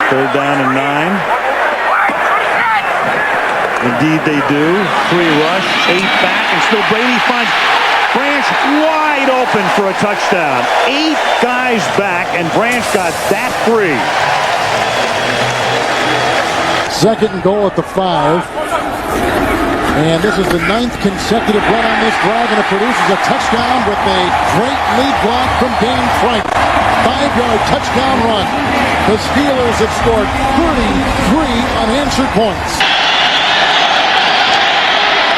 Third down and 9. Indeed they do. 3 rush, 8 back, and still Brady finds Branch wide open for a touchdown. 8 guys back, and Branch got that free. Second and goal at the 5. And this is the 9th consecutive run on this drive, and it produces a touchdown with a great lead block from Dan Frank. 5-yard touchdown run. The Steelers have scored 33 unanswered points.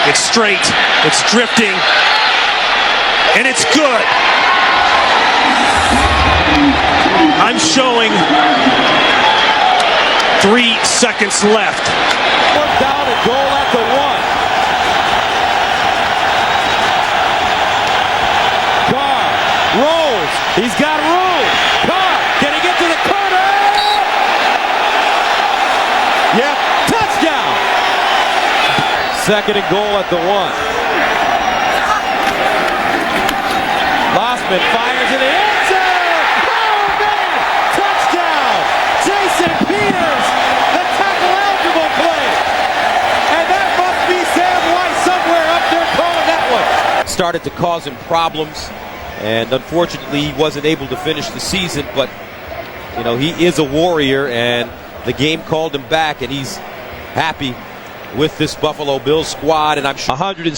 It's straight, it's drifting, and it's good. I'm showing 3 seconds left. 1 down and goal at the 1. Carr rolls. He's got room. Carr, can he get to the corner? Yep, touchdown. Second and goal at the 1. Lossman fires in the end zone. Oh, man! Touchdown! Jason Peters, the tackle-eligible play. And that must be Sam White somewhere up there calling that one. Started to cause him problems, and unfortunately he wasn't able to finish the season, but, you know, he is a warrior, and the game called him back, and he's happy with this Buffalo Bills squad, and I'm sure 117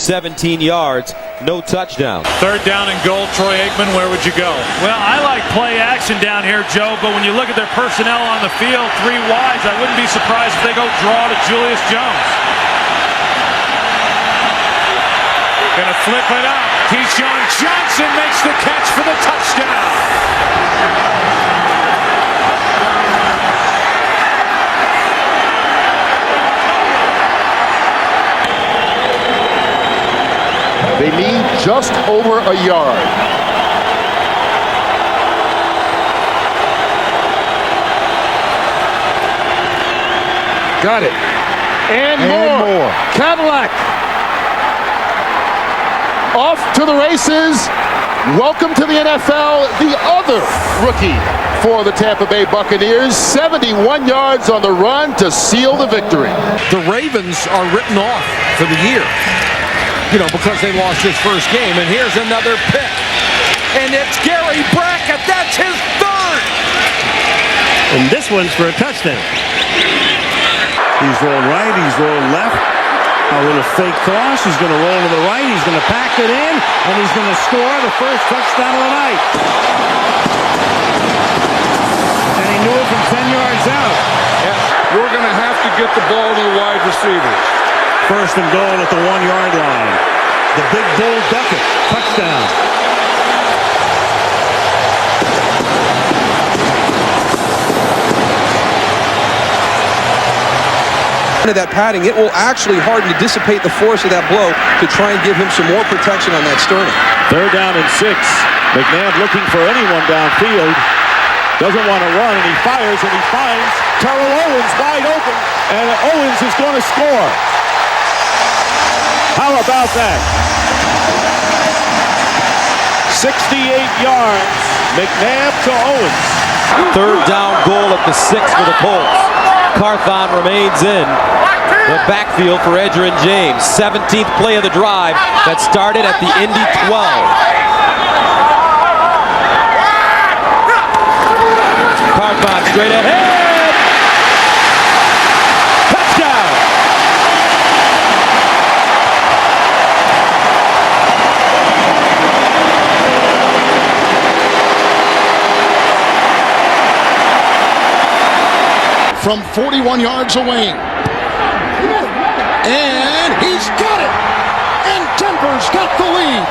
yards, no touchdown. Third down and goal, Troy Aikman, where would you go? Well, I like play action down here, Joe, but when you look at their personnel on the field, 3 wides, I wouldn't be surprised if they go draw to Julius Jones. Gonna flip it up. Keyshawn Johnson makes the catch for the touchdown. They need just over a yard. Got it. And more. Cadillac. Off to the races. Welcome to the NFL, the other rookie for the Tampa Bay Buccaneers. 71 yards on the run to seal the victory. The Ravens are written off for the year, you know, because they lost his first game. And here's another pick. And it's Gary Brackett. That's his 3rd. And this one's for a touchdown. He's rolled right, he's rolled left. A little fake toss. He's going to roll to the right. He's going to pack it in, and he's going to score the first touchdown of the night. And he knew it from 10 yards out. Yes. We're going to have to get the ball to the wide receivers. First and goal at the 1-yard line. The big bull Duckett. Touchdown. Of that padding, it will actually harden to dissipate the force of that blow to try and give him some more protection on that sternum. Third down and 6. McNabb looking for anyone downfield. Doesn't want to run, and he fires, and he finds Terrell Owens wide open, and Owens is going to score. How about that? 68 yards. McNabb to Owens. Third down goal at the 6 for the Colts. Carthon remains in the backfield for Edgerrin James. 17th play of the drive that started at the Indy 12. Carthon straight ahead. Touchdown. From 41 yards away. And he's got it! And Denver's got the lead.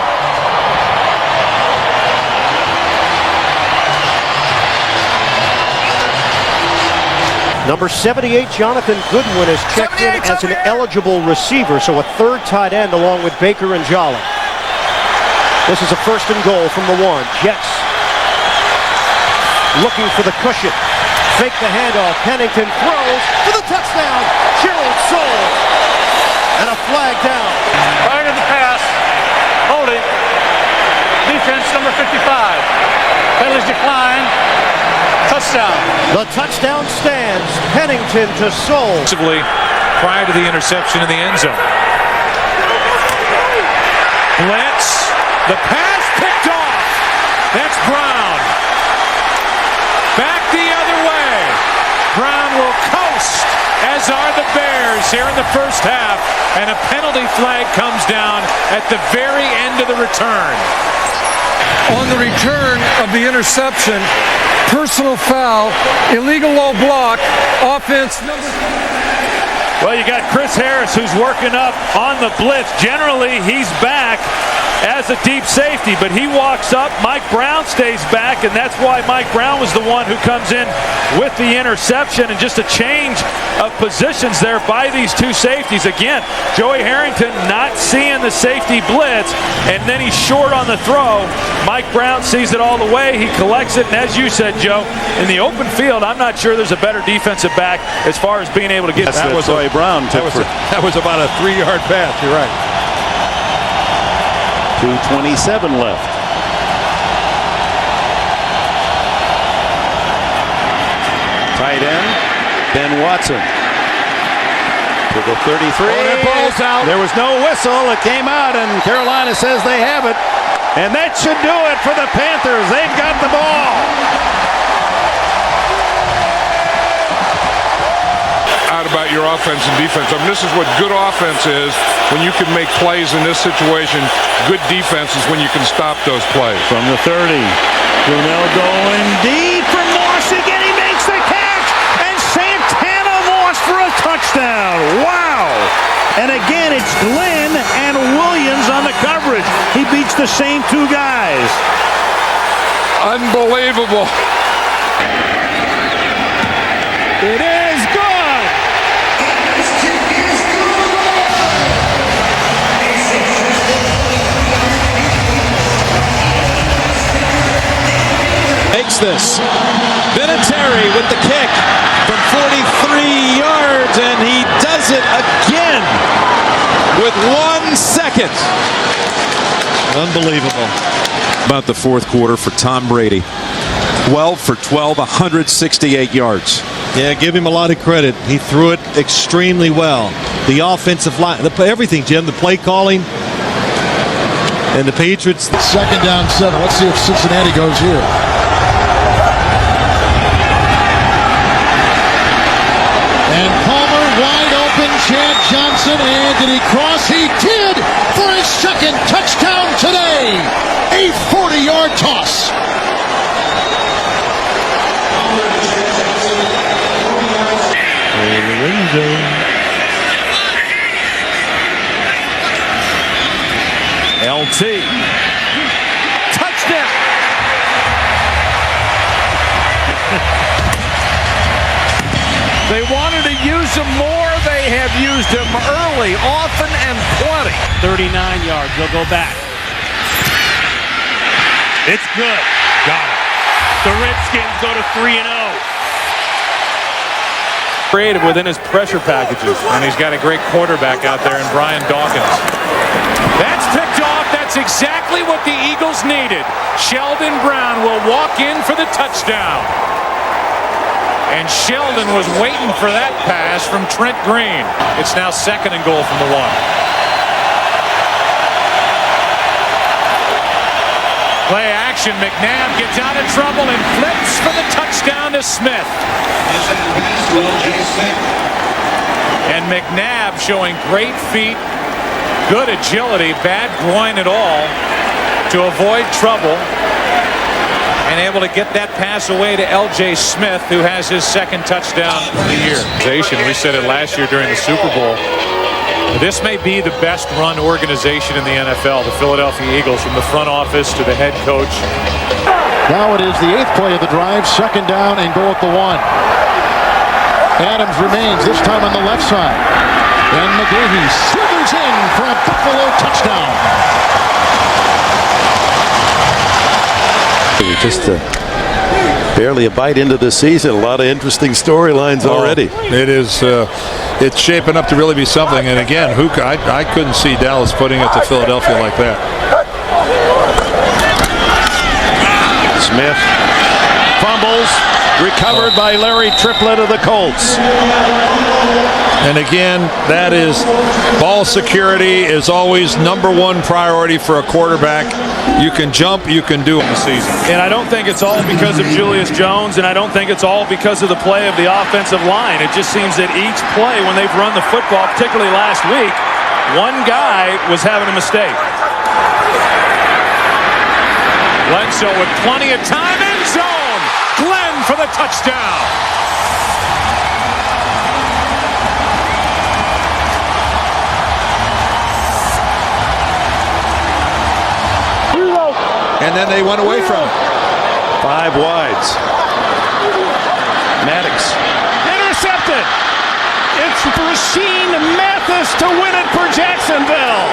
Number 78, Jonathan Goodwin, is checked in as an eligible receiver, so a 3rd tight end along with Baker and Jolly. This is a 1st and goal from the 1. Jets looking for the cushion. Fake the handoff. Pennington throws for the touchdown. Gerald Soule. And a flag down. Prior to the pass. Holding. Defense number 55. Penalties decline. Touchdown. touchdown. The touchdown stands. Pennington to Soul. Prior to the interception in the end zone. Blitz. The pass picked off. That's Brown. Back the other way. Brown will coast, as are the Bears here in the first half. And a penalty flag comes down at the very end of the return. On the return of the interception, personal foul, illegal low block, offense number. Well, you got Chris Harris who's working up on the blitz. Generally, he's back as a deep safety, but he walks up. Mike Brown stays back, and that's why Mike Brown was the one who comes in with the interception, and just a change of positions there by these two safeties. Again, Joey Harrington not seeing the safety blitz, and then he's short on the throw. Mike Brown sees it all the way. He collects it, and as you said, Joe, in the open field, I'm not sure there's a better defensive back as far as being able to get that was Joey Brown. That was about a 3-yard pass. You're right. 2:27 left. Tight end, Ben Watson. To the 33. The ball's out. There was no whistle. It came out, and Carolina says they have it. And that should do it for the Panthers. They've got the ball. About your offense and defense. I mean, this is what good offense is, when you can make plays in this situation. Good defense is when you can stop those plays. From the 30, Brunell going deep for Moss again. He makes the catch, and Santana Moss for a touchdown. Wow! And again, it's Glenn and Williams on the coverage. He beats the same two guys. Unbelievable. It is good. Makes this. Vinatieri with the kick from 43 yards, and he does it again with 1 second. Unbelievable. About the fourth quarter for Tom Brady. 12 for 12, 168 yards. Yeah, give him a lot of credit. He threw it extremely well. The offensive line, everything, Jim, the play calling. And the Patriots. 2nd down 7. Let's see if Cincinnati goes here. And Palmer wide open. Chad Johnson. And did he cross? He did for his 2nd touchdown today. A 40-yard toss. LT. Touchdown. They wanted to use him more. They have used him early, often, and plenty. 39 yards. They'll go back. It's good. Got it. The Redskins go to 3-0. Creative within his pressure packages. And he's got a great quarterback out there in Brian Dawkins. That's picked off. That's exactly what the Eagles needed. Sheldon Brown will walk in for the touchdown. And Sheldon was waiting for that pass from Trent Green. It's now 2nd and goal from the 1. Play action. McNabb gets out of trouble and flips for the touchdown to Smith. And McNabb showing great feet, good agility, bad groin at all to avoid trouble, and able to get that pass away to L.J. Smith, who has his 2nd touchdown of the year. We said it last year during the Super Bowl. This may be the best run organization in the NFL, the Philadelphia Eagles, from the front office to the head coach. Now it is the 8th play of the drive, 2nd down and goal at the 1. Adams remains, this time on the left side. And McGahee slithers in for a Buffalo touchdown. Just barely a bite into the season. A lot of interesting storylines already. It is. It's shaping up to really be something. And again, I couldn't see Dallas putting it to Philadelphia like that. Smith fumbles. Recovered by Larry Triplett of the Colts. And again, that is ball security is always #1 priority for a quarterback. You can jump, you can do it in the season. And I don't think it's all because of Julius Jones, and I don't think it's all because of the play of the offensive line. It just seems that each play when they've run the football, particularly last week, one guy was having a mistake. Bledsoe with plenty of time, end zone. Glenn for the touchdown. And then they went away from him. 5 wides. Maddox. Intercepted. It's Rasheed Mathis to win it for Jacksonville.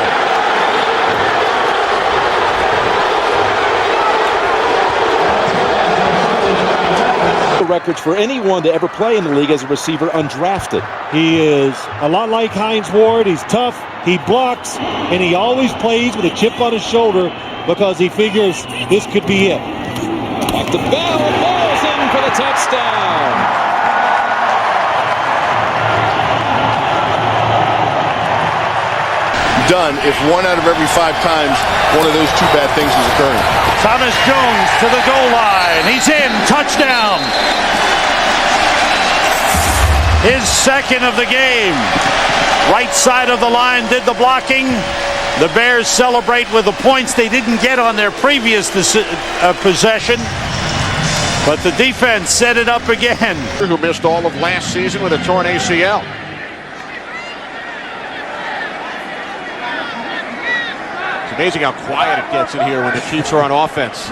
Records for anyone to ever play in the league as a receiver undrafted. He is a lot like Hines Ward. He's tough, he blocks, and he always plays with a chip on his shoulder because he figures this could be it. Back to Bell. Ball's in for the touchdown. Done if 1 out of every 5 times one of those 2 bad things is occurring. Thomas Jones to the goal line. He's in. Touchdown. His second of the game. Right side of the line did the blocking. The Bears celebrate with the points they didn't get on their previous possession. But the defense set it up again. Who missed all of last season with a torn ACL. Amazing how quiet it gets in here when the Chiefs are on offense.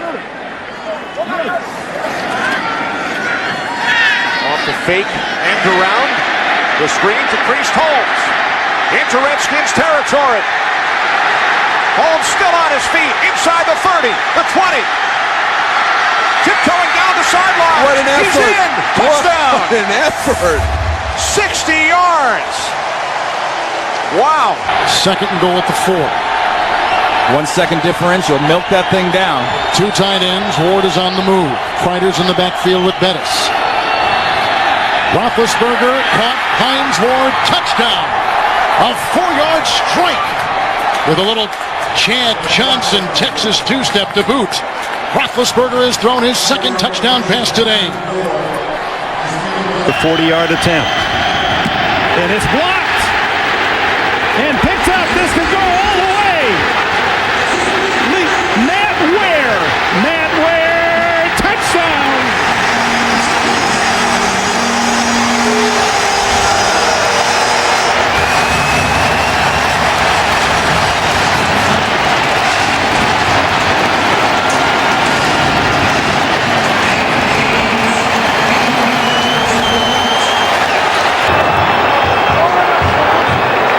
Off the fake, end around. The screen to Priest Holmes. Into Redskins territory. Holmes still on his feet. Inside the 30, the 20. Tiptoeing down the sideline. What an effort. He's in. Touchdown. What an effort. 60 yards. Wow. Second and goal at the 4. 1 second differential. Milk that thing down. 2 tight ends. Ward is on the move. Kreider's in the backfield with Bettis. Roethlisberger caught Hines Ward. Touchdown. A 4-yard strike with a little Chad Johnson Texas 2-step to boot. Roethlisberger has thrown his second touchdown pass today. The 40-yard attempt. And it's blocked. And picked up. This could go all the way. Matt Ware. Touchdown.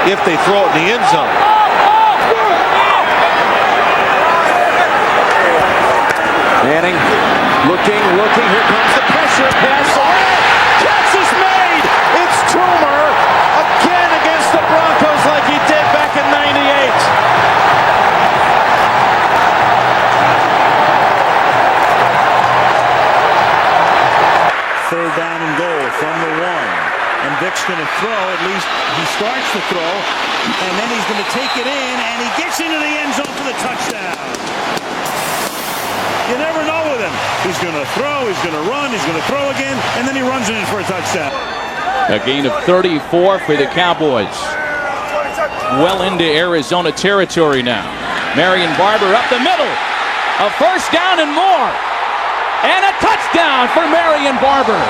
If they throw it in the end zone. Manning looking. Here comes the pressure. Pass away. Catch is made. It's Toomer again against the Broncos like he did back in '98. Third down and goal from the 1. And Vic's going to throw. At least he starts to throw. And then he's going to take it in. And he gets into the end zone for the touchdown. You never know with him. He's going to throw, he's going to run, he's going to throw again, and then he runs it in for a touchdown. A gain of 34 for the Cowboys. Well into Arizona territory now. Marion Barber up the middle. A first down and more. And a touchdown for Marion Barber.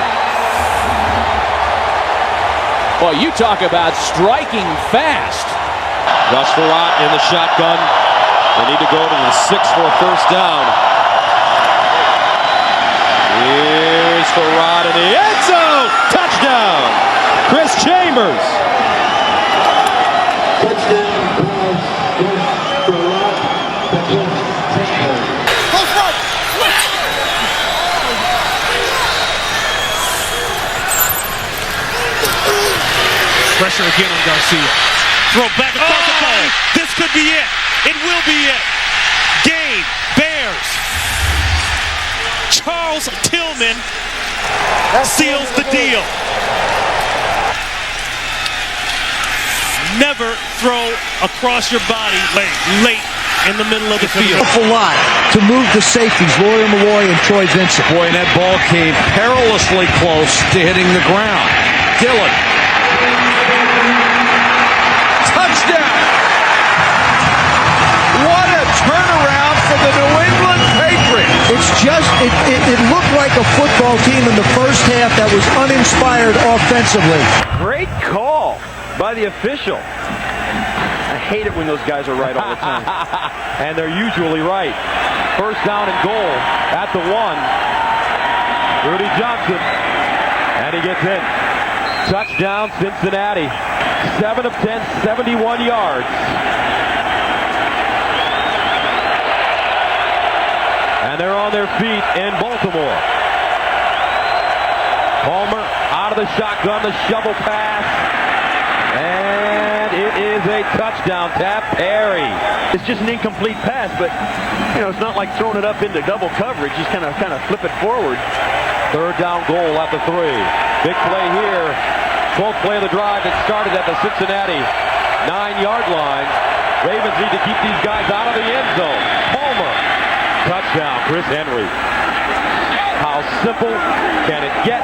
Boy, you talk about striking fast. Rush Farad in the shotgun. They need to go to the 6 for a first down. Here's Farad in the end zone. Touchdown. Chris Chambers. Pressure again on Garcia. Throw back across the body. This could be it. It will be it. Game. Bears. Charles Tillman seals the deal. Never throw across your body late in the middle of the field. A lot to move the safeties, Rory Malloy and Troy Vincent. Boy, and that ball came perilously close to hitting the ground. Dillon. Touchdown! What a turnaround for the New England Patriots. It's just, it looked like a football team in the first half that was uninspired offensively. Great call by the official. I hate it when those guys are right all the time. And they're usually right. First down and goal at the 1. Rudy Johnson. And he gets in. Touchdown Cincinnati. 7 of 10, 71 yards. And they're on their feet in Baltimore. Palmer out of the shotgun, the shovel pass. And it is a touchdown tap. Perry. It's just an incomplete pass, but it's not like throwing it up into double coverage. Just kind of flip it forward. Third down goal at the 3. Big play here. 12th play of the drive that started at the Cincinnati 9-yard line. Ravens need to keep these guys out of the end zone. Palmer. Touchdown, Chris Henry. How simple can it get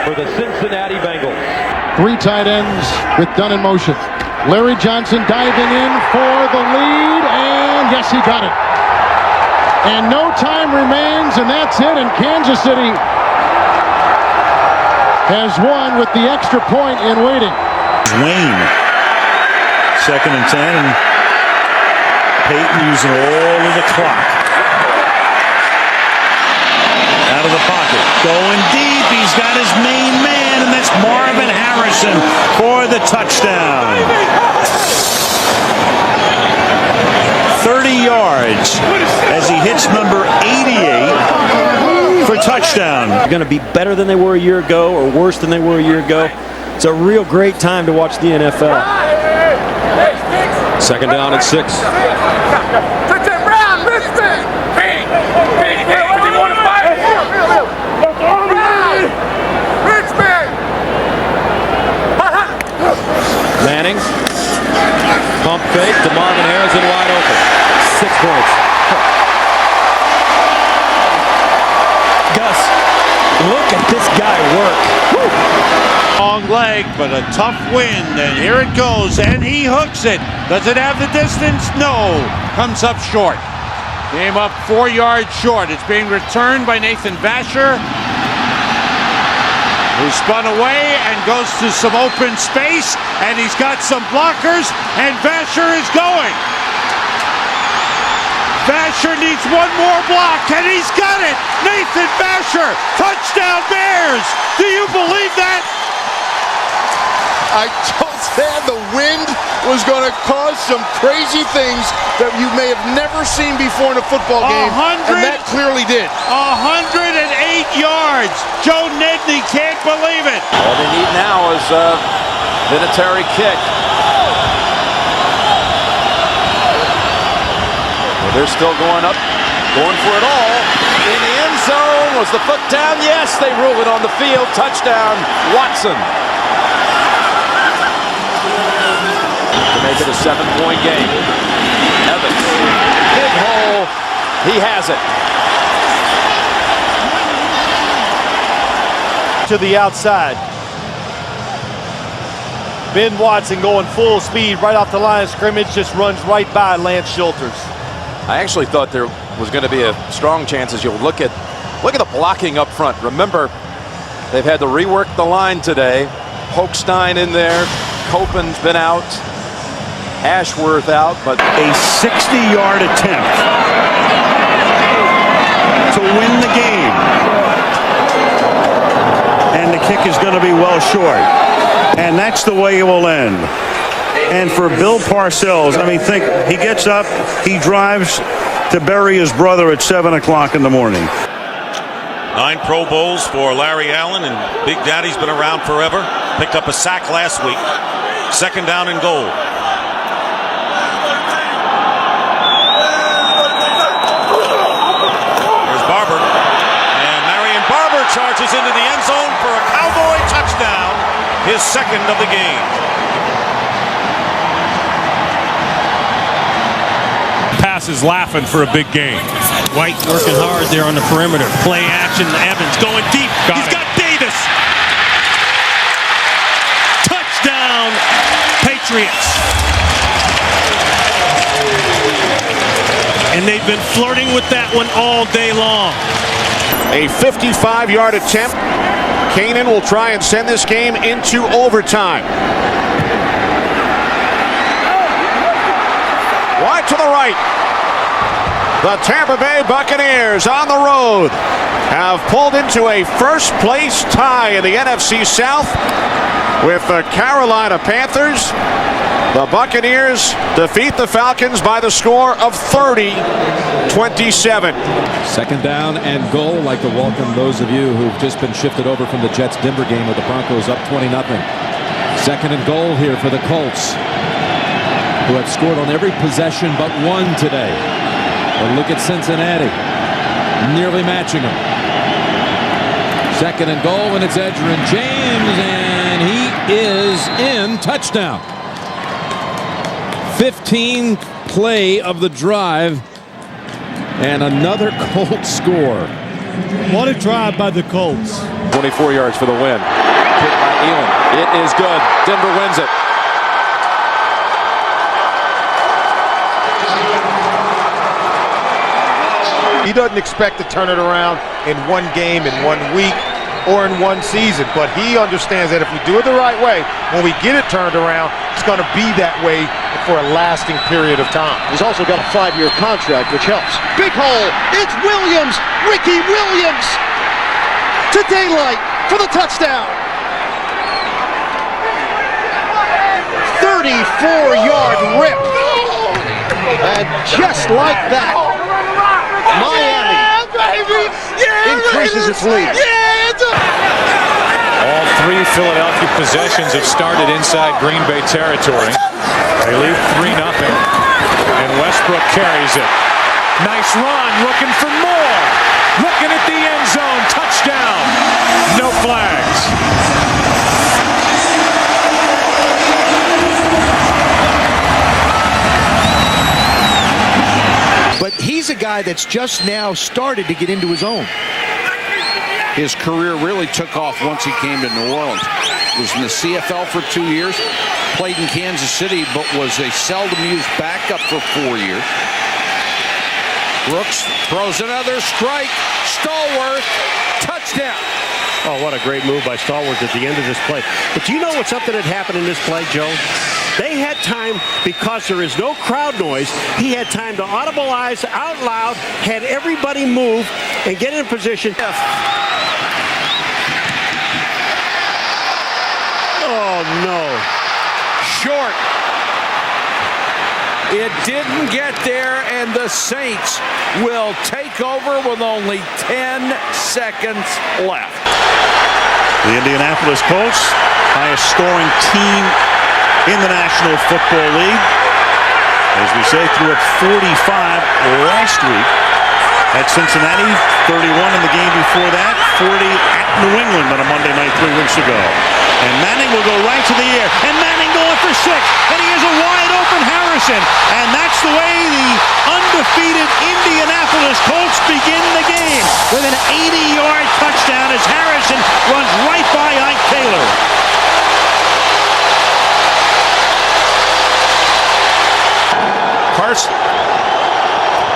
for the Cincinnati Bengals? 3 tight ends with Dunn in motion. Larry Johnson diving in for the lead, and yes, he got it. And no time remains, and that's it, and Kansas City has won with the extra point in waiting. Wayne, 2nd and 10, and Peyton using all of the clock. Out of the pocket, going deep, he's got his main man, and that's Marvin Harrison for the touchdown. 30 yards as he hits number 88 for touchdown. They're going to be better than they were a year ago or worse than they were a year ago. It's a real great time to watch the NFL. 2nd down and 6. Manning. Pump fake to Marvin Harrison wide open. 6 points. Gus, look at this guy work. Long leg, but a tough wind, and here it goes, and he hooks it. Does it have the distance? No. Comes up short. Came up 4 yards short. It's being returned by Nathan Vasher, who spun away and goes to some open space, and he's got some blockers, and Vasher is going. Vasher needs one more block, and he's got it. Nathan Vasher, touchdown Bears. Do you believe that? I told Stan the wind was going to cause some crazy things that you may have never seen before in a football game, and that clearly did. 108 yards. Joe Nedney can't believe it. All they need now is a Vinatieri kick. Well, they're still going up, going for it all. In the end zone, was the foot down? Yes, they rule it on the field. Touchdown, Watson. To make it a 7-point game. Evans, big hole, he has it. To the outside. Ben Watson going full speed right off the line of scrimmage, just runs right by Lance Schulters. I actually thought there was going to be a strong chance as you'll look at the blocking up front. Remember, they've had to rework the line today. Hochstein in there, Copen's been out, Ashworth out, but a 60-yard attempt to win the game. And the kick is going to be well short. And that's the way it will end. And for Bill Parcells, I mean, think, he gets up, he drives to bury his brother at 7 o'clock in the morning. 9 Pro Bowls for Larry Allen, and Big Daddy's been around forever. Picked up a sack last week. 2nd down and goal. There's Barber. And Marion Barber charges into the end zone for a his second of the game. Passes laughing for a big game. White working hard there on the perimeter. Play action. Evans going deep. He's got Davis. Touchdown, Patriots. And they've been flirting with that one all day long. A 55-yard attempt. Kanan will try and send this game into overtime. Wide to the right. The Tampa Bay Buccaneers on the road have pulled into a first-place tie in the NFC South with the Carolina Panthers. The Buccaneers defeat the Falcons by the score of 30-27. Second down and goal. Like to welcome those of you who've just been shifted over from the Jets-Denver game with the Broncos up 20-0. Second and goal here for the Colts, who have scored on every possession but one today. But look at Cincinnati, nearly matching them. Second and goal, and it's Edgerrin James, and he is in. Touchdown. 15th play of the drive, and another Colts score. What a drive by the Colts. 24 yards for the win. Hit by Elam. It is good. Denver wins it. He doesn't expect to turn it around in one game, in 1 week, or in one season. But he understands that if we do it the right way, when we get it turned around, it's going to be that way for a lasting period of time. He's also got a 5-year contract, which helps. Big hole. It's Williams. Ricky Williams to daylight for the touchdown. 34-yard rip. And just like that, Miami increases its lead. All three Philadelphia possessions have started inside Green Bay territory. They lead 3-0, and Westbrook carries it. Nice run, looking for more. Looking at the end zone, touchdown. No flags. But he's a guy that's just now started to get into his own. His career really took off once he came to New Orleans. Was in the CFL for 2 years, played in Kansas City, but was a seldom used backup for 4 years. Brooks throws another strike. Stallworth, touchdown. Oh, what a great move by Stallworth at the end of this play. But do you know what something had happened in this play, Joe? They had time, because there is no crowd noise, he had time to audibilize out loud, had everybody move and get in position. Oh, no. Short. It didn't get there, and the Saints will take over with only 10 seconds left. The Indianapolis Colts, highest scoring team in the National Football League. As we say, threw up 45 last week at Cincinnati, 31 in the game before that, 40 at New England on a Monday night 3 weeks ago. And Manning will go right to the air, and Manning going for 6, and he has a wide open Harrison, and that's the way the undefeated Indianapolis Colts begin the game with an 80-yard touchdown as Harrison runs right by Ike Taylor.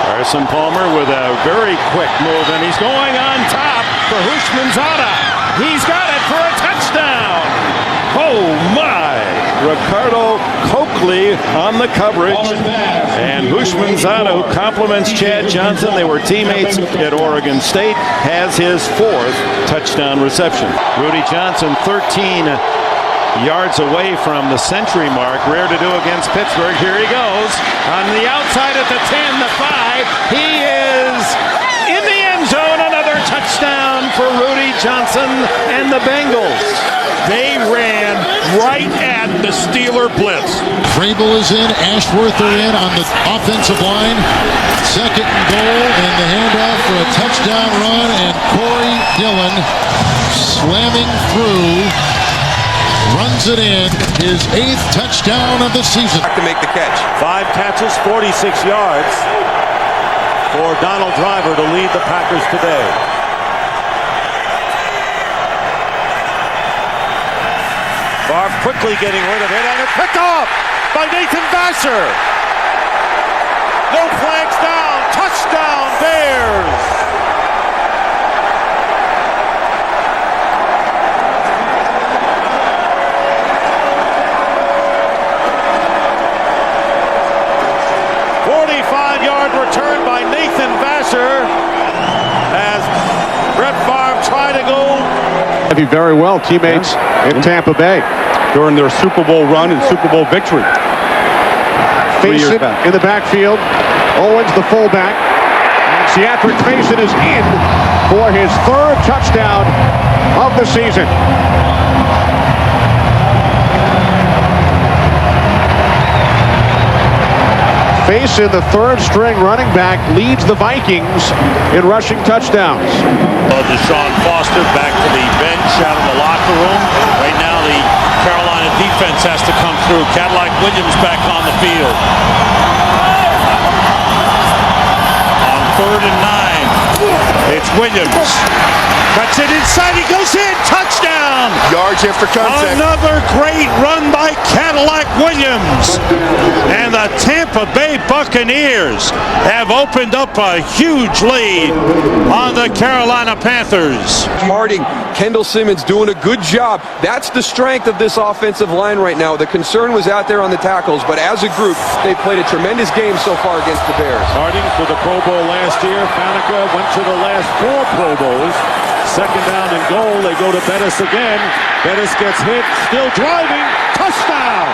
Carson Palmer with a very quick move, and he's going on top for Hushmanzada. He's got it for a touchdown. Oh my! Ricardo Coakley on the coverage, and Hushmanzada, who compliments Chad Johnson, they were teammates at Oregon State, has his 4th touchdown reception. Rudy Johnson, 13 yards away from the century mark. Rare to do against Pittsburgh. Here he goes on the outside at the 10, the 5. He is in the end zone. Another touchdown for Rudy Johnson and the Bengals. They ran right at the Steeler blitz. Vrabel is in. Ashworth are in on the offensive line. Second and goal, and the handoff for a touchdown run, and Corey Dillon slamming through runs it in, his 8th touchdown of the season. To make the catch. 5 catches, 46 yards for Donald Driver to lead the Packers today. Favre quickly getting rid of it, and it's picked off by Nathan Vasher. No flags down. Touchdown, Bears. Return by Nathan Vasher as Brett Favre tried to go. Very well, teammates in Tampa Bay during their Super Bowl run and Super Bowl victory. Faison in the backfield. Owens, the fullback. And Seatric Faison is in for his 3rd touchdown of the season. Faison, the 3rd string running back, leads the Vikings in rushing touchdowns. Deshaun Foster back to the bench out of the locker room. Right now the Carolina defense has to come through. Cadillac Williams back on the field. On 3rd and 9, it's Williams. Cuts it inside, he goes in, touchdown! Yards after contact. Another great run by Cadillac Williams. And the Tampa Bay Buccaneers have opened up a huge lead on the Carolina Panthers. Harding, Kendall Simmons doing a good job. That's the strength of this offensive line right now. The concern was out there on the tackles, but as a group, they played a tremendous game so far against the Bears. Harding for the Pro Bowl last year. Faneca went to the last 4 Pro Bowls. 2nd down and goal. They go to Bettis again. Bettis gets hit. Still driving. Touchdown!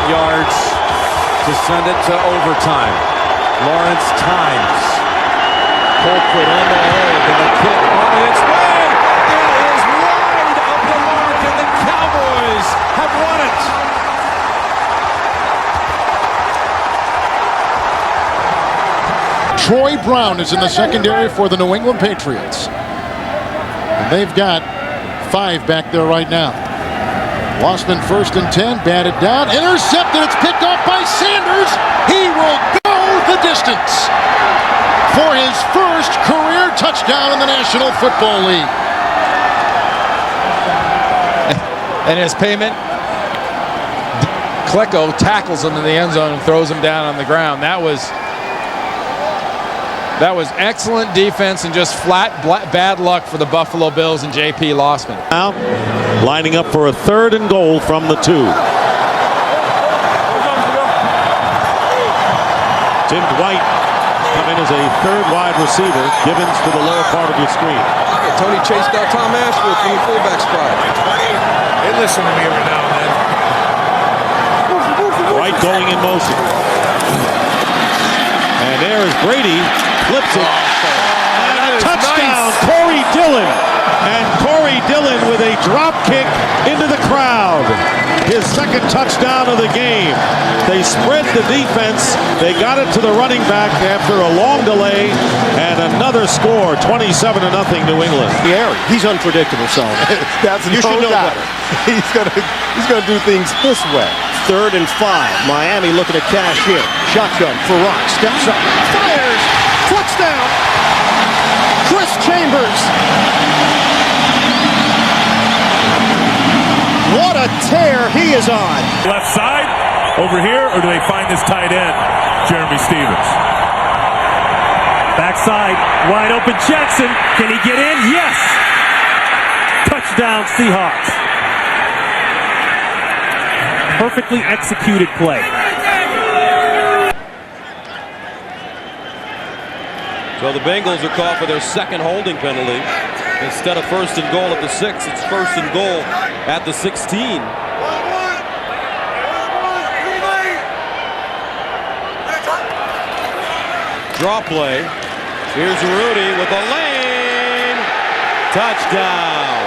Yards to send it to overtime. Lawrence times. Colquitt on the hold, and the kick on its way. It is wide of the mark, and the Cowboys have won it. Troy Brown is in the secondary for the New England Patriots. And they've got 5 back there right now. Lossman 1st and 10, batted down, intercepted, it's picked off by Sanders. He will go the distance for his 1st career touchdown in the National Football League. And his payment, Klecko tackles him in the end zone and throws him down on the ground. That was excellent defense and just flat bad luck for the Buffalo Bills and J.P. Lossman. Now, lining up for a 3rd and goal from the 2. Tim Dwight come in as a 3rd wide receiver. Gibbons to the lower part of your screen. Tony chased out Tom Ashworth from the fullback spot. They listen to me every now and then. Dwight going in motion. And there is Brady. Flips it. And a touchdown, nice. Corey Dillon. And Corey Dillon with a drop kick into the crowd. His 2nd touchdown of the game. They spread the defense. They got it to the running back after a long delay. And another score, 27-0 New England. He's unpredictable, so That's you should know better. He's gonna do things this way. 3rd and 5. Miami looking to cash in. Shotgun for Rock. Steps up. Fires. Touchdown. Chris Chambers. What a tear he is on. Left side, over here, or do they find this tight end, Jeremy Stevens? Backside, wide open Jackson. Can he get in? Yes! Touchdown Seahawks. Perfectly executed play. So the Bengals are called for their 2nd holding penalty. Instead of 1st and goal at the 6, it's 1st and goal at the 16. Draw play. Here's Rudy with a lane. Touchdown.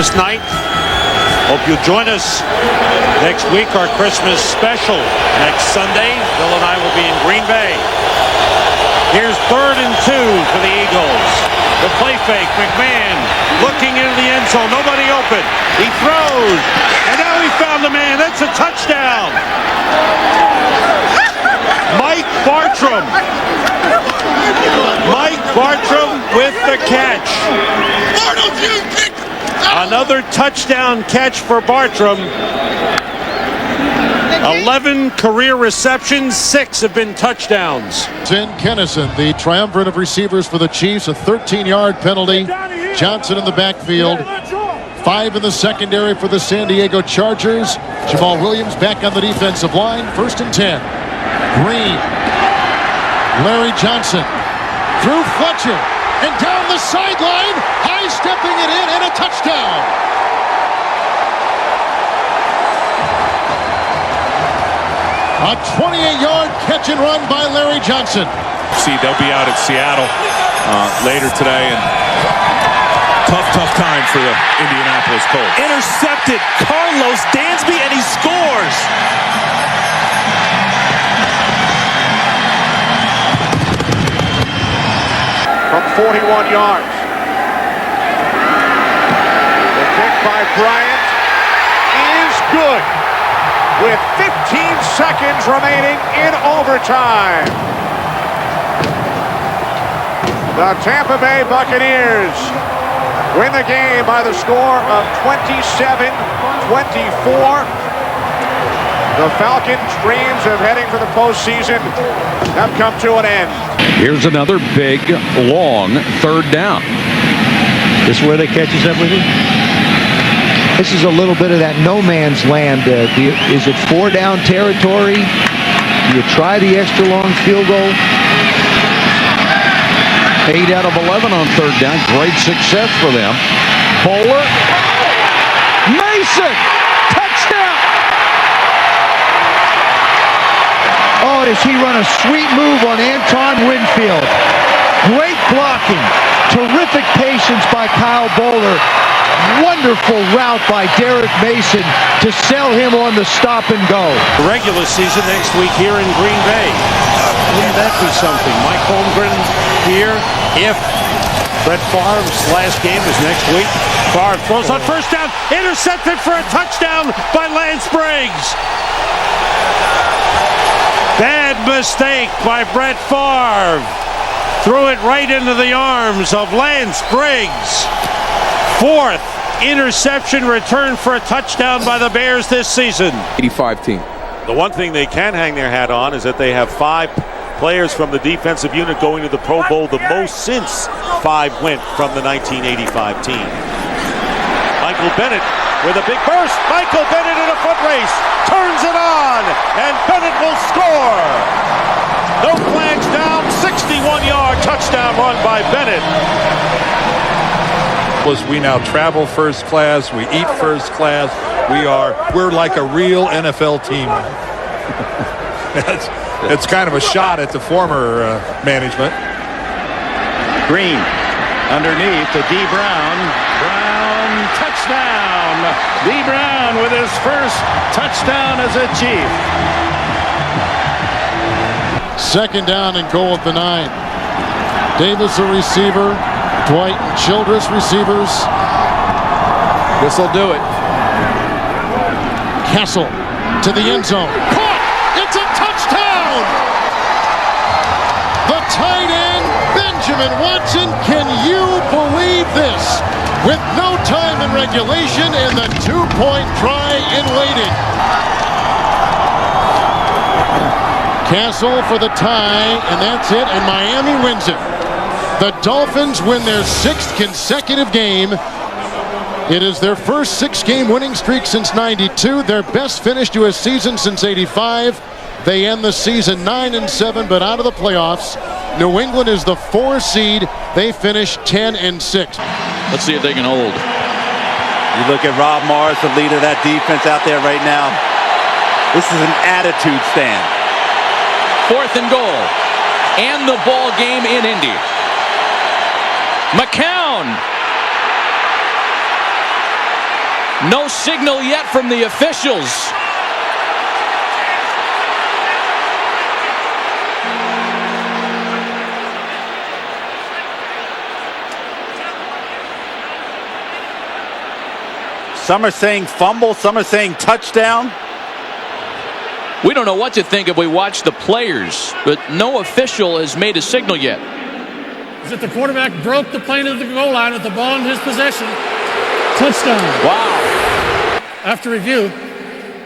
Christmas night. Hope you'll join us next week, our Christmas special. Next Sunday, Bill and I will be in Green Bay. Here's 3rd and 2 for the Eagles. The play fake, McMahon looking into the end zone. Nobody open. He throws, and now he found the man. That's a touchdown. Mike Bartram. Mike Bartram with the catch. Another touchdown catch for Bartram. 11 career receptions, 6 have been touchdowns. Tim Kennison, the triumvirate of receivers for the Chiefs, a 13-yard penalty. Johnson in the backfield. 5 in the secondary for the San Diego Chargers. Jamal Williams back on the defensive line. 1st and 10. Green. Larry Johnson. Through Fletcher. And down the sideline. High-stepping it in and a touchdown. A 28-yard catch and run by Larry Johnson. See, they'll be out at Seattle later today, and tough time for the Indianapolis Colts. Intercepted Carlos Dansby, and he scores. From 41 yards. The kick by Bryant is good, with 15 seconds remaining in overtime. The Tampa Bay Buccaneers win the game by the score of 27-24. The Falcons' dreams of heading for the postseason have come to an end. Here's another big, long 3rd down. This is where they catches up with you? This is a little bit of that no man's land. Is it 4-down territory? Do you try the extra long field goal? 8 out of 11 on 3rd down. Great success for them. Bowler. Mason! Touchdown! Oh, does he run a sweet move on Anton Winfield. Great blocking. Terrific patience by Kyle Bowler. Wonderful route by Derek Mason to sell him on the stop and go. Regular season next week here in Green Bay. Wouldn't that be something? Mike Holmgren here. If Brett Favre's last game is next week. Favre throws on 1st down. Intercepted for a touchdown by Lance Briggs. Bad mistake by Brett Favre. Threw it right into the arms of Lance Briggs. 4th interception return for a touchdown by the Bears this season. 85 team. The one thing they can hang their hat on is that they have 5 players from the defensive unit going to the Pro Bowl, the most since 5 went from the 1985 team. Michael Bennett with a big burst. Michael Bennett in a foot race. Turns it on, and Bennett will score. No flags down. 61-yard touchdown run by Bennett. We now travel first class, we eat first class, we're like a real NFL team. It's kind of a shot at the former management. Green underneath to D. Brown. Brown, touchdown. D. Brown with his first touchdown as a Chief. 2nd down and goal at the 9. Davis a receiver. Dwight and Childress receivers. This'll do it. Kessel to the end zone. Caught! It's a touchdown! The tight end, Benjamin Watson. Can you believe this? With no time in regulation and the 2-point try in waiting. Castle for the tie, and that's it, and Miami wins it. The Dolphins win their 6th consecutive game. It is their first 6-game winning streak since '92, their best finish to a season since '85. They end the season 9-7, but out of the playoffs. New England is the 4 seed. They finish 10-6. Let's see if they can hold. You look at Rob Morris, the leader of that defense out there right now. This is an attitude stand. 4th and goal. And the ball game in Indy. McCown. No signal yet from the officials. Some are saying fumble, some are saying touchdown. We don't know what to think if we watch the players, but no official has made a signal yet. Is that the quarterback broke the plane of the goal line with the ball in his possession. Touchdown. Wow. After review,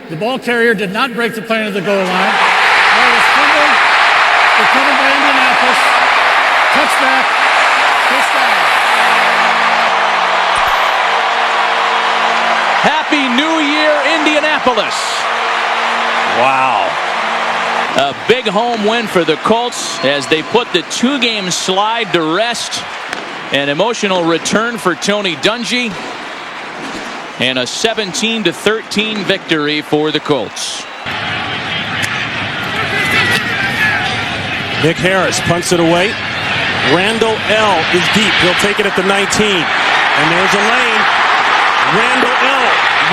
the ball carrier did not break the plane of the goal line. Ball was fumbled, recovered by Indianapolis. Touchback. First down. Happy New Year, Indianapolis. Wow. A big home win for the Colts as they put the two-game slide to rest. An emotional return for Tony Dungy. And a 17-13 victory for the Colts. Nick Harris punts it away. Randall L. is deep. He'll take it at the 19. And there's a lane. Randall L.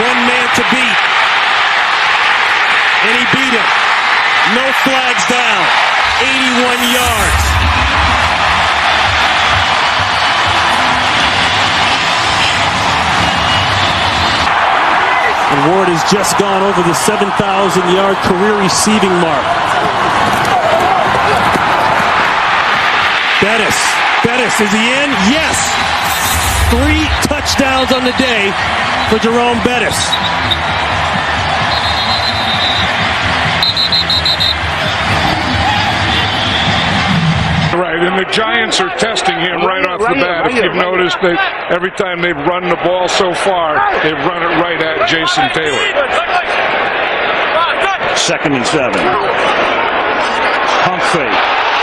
one man to beat. And he beat him. No flags down. 81 yards. And Ward has just gone over the 7,000-yard career receiving mark. Bettis, is he in? Yes! 3 touchdowns on the day for Jerome Bettis. Right, and the Giants are testing him right off the bat. If you've noticed that every time they've run the ball so far, they've run it right at Jason Taylor. 2nd and 7. Humphrey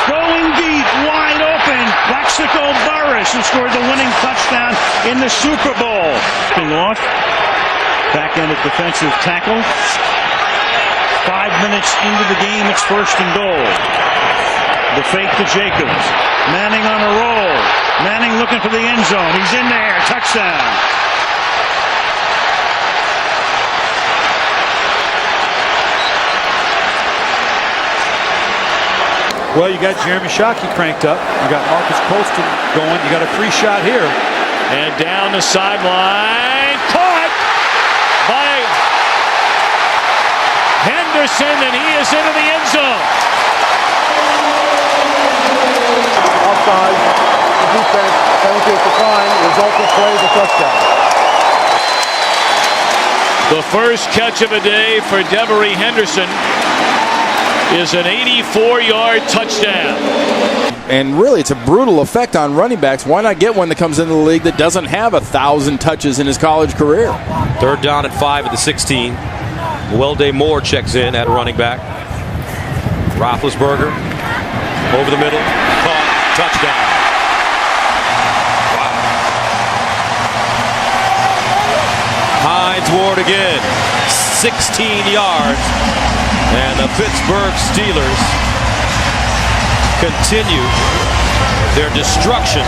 going deep, wide open. Plaxico Burress, who scored the winning touchdown in the Super Bowl. Off. Back-ended defensive tackle. 5 minutes into the game, it's 1st and goal. The fake to Jacobs. Manning on a roll. Manning looking for the end zone. He's in there. Touchdown. Well, you got Jeremy Shockey cranked up. You got Marcus Colston going. You got a free shot here. And down the sideline. Caught by Henderson, and he is into the end zone. Offside, the defense, penalty at the time, resulting play is a touchdown. The first catch of the day for Devery Henderson is an 84-yard touchdown. And really, it's a brutal effect on running backs. Why not get one that comes into the league that doesn't have 1,000 touches in his college career? 3rd down and 5 at the 16. Welday Moore checks in at running back. Roethlisberger over the middle. Caught. Touchdown. Wow. Hines Ward again. 16 yards. And the Pittsburgh Steelers continue their destruction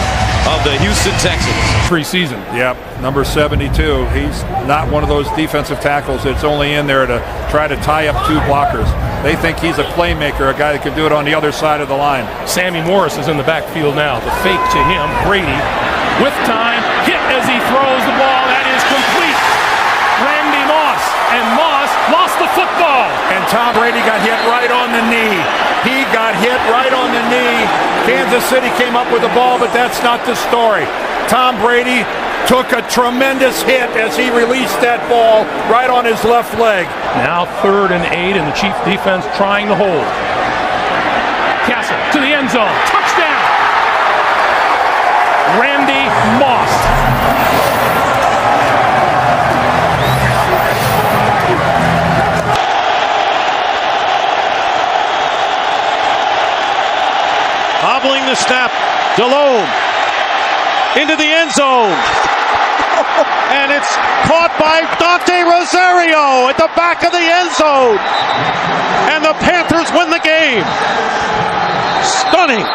of the Houston Texans. Preseason. Yep. Number 72. He's not one of those defensive tackles that's only in there to try to tie up 2 blockers. They think he's a playmaker, a guy that can do it on the other side of the line. Sammy Morris is in the backfield now. The fake to him. Brady with time. Hit as he throws the ball. That is complete. Randy Moss. And Moss lost the football. And Tom Brady got hit right on the knee. He got hit right on the knee. Kansas City came up with the ball, but that's not the story. Tom Brady took a tremendous hit as he released that ball right on his left leg. Now 3rd and 8, and the Chiefs defense trying to hold. Castle to the end zone. Touchdown! Randy Moss. Hobbling the snap. Delhomme into the end zone. And it's caught by Dante Rosario at the back of the end zone. And the Panthers win the game. Stunning.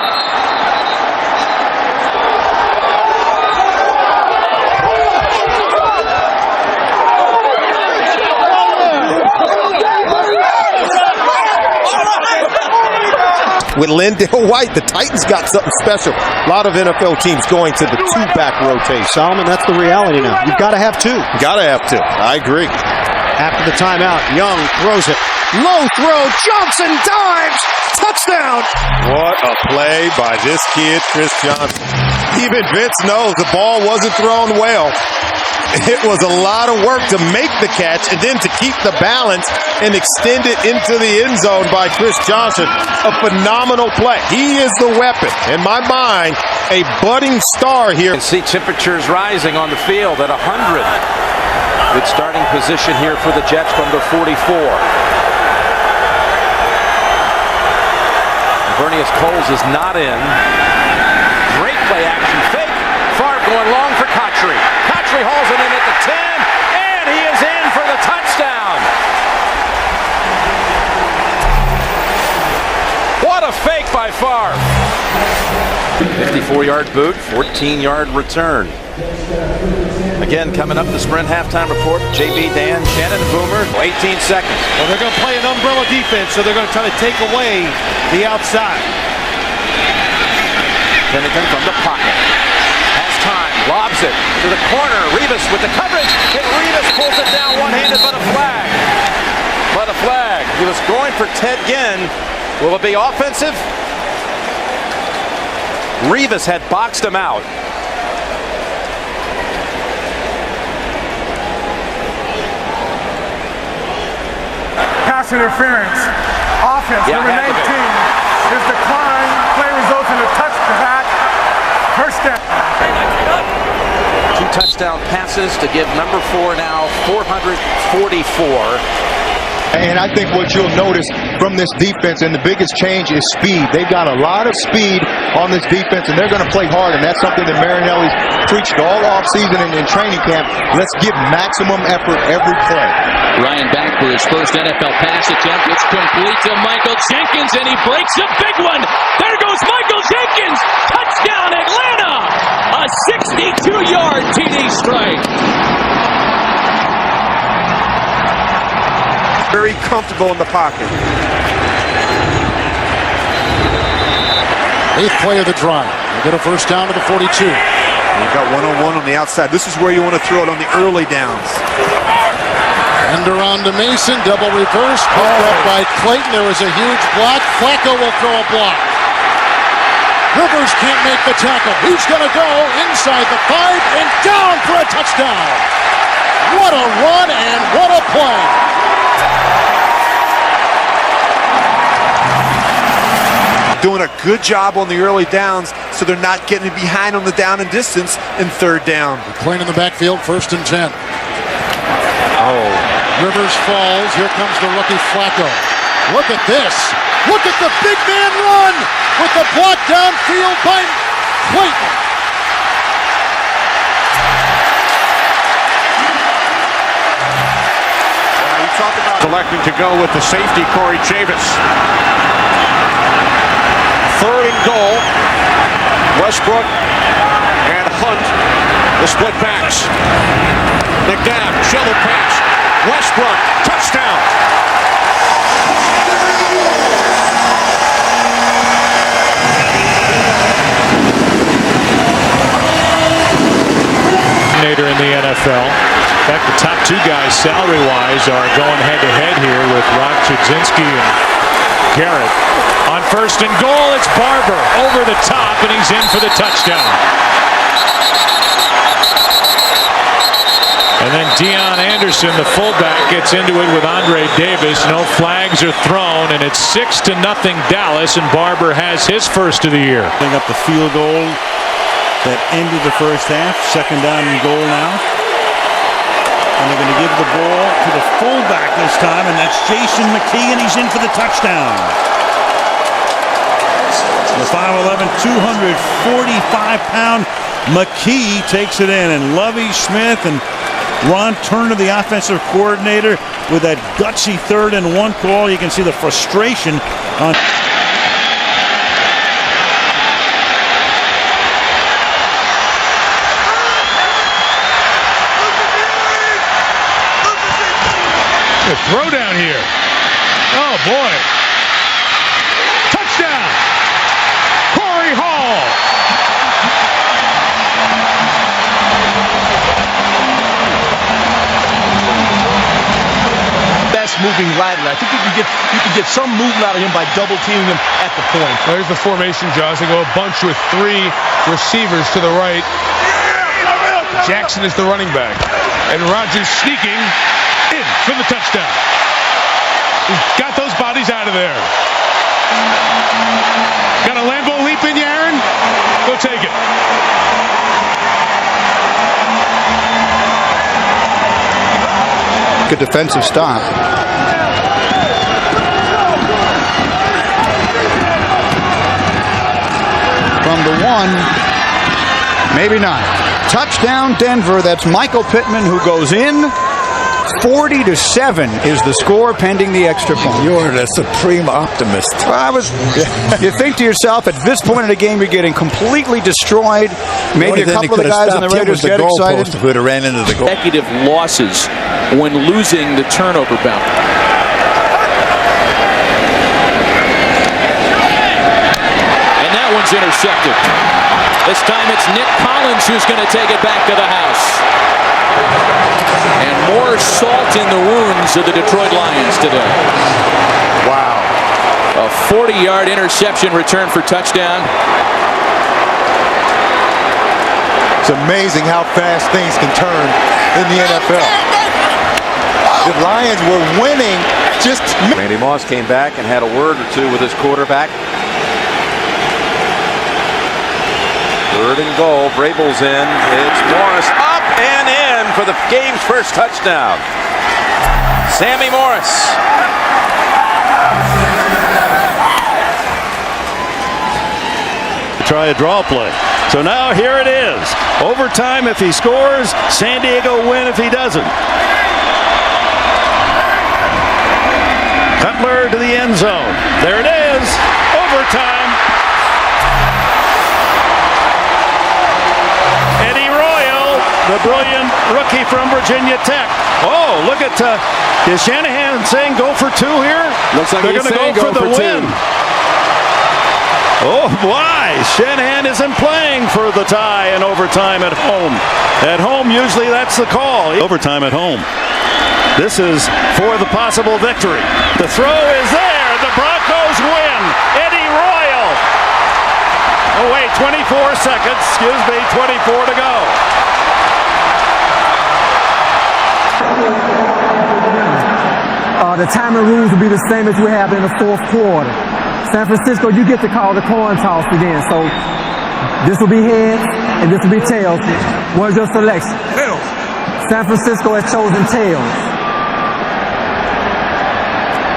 with Lindell White. The Titans got something special. A lot of NFL teams going to the two-back rotation. Solomon, that's the reality now. You've got to have two. Got to have two. I agree. After the timeout, Young throws it. Low throw. Johnson dives. Touchdown. What a play by this kid, Chris Johnson. Even Vince knows the ball wasn't thrown well. It was a lot of work to make the catch and then to keep the balance and extend it into the end zone by Chris Johnson. A phenomenal play. He is the weapon. In my mind, a budding star here. You can see temperatures rising on the field at 100. Good starting position here for the Jets from the 44. Vernius Coles is not in. Great play action fake. Favre going long for Cotchery. Cotchery hauls it in at the 10, and he is in for the touchdown. What a fake by Favre. 54-yard boot, 14-yard return. Again, coming up, the Sprint halftime report. JB, Dan, Shannon, and Boomer. 18 seconds. Well, they're going to play an umbrella defense, so they're going to try to take away the outside. Pennington from the pocket. Has time. Lobs it to the corner. Revis with the coverage. And Revis pulls it down one-handed, but a flag. But a flag. He was going for Ted Ginn. Will it be offensive? Revis had boxed him out. Pass interference. Offense, number 19 is declined. Play results in a touchback. First down. 2 touchdown passes to give number 4 now 444. And I think what you'll notice from this defense, and the biggest change is speed. They've got a lot of speed on this defense, and they're going to play hard, and that's something that Marinelli's preached all offseason and in training camp. Let's give maximum effort every play. Ryan back for his first NFL pass attempt. It's complete to Michael Jenkins, and he breaks a big one. There goes Michael Jenkins. Touchdown, Atlanta. A 62-yard TD strike. Very comfortable in the pocket. 8th play of the drive. They get a first down to the 42. You've got one-on-one on the outside. This is where you want to throw it on the early downs. End around to Mason. Double reverse. Picked up by Clayton. There was a huge block. Flacco will throw a block. Rivers can't make the tackle. He's going to go inside the 5 and down for a touchdown. What a run and what a play. Doing a good job on the early downs so they're not getting behind on the down and distance in third down. McLean in the backfield, 1st and 10. Rivers falls. Here comes the rookie Flacco. Look at this. Look at the big man run with the block downfield by Clayton. You talk about selecting to go with the safety, Corey Chavis. 3rd and goal. Westbrook and Hunt, the split backs. McNabb, shovel pass. Westbrook, touchdown. In the NFL. In fact, the top 2 guys salary-wise are going head-to-head here with Rock Chudzinski and Garrett. On 1st and goal, it's Barber over the top, and he's in for the touchdown. And then Deion Anderson, the fullback, gets into it with Andre Davis. No flags are thrown, and it's 6-0 Dallas, and Barber has his first of the year. Bring up the field goal that ended the first half. 2nd down and goal now. And they're going to give the ball to the fullback this time, and that's Jason McKee, and he's in for the touchdown. The 5'11", 245-pound McKee takes it in, and Lovie Smith and Ron Turner, the offensive coordinator, with that gutsy 3rd and 1 call. You can see the frustration on. A throw down here. Oh boy. Touchdown. moving laterally. I think you can get some movement out of him by double teaming him at the point. There's the formation, Josh. They go a bunch with 3 receivers to the right. Jackson is the running back. And Rogers sneaking in for the touchdown. He's got those bodies out of there. Got a Lambeau leap in you, Aaron? Go take it. Good defensive stop. From the 1, maybe not. Touchdown Denver. That's Michael Pittman who goes in. 40-7 is the score pending the extra point. You're the supreme optimist. Well, you think to yourself, at this point in the game, you're getting completely destroyed. Maybe a couple of the guys on the Raiders get excited. If we'd have ran into the goal. Consecutive losses when losing the turnover battle. And that one's intercepted. This time it's Nick Collins who's going to take it back to the house. And more salt in the wounds of the Detroit Lions today. Wow. A 40-yard interception return for touchdown. It's amazing how fast things can turn in the NFL. The Lions were winning just... Randy Moss came back and had a word or two with his quarterback. 3rd and goal. Vrabel's in. It's Morris up and in for the game's first touchdown. Sammy Morris. Try a draw play. So now here it is. Overtime if he scores. San Diego win if he doesn't. Cutler to the end zone. There it is. Overtime. Eddie Royal, the brilliant rookie from Virginia Tech. Oh, look at, is Shanahan saying go for 2 here? Looks like they're going to go for the win. Oh, why? Shanahan isn't playing for the tie in overtime at home. At home, usually that's the call. Overtime at home. This is for the possible victory. The throw is there. The Broncos win. Eddie Royal. Oh, wait, 24 seconds. Excuse me, 24 to go. The timing rules will be the same as we have in the 4th quarter. San Francisco, you get to call the coin toss again. So this will be heads and this will be tails. What's your selection? Tails. San Francisco has chosen tails.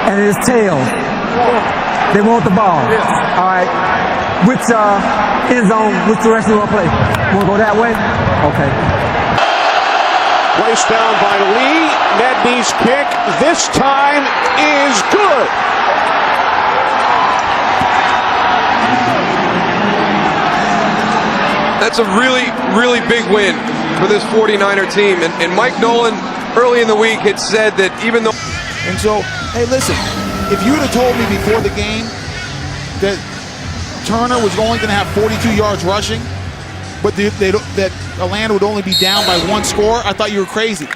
And it is tails. They want the ball. Yes. All right. Which end zone, which direction you want to play? Want to go that way? Okay. Placed down by Lee. Nedney's kick this time is good. That's a really, really big win for this 49er team. And Mike Nolan, early in the week, had said that even though... And so, hey, listen, if you would have told me before the game that Turner was only going to have 42 yards rushing, but that Atlanta would only be down by 1 score, I thought you were crazy.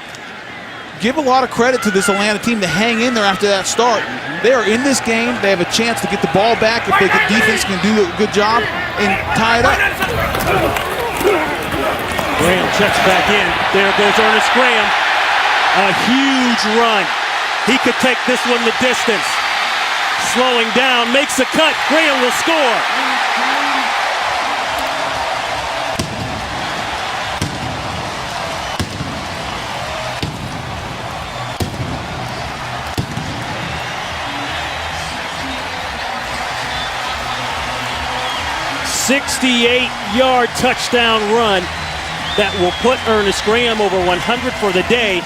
Give a lot of credit to this Atlanta team to hang in there after that start. They are in this game. They have a chance to get the ball back if the defense can do a good job and tie it up. Graham checks back in. There goes Ernest Graham. A huge run. He could take this one the distance. Slowing down, makes a cut. Graham will score. .68-yard touchdown run that will put Ernest Graham over 100 for the day,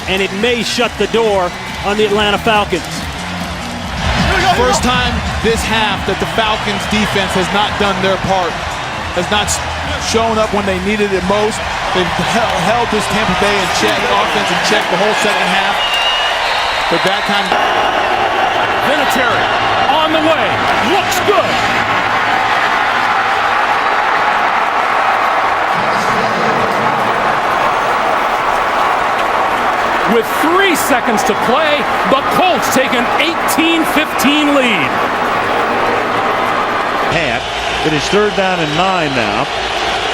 and it may shut the door on the Atlanta Falcons. First time this half that the Falcons defense has not done their part, has not shown up when they needed it most. They've held this Tampa Bay offense in check the whole second half. But that time, Vinatieri on the way, looks good. with 3 seconds to play. The Colts take an 18-15 lead. It is 3rd down and 9 now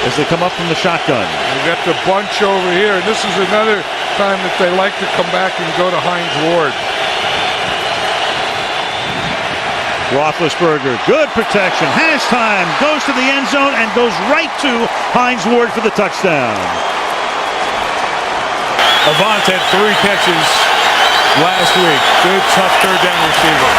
as they come up from the shotgun. We got the bunch over here, and this is another time that they like to come back and go to Hines Ward. Roethlisberger, good protection, has time, goes to the end zone and goes right to Hines Ward for the touchdown. Avant had 3 catches last week. Good, tough 3rd down receiver.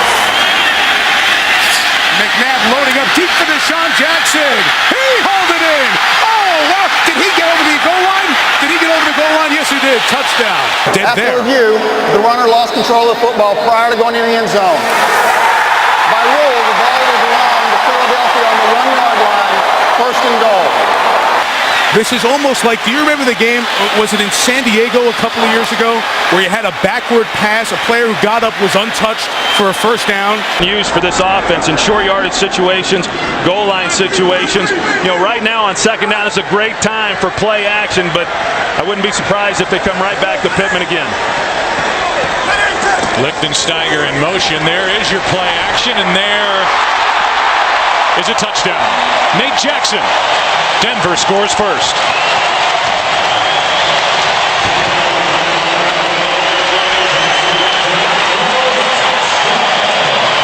McNabb loading up deep for Deshaun Jackson. He hauled it in. Oh, wow. Did he get over the goal line? Did he get over the goal line? Yes, he did. Touchdown. After review, the runner lost control of the football prior to going in the end zone. By rule, the ball was along to Philadelphia on the 1-yard line, 1st and goal. This is almost like, do you remember the game, was it in San Diego a couple of years ago, where you had a backward pass, a player who got up was untouched for a 1st down? Used for this offense in short yardage situations, goal line situations. You know, right now on 2nd down, it's a great time for play action, but I wouldn't be surprised if they come right back to Pittman again. Lichtensteiger in motion. There is your play action, and there is a touchdown. Nate Jackson. Denver scores first.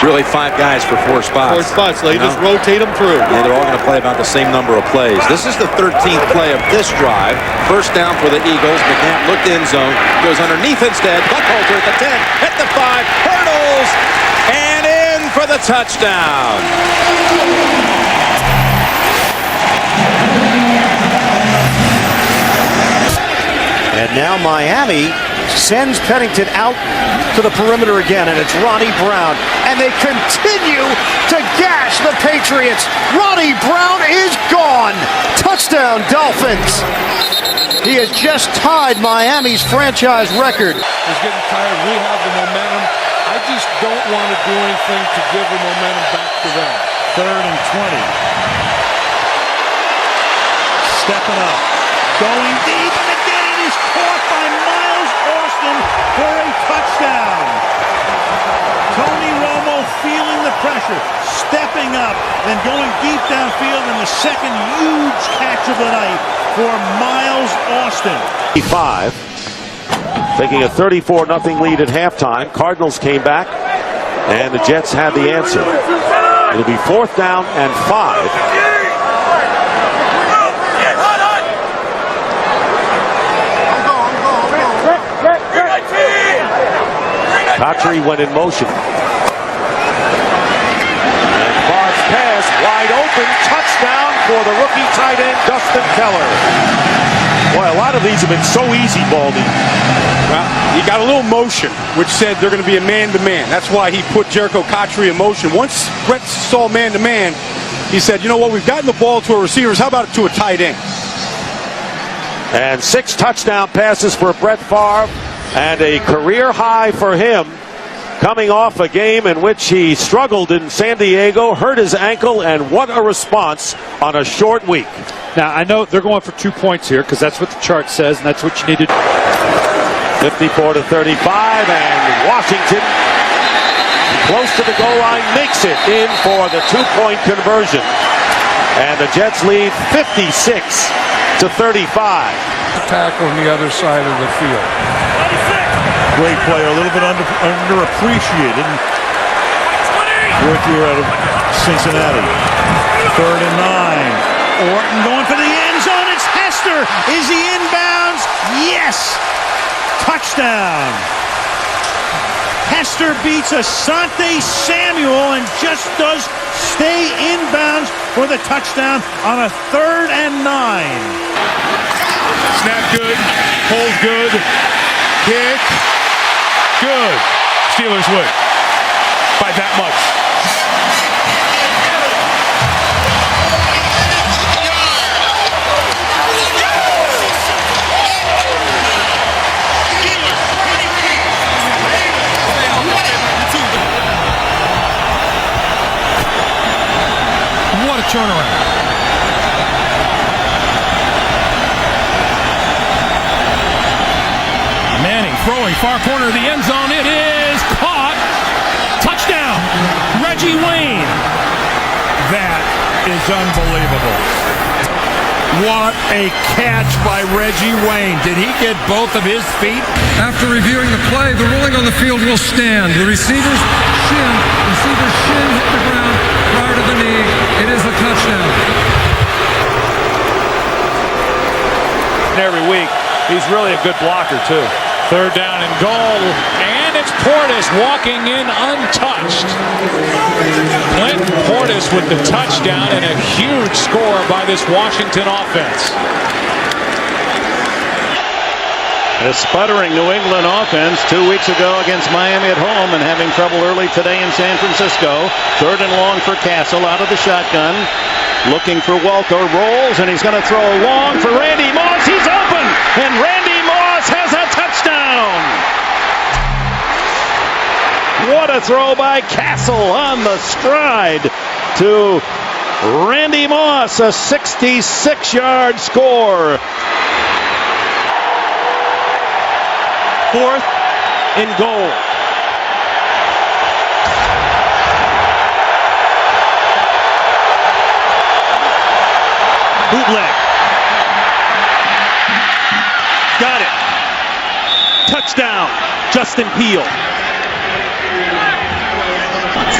Really 5 guys for 4 spots. 4 spots. They just rotate them through. Yeah, they're all going to play about the same number of plays. This is the 13th play of this drive. 1st down for the Eagles. McNabb looked end zone. Goes underneath instead. Buckholzer at the 10. At the 5. Hurdles. And in for the touchdown. And now Miami sends Pennington out to the perimeter again, and it's Ronnie Brown. And they continue to gash the Patriots. Ronnie Brown is gone. Touchdown, Dolphins. He has just tied Miami's franchise record. He's getting tired. We have the momentum. I just don't want to do anything to give the momentum back to them. 3rd and 20. Stepping up. Going deep, and again it is caught by Miles Austin for a touchdown. Tony Romo feeling the pressure, stepping up, and going deep downfield, and the second huge catch of the night for Miles Austin. 5, taking a 34-0 lead at halftime. Cardinals came back, and the Jets had the answer. It'll be 4th down and 5. Patry went in motion. And Bard's pass wide open. Touchdown for the rookie tight end, Dustin Keller. Boy, a lot of these have been so easy, Baldy. Well, he got a little motion, which said they're going to be a man-to-man. That's why he put Jericho Patry in motion. Once Brett saw man-to-man, he said, you know what, we've gotten the ball to our receivers. How about to a tight end? And 6 touchdown passes for Brett Favre. And a career high for him, coming off a game in which he struggled in San Diego, hurt his ankle, and what a response on a short week. Now, I know they're going for 2 points here because that's what the chart says, and that's what you need to do. 54-35, and Washington, close to the goal line, makes it in for the 2-point conversion. And the Jets lead 56-35. Tackle on the other side of the field. Great player, a little bit underappreciated. Rookie out of Cincinnati. 3rd and 9. Orton going for the end zone. It's Hester. Is he inbounds? Yes. Touchdown. Hester beats Asante Samuel and just does stay inbounds for the touchdown on a 3rd and 9. Snap good, hold good, kick, good. Steelers win by that much. What a turnaround. throwing, far corner of the end zone. It is caught. Touchdown, Reggie Wayne. That is unbelievable. What a catch by Reggie Wayne. Did he get both of his feet? After reviewing the play, the ruling on the field will stand. The receiver's shin hit the ground prior to the knee. It is a touchdown. Every week, he's really a good blocker, too. Third down and goal, and it's Portis walking in untouched. Clint Portis with the touchdown and a huge score by this Washington offense. A sputtering New England offense 2 weeks ago against Miami at home and having trouble early today in San Francisco. Third and long for Castle out of the shotgun. Looking for Welker, rolls, and he's going to throw long for Randy Moss. He's open, and Randy Moss has a touchdown. What a throw by Castle on the stride to Randy Moss, a 66-yard score. Fourth and goal. Bootleg. Got it. Touchdown, Justin Peele.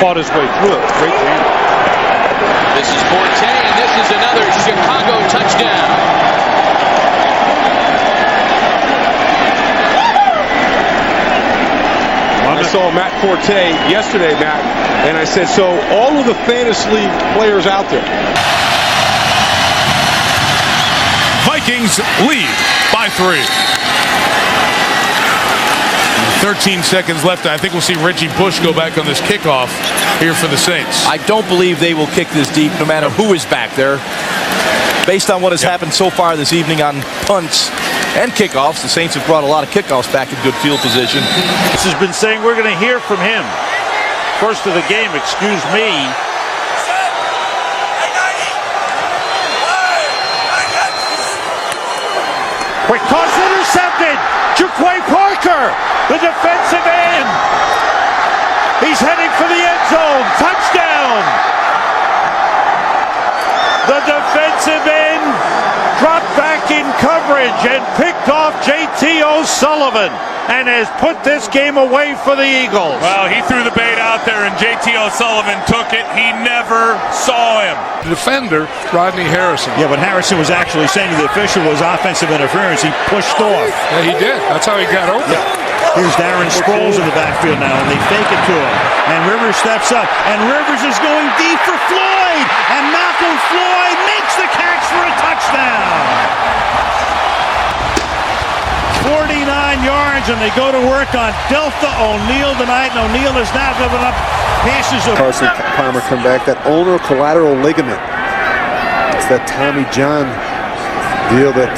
Fought his way through it. Great game. This is Forte, and this is another Chicago touchdown. I saw Matt Forte yesterday, Matt, and I said, so all of the fantasy league players out there. Vikings lead by 3. 13 seconds left. I think we'll see Reggie Bush go back on this kickoff here for the Saints. I don't believe they will kick this deep no matter who is back there. Based on what has happened so far this evening on punts and kickoffs, the Saints have brought a lot of kickoffs back in good field position. This has been saying we're going to hear from him. First of the game, excuse me. Quick toss intercepted. Jaquay Parker, the defensive end. He's heading for the end zone. Touchdown. The defensive end dropped back in coverage and picked off J.T. O'Sullivan and has put this game away for the Eagles. Well, he threw the bait out there, and J.T. O'Sullivan took it. He never saw him. The defender, Rodney Harrison. Yeah, but Harrison was actually saying to the official was offensive interference. He pushed off. Yeah, he did. That's how he got open. Yeah. Here's Darren Sproles in the backfield now, and they fake it to him. And Rivers steps up, and Rivers is going deep for Floyd, and Malcolm Floyd makes the catch for a touchdown. 49 yards, and they go to work on Delta O'Neal tonight, and O'Neal has now given up passes of... Carson Palmer come back, that ulnar collateral ligament. It's that Tommy John deal that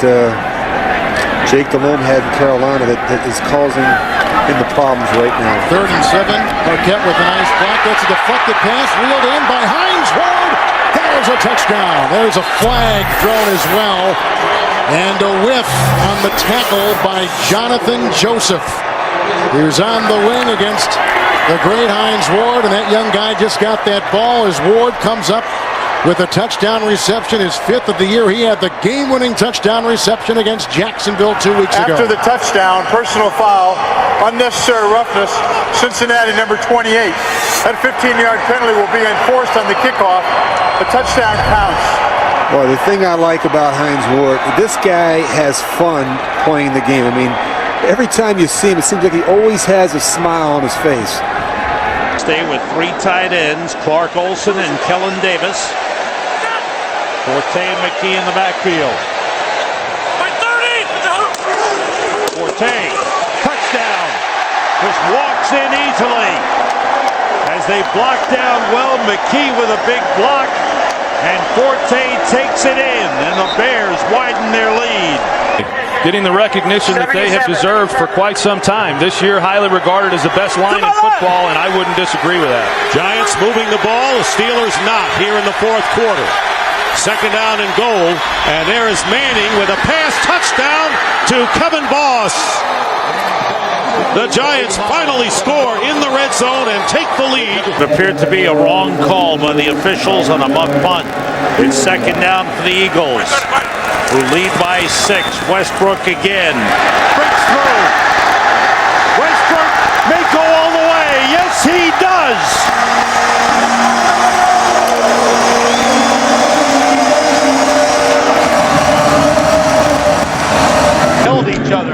Jake Delhomme had in Carolina that is causing him the problems right now. 3rd and 7. Marquette with a nice block. That's a deflected pass, reeled in by Hines Ward. There's a touchdown. There's a flag thrown as well. And a whiff on the tackle by Jonathan Joseph. He was on the wing against the great Hines Ward, and that young guy just got that ball as Ward comes up with a touchdown reception, his 5th of the year. He had the game-winning touchdown reception against Jacksonville 2 weeks ago. After the touchdown, personal foul, unnecessary roughness, Cincinnati number 28. That 15-yard penalty will be enforced on the kickoff. The touchdown counts. Well, the thing I like about Hines Ward, this guy has fun playing the game. I mean, every time you see him, it seems like he always has a smile on his face. Stay with 3 tight ends, Clark Olson and Kellen Davis. Forte and McKee in the backfield. Forte, touchdown. Just walks in easily. As they block down well, McKee with a big block. And Forte takes it in, and the Bears widen their lead. Getting the recognition that they have deserved for quite some time. This year, highly regarded as the best line in football, and I wouldn't disagree with that. Giants moving the ball, the Steelers not here in the 4th quarter. 2nd down and goal, and there is Manning with a pass touchdown to Kevin Boss. The Giants finally score in the red zone and take the lead. It appeared to be a wrong call by the officials on a muff punt. It's second down for the Eagles, who lead by 6. Westbrook again. Breaks through. Westbrook may go all the way. Yes, he does. Held each other.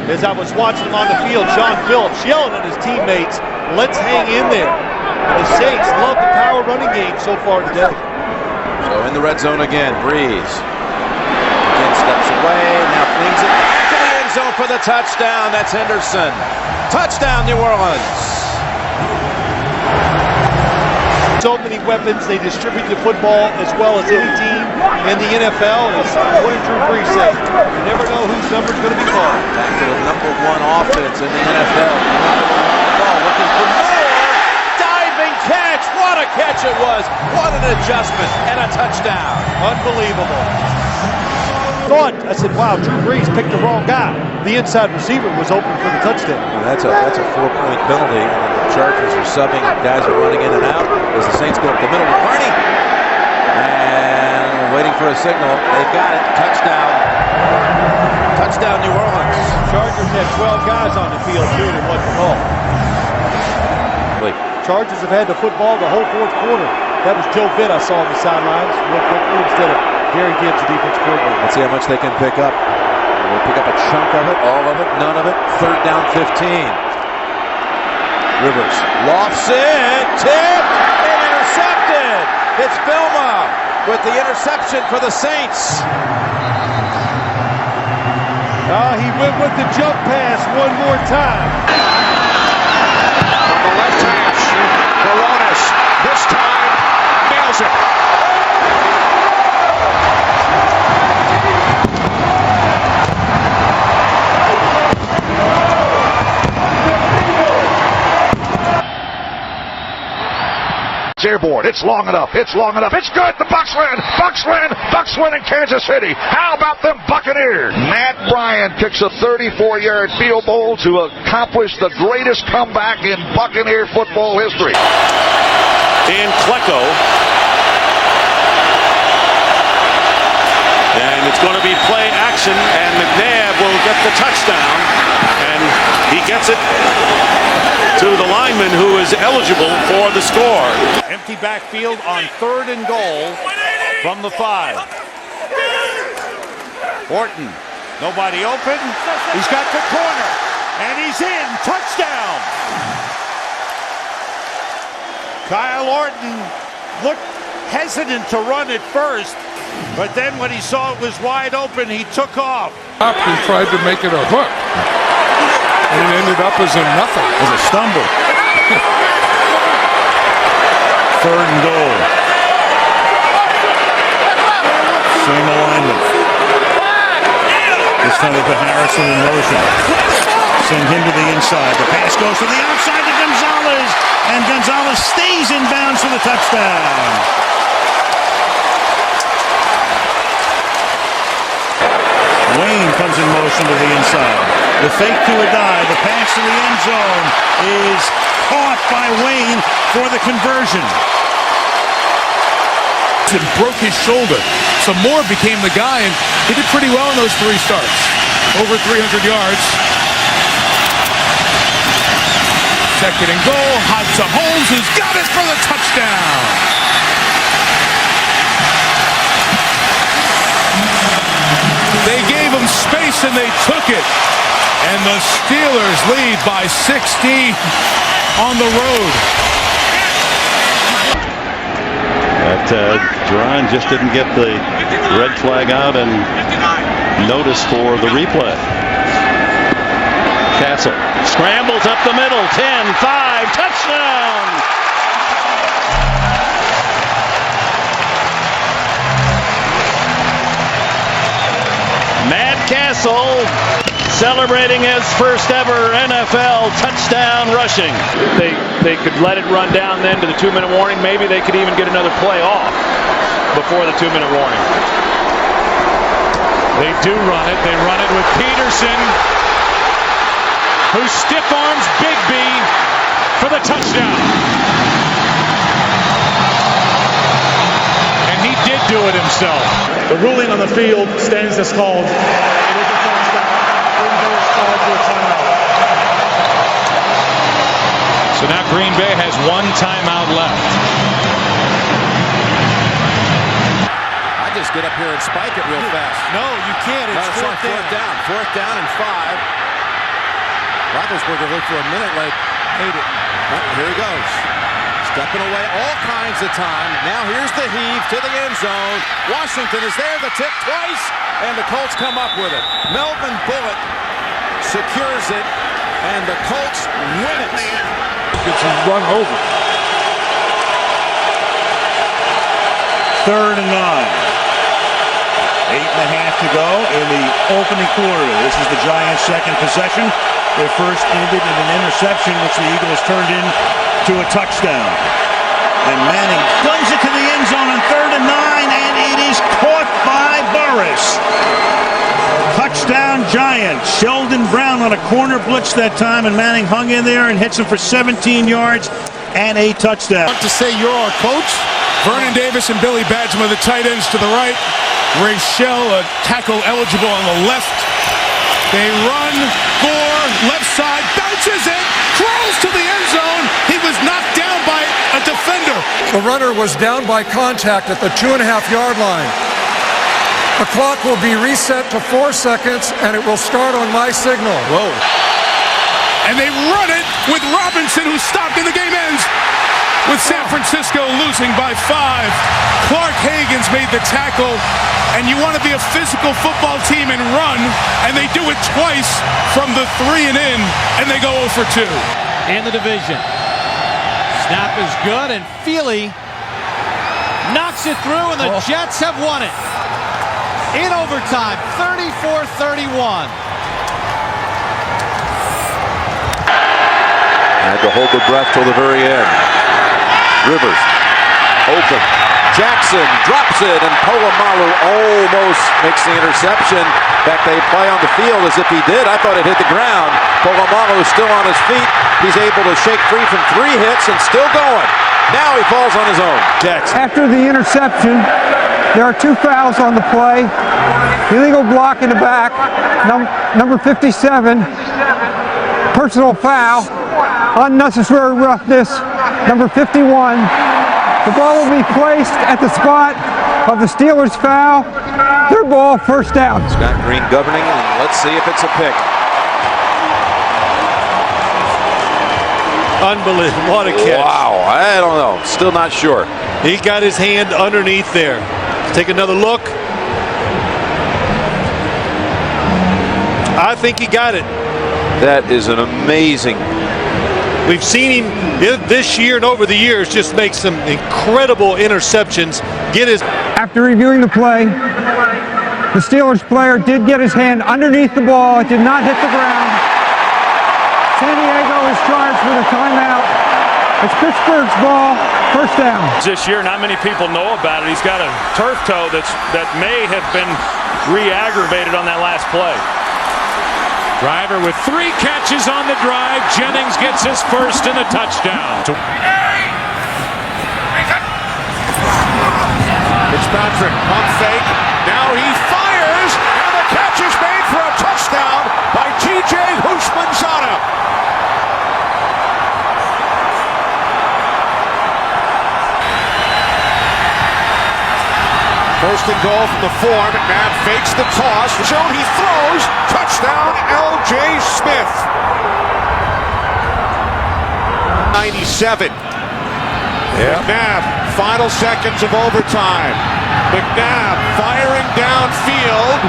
As I was watching them on the field, John Phillips yelling at his teammates, let's hang in there. The Saints love the power running game so far today. So in the red zone again, Breeze. Again steps away, now flings it back to the end zone for the touchdown. That's Henderson. Touchdown, New Orleans. So many weapons, they distribute the football as well as any team in the NFL. As what did Drew Brees say? You never know whose number's going to be called. Back to the #1 offense in the NFL. Ball looking for more. Diving catch. What a catch it was. What an adjustment and a touchdown. Unbelievable. I said, wow, Drew Brees picked the wrong guy. The inside receiver was open for the touchdown. Well, that's a 4-point penalty. The Chargers are subbing. Guys are running in and out as the Saints go up the middle with Barney. And waiting for a signal. They've got it. Touchdown. Touchdown, New Orleans. Chargers had 12 guys on the field, too, and wasn't called. Chargers have had the football the whole fourth quarter. That was Joe Vitt I saw on the sidelines real quickly instead of Gary Gibbs, the defense coordinator. Let's see how much they can pick up. They'll pick up a chunk of it, all of it, none of it. Third down 15. Rivers lofts it, tipped, and intercepted. It's Filma with the interception for the Saints. He went with the jump pass one more time. From the left hash, Baronis this time nails it. Airborne. It's long enough. It's long enough. It's good. The Bucs win. Bucs win. Bucs win in Kansas City. How about them Buccaneers? Matt Bryant kicks a 34-yard field goal to accomplish the greatest comeback in Buccaneer football history. And Klecko. And it's going to be play action, and McNabb will get the touchdown. And he gets it to the lineman who is eligible for the score. Empty backfield on 3rd and goal from the 5. Horton, nobody open. He's got the corner, and he's in. Touchdown. Kyle Orton looked hesitant to run at first, but then when he saw it was wide open, he took off. He tried to make it a hook, and it ended up as a nothing. As a stumble. 3rd and goal. Same alignment. This time they put Harrison in motion. Send him to the inside. The pass goes to the outside to Gonzalez. And Gonzalez stays in bounds for the touchdown. Wayne comes in motion to the inside. The fake to a dive. The pass to the end zone is caught by Wayne for the conversion. And broke his shoulder. So Moore became the guy, and he did pretty well in those 3 starts. Over 300 yards. Second and goal. Hot to Holmes, who's got it for the touchdown. They gave him space and they took it. And the Steelers lead by 60 on the road. Duran just didn't get the red flag out and notice for the replay. Castle scrambles up the middle, 10-5, touchdown! Matt Castle celebrating his first ever NFL touchdown rushing. They could let it run down then to the 2-minute warning. Maybe they could even get another play off before the 2-minute warning. They do run it. They run it with Peterson. who stiff arms Bigby for the touchdown. And he did do it himself. The ruling on the field stands as called. It is a touchdown. Green Bay is called for a timeout. So now Green Bay has one timeout left. I just get up here and spike it real fast. No, you can't. It's fourth down. Fourth down and 5. Roethlisberger looked for a minute like, hate it. Oh, here he goes. Stepping away all kinds of time. Now here's the heave to the end zone. Washington is there, the tip twice, and the Colts come up with it. Melvin Bullock secures it, and the Colts win it. Gets run over. 3rd and 9. 8.5 to go in the opening quarter. This is the Giants' second possession. Their first ended in an interception, which the Eagles turned into a touchdown. And Manning guns it to the end zone on 3rd and 9, and it is caught by Burris. Touchdown Giants. Sheldon Brown on a corner blitz that time, and Manning hung in there and hits him for 17 yards and a touchdown. To say you're our coach, Vernon Davis and Billy Badgman, the tight ends to the right. Ray Shell, a tackle eligible on the left. They run, Gore, left side, bounces it, crawls to the end zone. He was knocked down by a defender. The runner was down by contact at the 2.5-yard line. The clock will be reset to 4 seconds, and it will start on my signal. Whoa. And they run it with Robinson, who stopped, and the game ends with San Francisco losing by 5. Clark Hagan's made the tackle, and you want to be a physical football team and run, and they do it twice from the 3 and in, and they go 0 for 2. And the division. Snap is good, and Feely knocks it through, and the Jets have won it. In overtime, 34-31. Had to hold the breath till the very end. Rivers, open. Jackson drops it, and Polamalu almost makes the interception. In fact, they play on the field as if he did. I thought it hit the ground. Polamalu is still on his feet. He's able to shake free from 3 hits and still going. Now he falls on his own. Jackson. After the interception, there are 2 fouls on the play. Illegal block in the back, number 57. Personal foul. Unnecessary roughness, number 51. The ball will be placed at the spot of the Steelers' foul. Their ball, first down. Scott Green governing, and let's see if it's a pick. Unbelievable. What a catch. Wow, I don't know. Still not sure. He got his hand underneath there. Take another look. I think he got it. That is an amazing. We've seen him this year and over the years just make some incredible interceptions. After reviewing the play, the Steelers player did get his hand underneath the ball. It did not hit the ground. San Diego is charged with a timeout. It's Pittsburgh's ball, first down. This year, not many people know about it. He's got a turf toe that may have been re-aggravated on that last play. Driver with 3 catches on the drive. Jennings gets his first and a touchdown. Fitzpatrick, pump fake. Now he fires, and the catch is made for a touchdown by T.J. Houshmandzadeh. First and goal from the 4. McNabb fakes the toss. Shown he throws. Touchdown, L.J. Smith. 97. McNabb, final seconds of overtime. McNabb firing downfield.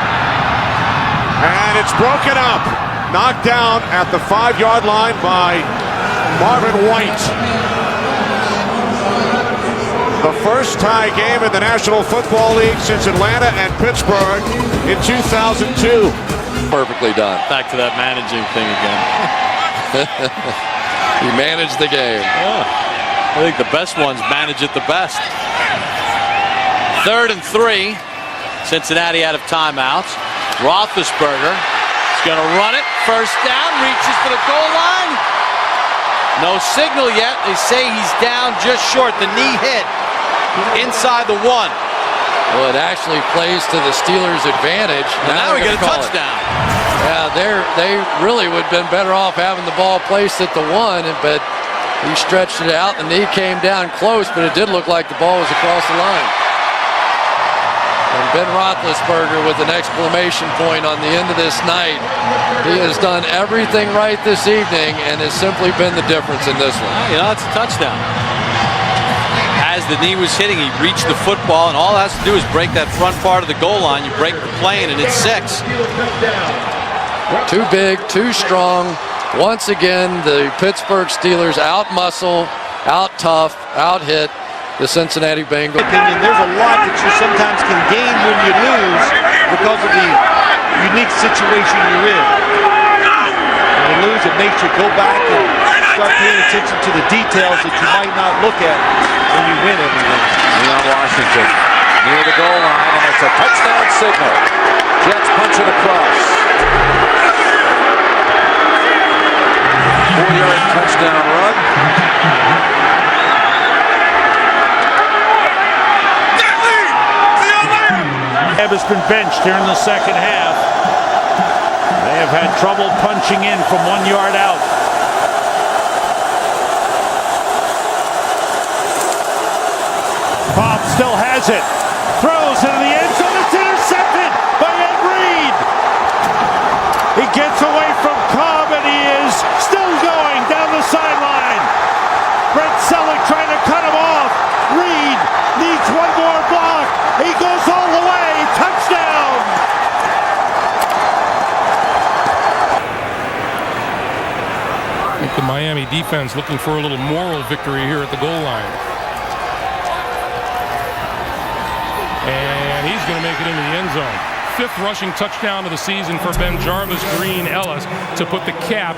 And it's broken up. Knocked down at the 5-yard line by Marvin White. The first tie game in the National Football League since Atlanta and Pittsburgh in 2002. Perfectly done. Back to that managing thing again. He managed the game. I think the best ones manage it the best. 3rd and 3. Cincinnati out of timeouts. Roethlisberger is going to run it. first down, reaches for the goal line. No signal yet. They say he's down just short. The knee hit inside the 1. Well, it actually plays to the Steelers' advantage. Now we get a touchdown. Yeah, they really would have been better off having the ball placed at the 1, but he stretched it out. The knee came down close, but it did look like the ball was across the line. And Ben Roethlisberger with an exclamation point on the end of this night. He has done everything right this evening and has simply been the difference in this one. You know, it's a touchdown. As the knee was hitting, he reached the football, and all it has to do is break that front part of the goal line. You break the plane, and it's 6. Too big, too strong. Once again, the Pittsburgh Steelers out-muscle, out-tough, out-hit the Cincinnati Bengals. There's a lot that you sometimes can gain when you lose because of the unique situation you're in. When you lose, it makes you go back and start paying attention to the details that you might not look at when you win everything. Leon Washington near the goal line, and it's a touchdown signal. Jets punch it across. 4-yard touchdown run. Has been benched here in the second half. They have had trouble punching in from 1 yard out. Cobb still has it. Throws into the end zone. It's intercepted by Ed Reed. He gets away from Cobb, and he is still going down the sideline. Brett Selleck trying to cut him off. Reed needs one more block. He goes all the way. Touchdown! I think the Miami defense looking for a little moral victory here at the goal line. And he's going to make it into the end zone. 5th rushing touchdown of the season for Ben Jarvis Green Ellis to put the cap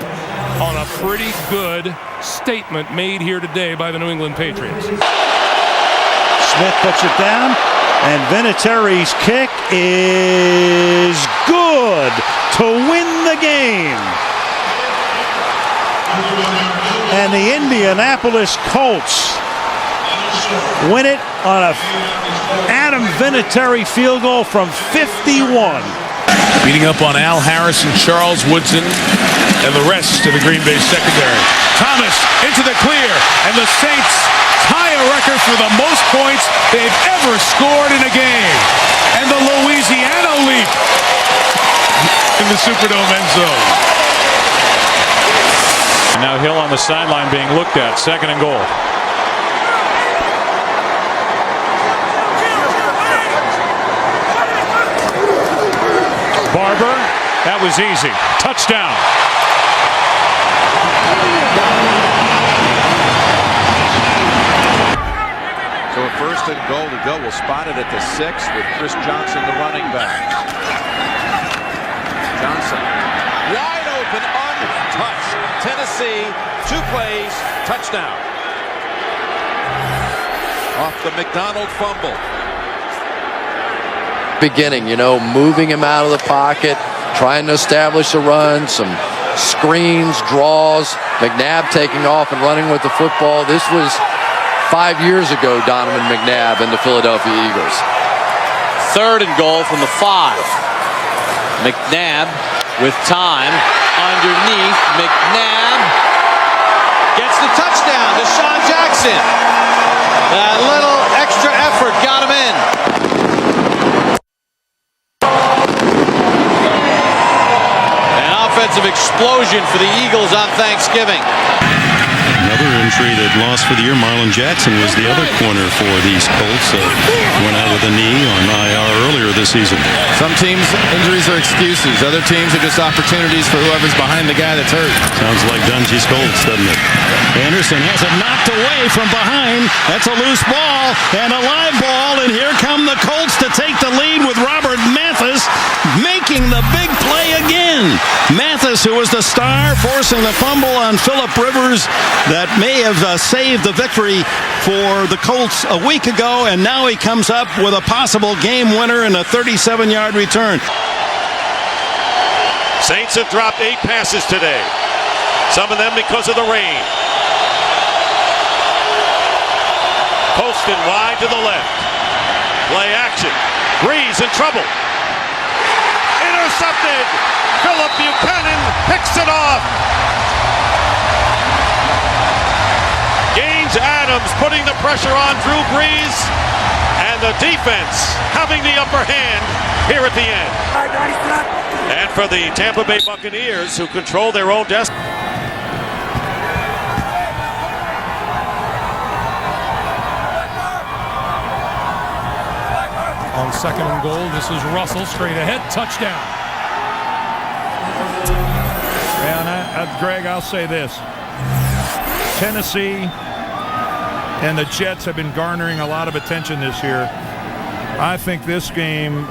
on a pretty good statement made here today by the New England Patriots. Smith puts it down, and Vinatieri's kick is good to win the game. And the Indianapolis Colts win it on a Adam Vinatieri field goal from 51. Beating up on Al Harrison, Charles Woodson, and the rest of the Green Bay secondary. Thomas into the clear, and the Saints tie a record for the most points they've ever scored in a game. And the Louisiana leap in the Superdome end zone. And now Hill on the sideline being looked at. 2nd and goal. Barber, that was easy. Touchdown. So a 1st and goal to go. We'll spot it at the 6 with Chris Johnson, the running back. Johnson, wide open, untouched. Tennessee, 2 plays, touchdown. Off the McDonald fumble. Beginning, moving him out of the pocket, trying to establish a run, some screens, draws, McNabb taking off and running with the football. This was 5 years ago, Donovan McNabb and the Philadelphia Eagles. 3rd and goal from the 5. McNabb with time underneath. McNabb gets the touchdown. Deshaun Jackson. That little extra effort got him in. An offensive explosion for the Eagles on Thanksgiving. Another injury that lost for the year. Marlon Jackson was the other corner for these Colts. Went out with a knee on IR earlier this season. Some teams, injuries are excuses. Other teams are just opportunities for whoever's behind the guy that's hurt. Sounds like Dungy's Colts, doesn't it? Anderson has it knocked away from behind. That's a loose ball and a live ball. And here come the Colts to take the lead with Robert Mathis making the big play again. Mathis, who was the star, forcing the fumble on Phillip Rivers that may have saved the victory for the Colts a week ago, and now he comes up with a possible game winner and a 37-yard return. Saints have dropped 8 passes today. Some of them because of the rain. Poston wide to the left. Play action. Breeze in trouble. Intercepted. Philip Buchanan picks it off. Gaines Adams putting the pressure on Drew Brees. And the defense having the upper hand here at the end. And for the Tampa Bay Buccaneers, who control their own destiny. On 2nd and goal, this is Russell straight ahead, touchdown. And Greg, I'll say this. Tennessee and the Jets have been garnering a lot of attention this year. I think this game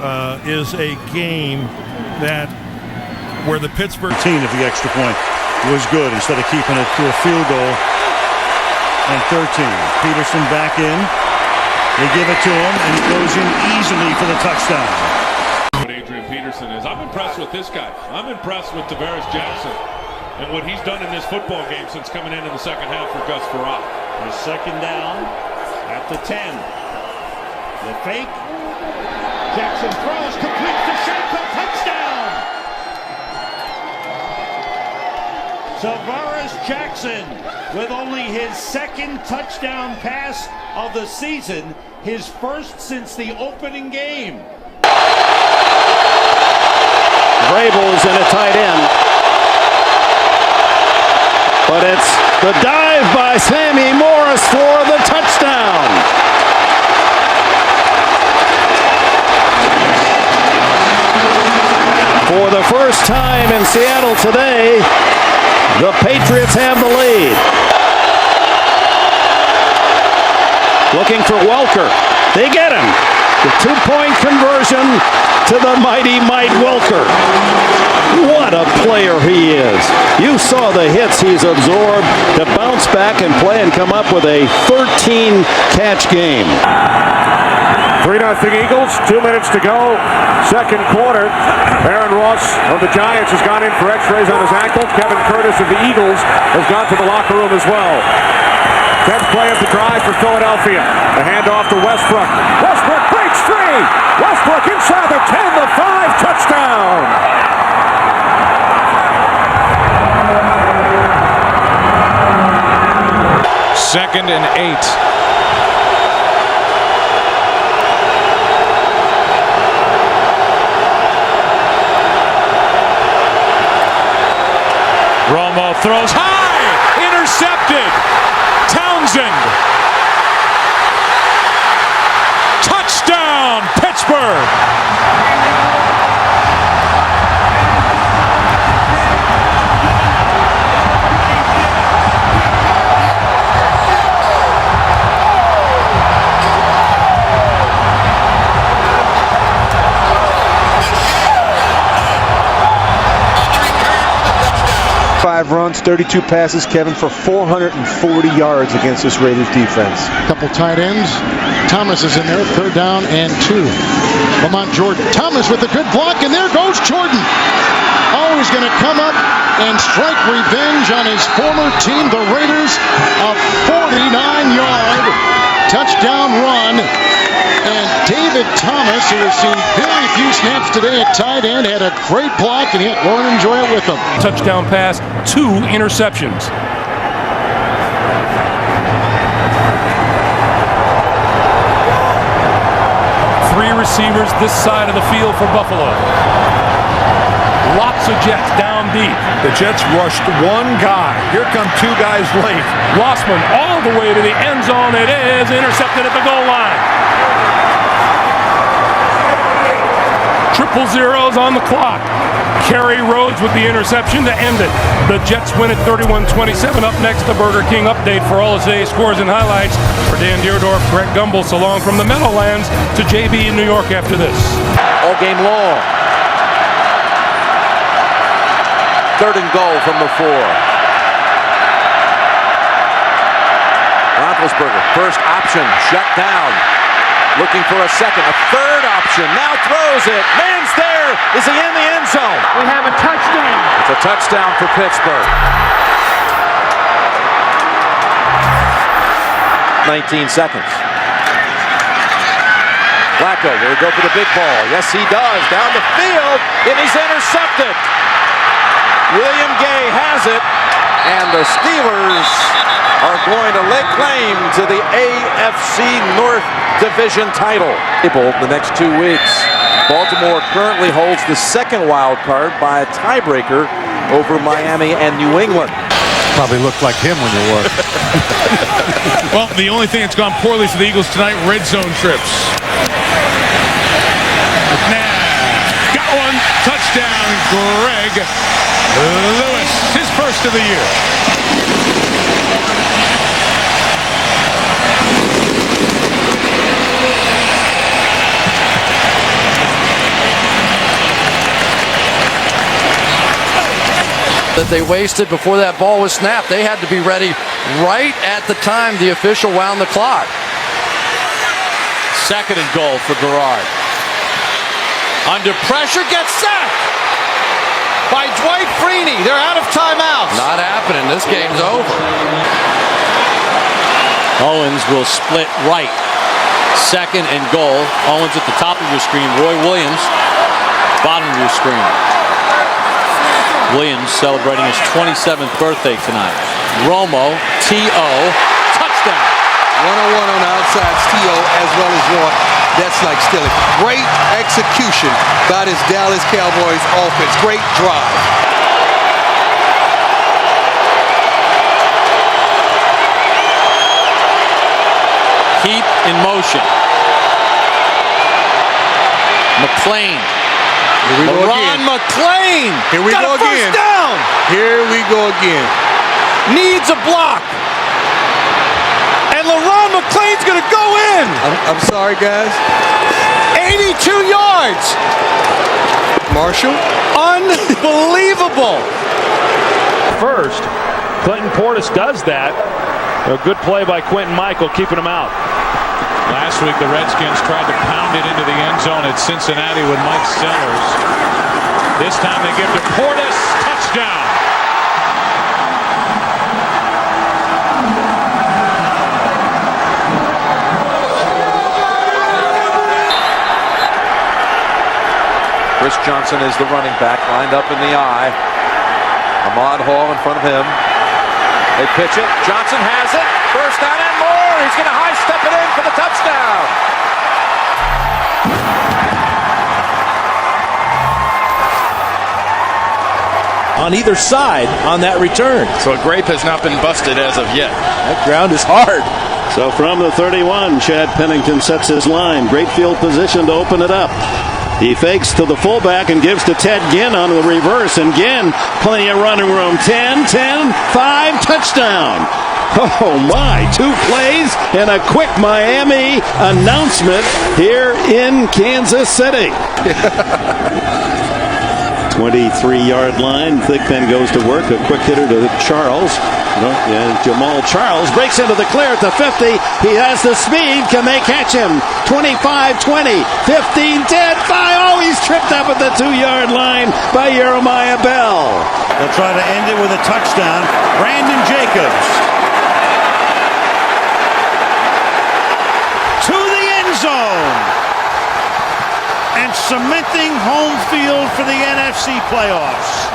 is a game that where the Pittsburgh team of the extra point was good instead of keeping it to a field goal. And 13. Peterson back in. They give it to him, and he goes in easily for the touchdown. What Adrian Peterson is. I'm impressed with this guy. I'm impressed with Tavares Jackson and what he's done in this football game since coming in the second half for Gus Farrar. The 2nd down at the 10. The fake. Jackson throws, completes the Shanko, touchdown! Tavares Jackson with only his 2nd touchdown pass of the season, his 1st since the opening game. Vrabel's in a tight end. But it's the dive by Sammy Morris for the touchdown. For the first time in Seattle today, the Patriots have the lead. Looking for Welker. They get him. The 2-point conversion to the mighty Mike Welker. What a player he is. You saw the hits he's absorbed to bounce back and play and come up with a 13-catch game. 3-0 Eagles, 2 minutes to go. 2nd quarter. Aaron Ross of the Giants has gone in for x-rays on his ankle. Kevin Curtis of the Eagles has gone to the locker room as well. 10th play of the drive for Philadelphia. The handoff to Westbrook. Westbrook breaks free. Westbrook inside the 10, the 5, touchdown. Second and 8. Romo throws high, intercepted. Townsend. Touchdown, Pittsburgh. Five runs, 32 passes, Kevin, for 440 yards against this Raiders defense. Couple tight ends. Thomas is in there, 3rd down and 2. Lamont Jordan. Thomas with a good block, and there goes Jordan. Always going to come up and strike revenge on his former team, the Raiders. A 49-yard touchdown run. And David Thomas, who has seen very few snaps today at tight end, had a great block, and he had Lauren enjoy it with him. touchdown pass, 2 interceptions. Three receivers this side of the field for Buffalo. Lots of Jets down deep. The Jets rushed one guy. Here come 2 guys late. Rossman all the way to the end zone. It is intercepted at the goal line. 000 on the clock. Kerry Rhodes with the interception to end it. The Jets win at 31-27. Up next, the Burger King update for all of today's scores and highlights. For Dan Deerdorf, Greg Gumbel, so long from the Meadowlands to JB in New York after this. All game long. 3rd and goal from the 4. Roethlisberger, first option, shut down. Looking for a second, a 3rd option, now throws it. Man's there. Is he in the end zone? We have a touchdown. touchdown for Pittsburgh. 19 seconds. Flacco will go for the big ball. Yes, he does. Down the field, and he's intercepted. William Gay has it, and the Steelers are going to lay claim to the AFC North Division title. The next 2 weeks, Baltimore currently holds the second wild card by a tiebreaker over Miami and New England. Probably looked like him when you were. Well, the only thing that's gone poorly for the Eagles tonight, red zone trips. Got one. Touchdown, Greg Lewis. His first of the year. That they wasted before that ball was snapped. They had to be ready right at the time the official wound the clock. 2nd and goal for Garrard. Under pressure, gets sacked by Dwight Freeney. They're out of timeouts. Not happening. This game's over. Owens will split right. 2nd and goal. Owens at the top of your screen. Roy Williams, bottom of your screen. Williams celebrating his 27th birthday tonight. Romo, T.O., touchdown. 101 on outsides, T.O. as well as Roy. That's like stealing. Great execution by this Dallas Cowboys offense. Great drive. Keep in motion. McClain. Here we go again. McClain. Here we go again. First down. Here we go again. Needs a block. And LaRon McClain's going to go in. I'm sorry, guys. 82 yards. Marshall. Unbelievable. First, Clinton Portis does that. A good play by Quentin Michael, keeping him out. Last week, the Redskins tried to pound it into the end zone at Cincinnati with Mike Sellers. This time they give to Portis. Touchdown. Chris Johnson is the running back, lined up in the eye. Ahmad Hall in front of him. They pitch it. Johnson has it. First down and more. He's going to high step it in for the touchdown. On either side on that return. So a grape has not been busted as of yet. That ground is hard. So from the 31, Chad Pennington sets his line. Great field position to open it up. He fakes to the fullback and gives to Ted Ginn on the reverse. And Ginn, plenty of running room. 10, 5, touchdown. Oh my, 2 plays and a quick Miami announcement here in Kansas City. 23-yard line. Thigpen goes to work. A quick hitter to Charles. And Jamal Charles breaks into the clear at the 50. He has the speed. Can they catch him? 25, 20, 15, 10, 5. Oh, he's tripped up at the 2-yard line by Jeremiah Bell. They'll try to end it with a touchdown. Brandon Jacobs to the end zone and cementing home field for the NFC playoffs.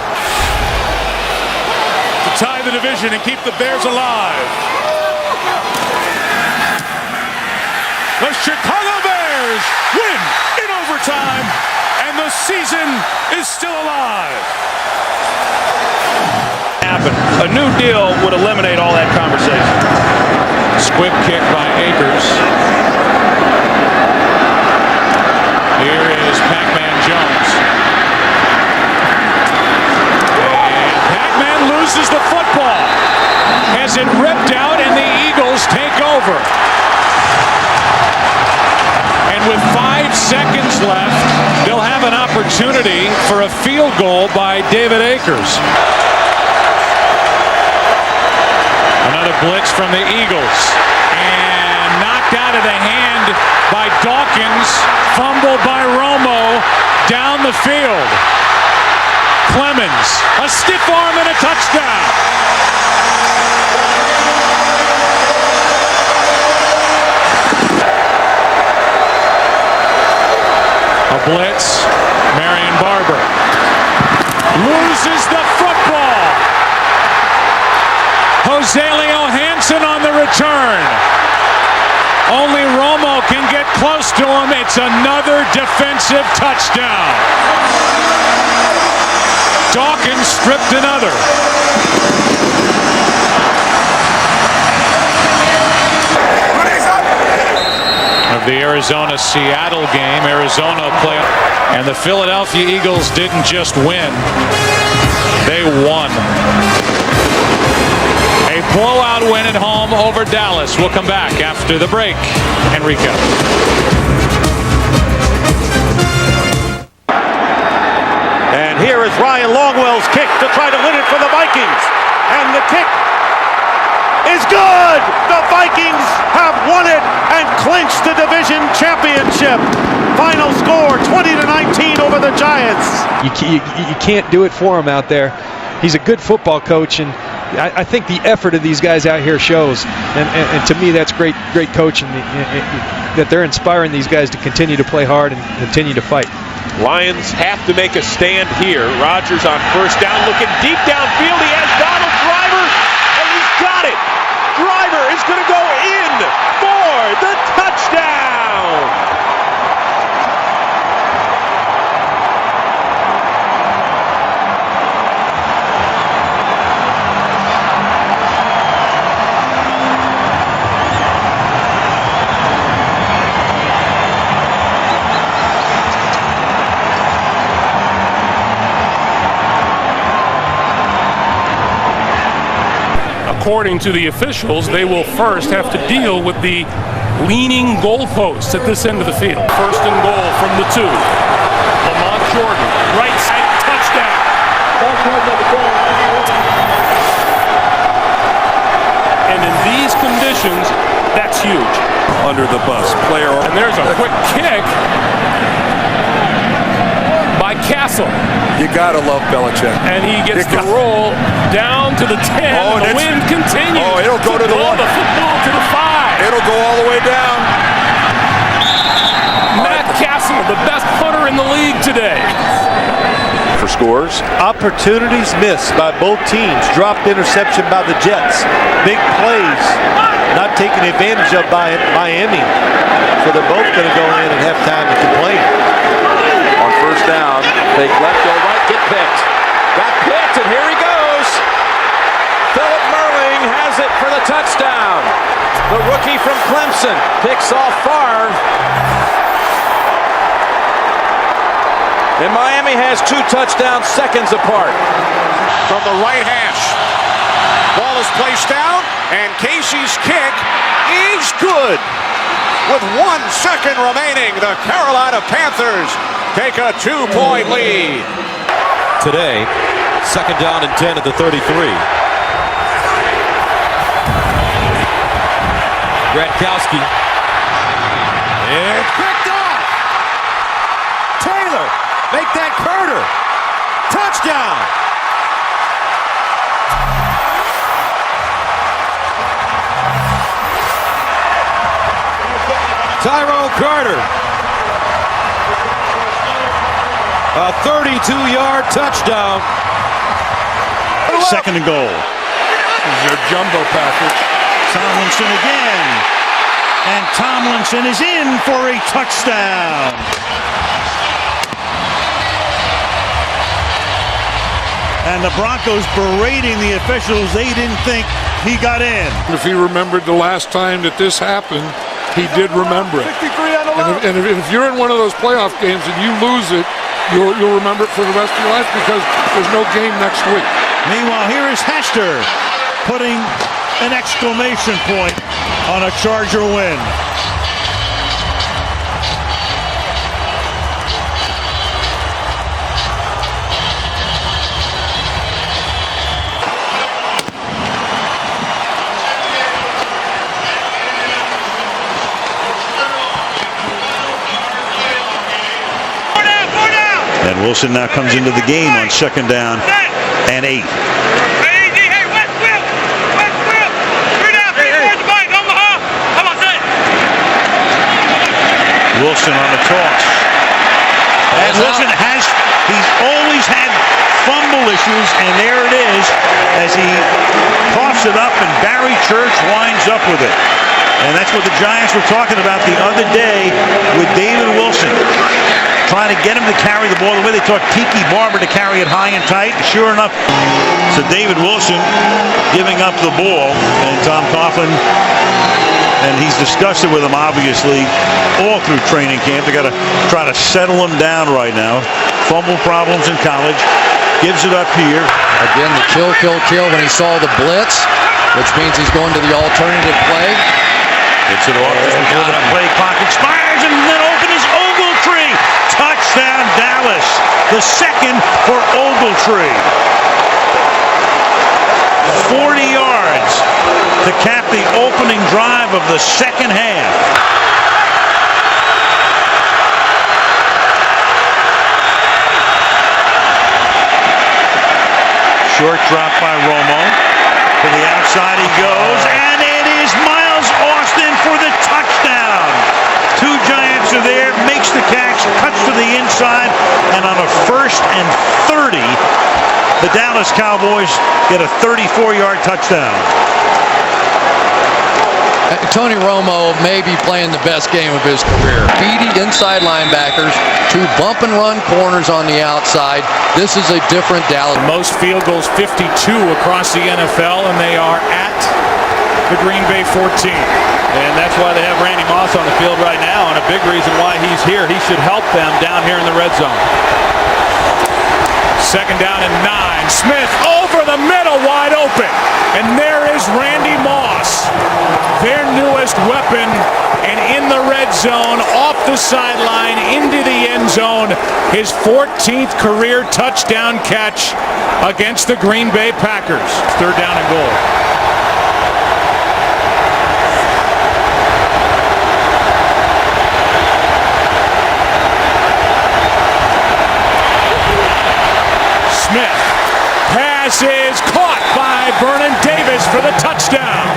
To tie the division and keep the Bears alive. The Chicago Bears win in overtime, and the season is still alive. A new deal would eliminate all that conversation. Squib kick by Akers. Here is Pac-Man Jones. And Pac-Man loses the football. Has it ripped out, and the Eagles take over. And with 5 seconds left, they'll have an opportunity for a field goal by David Akers. Another blitz from the Eagles. And knocked out of the hand by Dawkins. Fumble by Romo down the field. Clemens, a stiff arm and a touchdown. A blitz. Marion Barber loses the football. Jose Leo Hansen on the return. Only Romo can get close to him. It's another defensive touchdown. Dawkins stripped another. Of the Arizona-Seattle game, Arizona play, and the Philadelphia Eagles didn't just win, they won. A blowout win at home over Dallas. We'll come back after the break. Enrico. And here is Ryan Longwell's kick to try to win it for the Vikings. And the kick is good! The Vikings have won it and clinched the division championship. Final score 20-19 over the Giants. You can't do it for him out there. He's a good football coach, and I think the effort of these guys out here shows. And to me, that's great coaching, that they're inspiring these guys to continue to play hard and continue to fight. Lions have to make a stand here. Rodgers on first down, looking deep downfield. He has Donald Driver, and he's got it. Driver is going to go in for the touchdown. According to the officials, they will first have to deal with the leaning goalposts at this end of the field. First and goal from the 2. Lamont Jordan, right side, touchdown. And in these conditions, that's huge. Under the bus, player. And there's a quick kick by Castle. You gotta love Belichick. And he gets the roll down to the 10. Oh, the wind continues. Oh, it'll go to the 1. The football to the 5. It'll go all the way down. Matt Castle, the best punter in the league today. For scores. Opportunities missed by both teams. Dropped interception by the Jets. Big plays not taken advantage of by Miami. So they're both going to go in and have time to complain. On first down, fake left, go right, get picked. Got picked, and here he goes. Philip Merling has it for the touchdown. The rookie from Clemson picks off Favre. And Miami has 2 touchdowns seconds apart. From the right hash. Ball is placed down, and Casey's kick is good. With 1 second remaining, the Carolina Panthers take a 2-point lead. Today, second down and 10 at the 33. Gradkowski. It's picked off. Taylor, make that Carter. Touchdown. Tyrone Carter. A 32-yard touchdown. Second and goal. This is your jumbo package. Tomlinson again. And Tomlinson is in for a touchdown. And the Broncos berating the officials. They didn't think he got in. If he remembered the last time that this happened, he did remember it. And if you're in one of those playoff games and you lose it, you'll remember it for the rest of your life because there's no game next week. Meanwhile, here is Hester putting an exclamation point on a Charger win. Wilson now comes into the game on 2nd down and 8. Wilson on the toss. And Wilson he's always had fumble issues, and there it is as he coughs it up, and Barry Church winds up with it. And that's what the Giants were talking about the other day with David Wilson, trying to get him to carry the ball the way they taught Tiki Barber to carry it high and tight. Sure enough, so David Wilson giving up the ball, and Tom Coughlin, and he's discussed it with him, obviously, all through training camp. They got to try to settle him down right now. Fumble problems in college. Gives it up here. Again, the kill when he saw the blitz, which means he's going to the alternative play. Gets it off just before the play clock expires, and then open is Ogletree. Touchdown, Dallas. The second for Ogletree. 40 yards to cap the opening drive of the second half. Short drop by Romo. To the outside he goes, and it is Miles Austin for the touchdown. 2 Giants are there, makes the catch, cuts to the inside, and on a 1st and 30, the Dallas Cowboys get a 34-yard touchdown. Tony Romo may be playing the best game of his career. Speedy inside linebackers, 2 bump and run corners on the outside. This is a different Dallas. Most field goals, 52 across the NFL, and they are at the Green Bay 14. And that's why they have Randy Moss on the field right now, and a big reason why he's here. He should help them down here in the red zone. 2nd down and 9. Smith over the middle, wide open. And there is Randy Moss, their newest weapon, and in the red zone, off the sideline, into the end zone, his 14th career touchdown catch against the Green Bay Packers. 3rd down and goal. Smith. Pass is caught by Vernon Davis for the touchdown.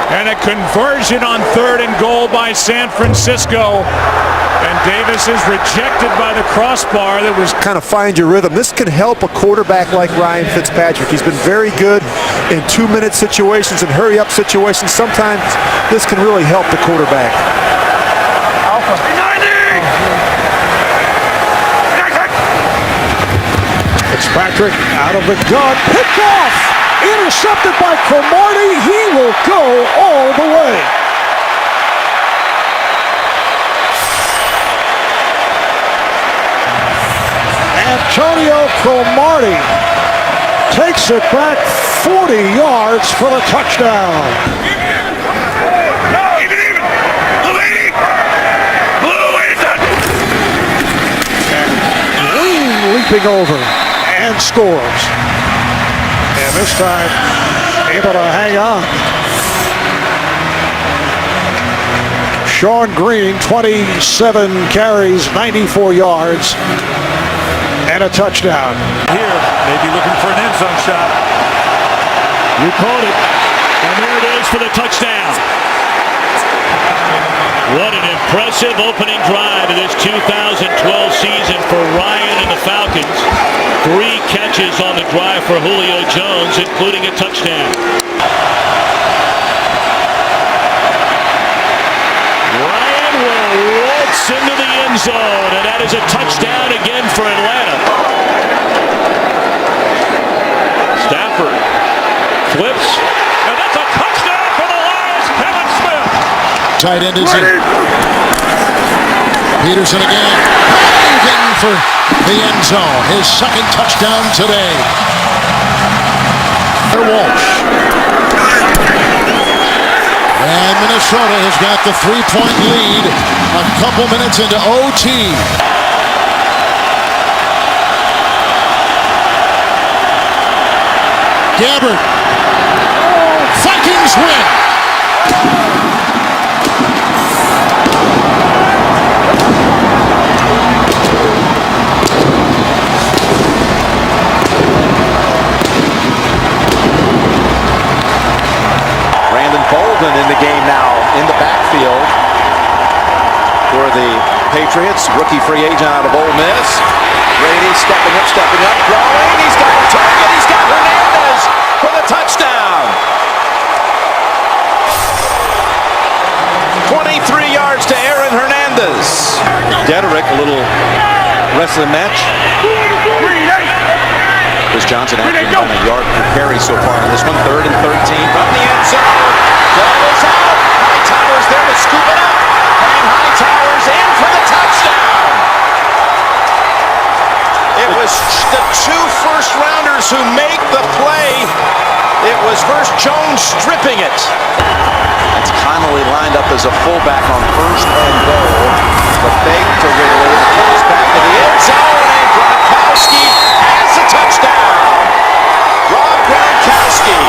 And a conversion on 3rd and goal by San Francisco. And Davis is rejected by the crossbar. That was kind of find your rhythm. This can help a quarterback like Ryan Fitzpatrick. He's been very good in 2-minute situations and hurry-up situations. Sometimes this can really help the quarterback. Fitzpatrick out of the gun, picked off, intercepted by Cromartie. He will go all the way. Antonio Cromartie takes it back 40 yards for the touchdown. Leaping over and scores. And this time able to hang on. Sean Green, 27 carries, 94 yards, and a touchdown. Here, maybe looking for an end zone shot. You called it. And there it is for the touchdown. What an impressive opening drive of this 2012 season for Ryan and the Falcons. 3 catches on the drive for Julio Jones, including a touchdown. Ryan will waltz into the end zone, and that is a touchdown again for Atlanta. Stafford flips, and that's a touchdown for the Lions. Kevin Smith. Tight end is in. Peterson again. Diving for the end zone. His 2nd touchdown today. Walsh. And Minnesota has got the 3-point lead a couple minutes into OT. Gabbard. Vikings win. Patriots. Rookie free agent out of Ole Miss. Brady stepping up, throwing. He's got a target. He's got Hernandez for the touchdown. 23 yards to Aaron Hernandez. Dederick, a little rest of the match. Chris Johnson actually on a yard per carry so far on this one. 3rd and 13 from the end zone. Goes out. Hightower's there to scoop it up. And Hightower's in for the touchdown. It was the 2 first-rounders who make the play. It was first Jones stripping it. That's Connolly lined up as a fullback on 1st and goal. The fake to Ridley. It comes back to the end zone, and Gronkowski has the touchdown. Rob Gronkowski.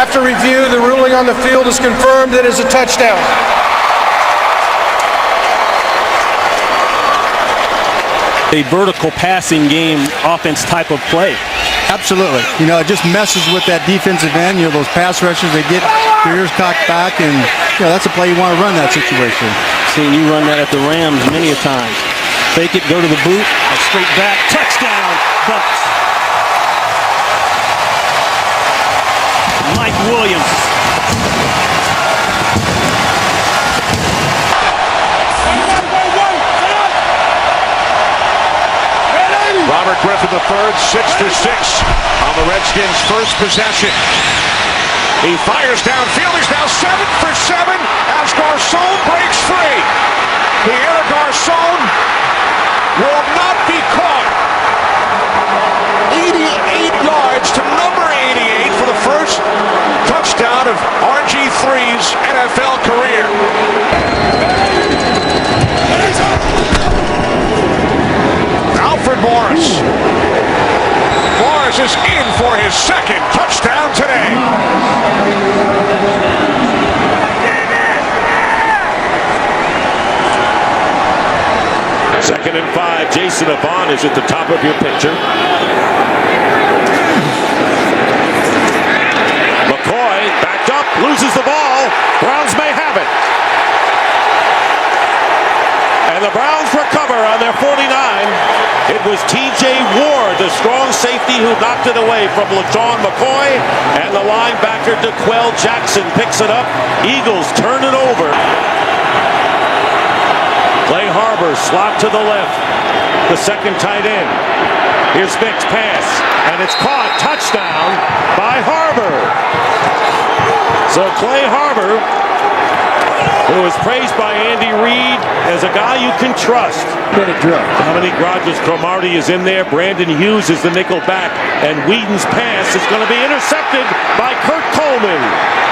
After review, the ruling on the field is confirmed. It is a touchdown. A vertical passing game offense type of play. Absolutely. You know, it just messes with that defensive end. You know, those pass rushers, they get their ears cocked back, and, you know, that's a play you want to run that situation. Seen you run that at the Rams many a time. Fake it, go to the boot, straight back, touchdown, Bucks. Mike Williams. Robert Griffin III, 6 for 6 on the Redskins' first possession. He fires downfield. He's now 7 for 7 as Garcon breaks free. Pierre Garcon will not be caught. 88 yards to number 88 for the first touchdown of RG3's NFL career. Alfred Morris. Morris is in for his second touchdown today. Second and 5. Jason Avant is at the top of your picture. McCoy backed up, loses the ball. Browns may have it. And the Browns recover on their 49. It was T.J. Ward, the strong safety, who knocked it away from LaShawn McCoy. And the linebacker, DeQuell Jackson, picks it up. Eagles turn it over. Clay Harbor slot to the left. The second tight end. Here's Vick's pass. And it's caught. Touchdown by Harbor. So Clay Harbor, who was praised by Andy Reid as a guy you can trust. Dominique Rodgers-Cromartie is in there. Brandon Hughes is the nickel back. And Whedon's pass is going to be intercepted by Kurt Coleman.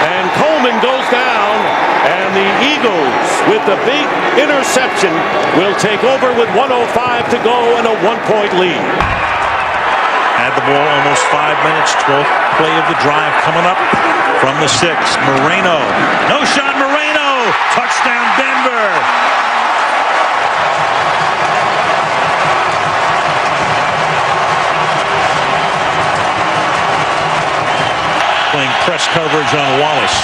And Coleman goes down. And the Eagles, with the big interception, will take over with 1:05 to go and a 1-point lead. Had the ball almost 5 minutes. 12th play of the drive coming up from the 6. Moreno. No shot, Moreno. Touchdown, Denver. Playing press coverage on Wallace.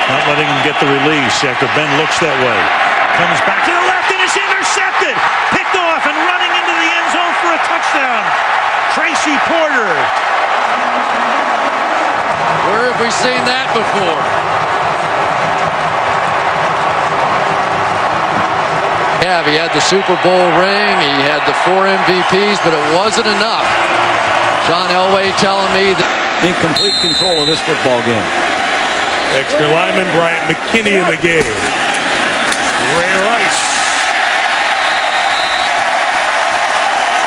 Not letting him get the release after Ben looks that way. Comes back to the left and is intercepted. Picked off and running into the end zone for a touchdown. Tracy Porter. Where have we seen that before? Yeah, he had the Super Bowl ring, he had the 4 MVPs, but it wasn't enough. John Elway telling me that in complete control of this football game. Extra lineman Bryant McKinney in the game. Ray Rice.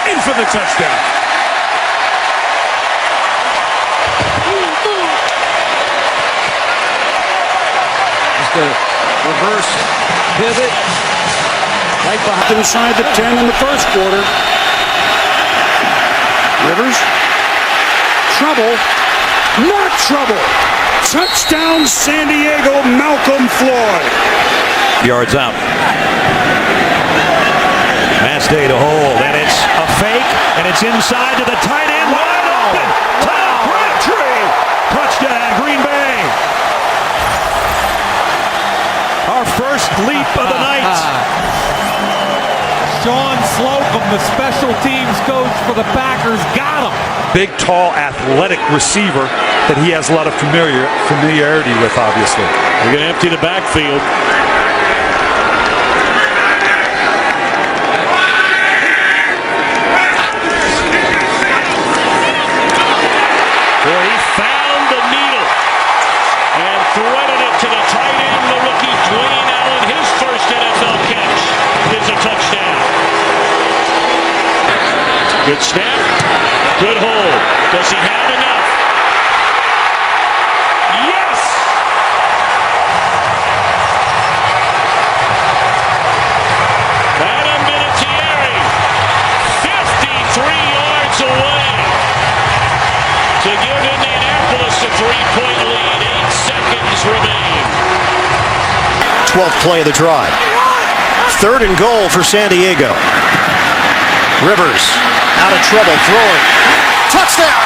In for the touchdown. Just a reverse pivot. Right behind inside the 10 in the first quarter. Rivers. Trouble. Not trouble. Touchdown, San Diego, Malcolm Floyd. Yards out. Mass day to hold, and it's a fake, and it's inside to the tight end. Wide open. Tom Crabtree. Touchdown, Green Bay. leap of the night. Sean Slocum, the special teams coach for the Packers, got him. Big, tall, athletic receiver that he has a lot of familiarity with, obviously. They're going to empty the backfield. Boy, he found the needle and threaded it to the tight end, the rookie Dwayne Allen. His first NFL catch is a touchdown. Good snap, good hold. Does he have enough? Yes! Adam Vinatieri, 53 yards away to give Indianapolis a 3-point lead. 8 seconds remain. 12th play of the drive. 3rd and goal for San Diego. Rivers out of trouble, throwing. Touchdown!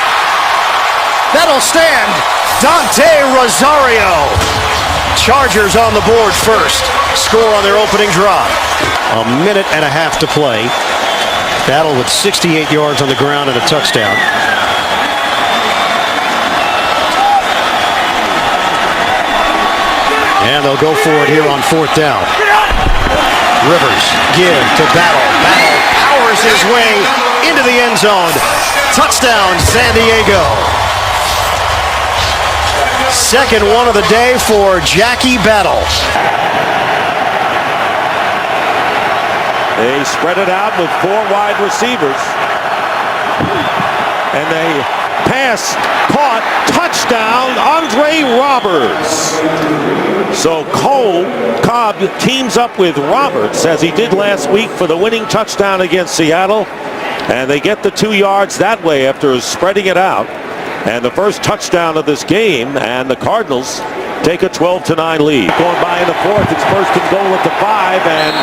That'll stand. Dante Rosario. Chargers on the board first. Score on their opening drive. A minute and a half to play. Battle with 68 yards on the ground and a touchdown. And they'll go for it here on 4th down. Rivers give to Battle. Battle powers his way into the end zone. Touchdown, San Diego. Second one of the day for Jackie Battle. They spread it out with 4 wide receivers. And they pass, caught, touchdown, Andre Roberts. So Cobb teams up with Roberts, as he did last week, for the winning touchdown against Seattle. And they get the 2 yards that way after spreading it out. And the first touchdown of this game, and the Cardinals take a 12-9 lead. Going by in the 4th, it's 1st and goal at the 5, and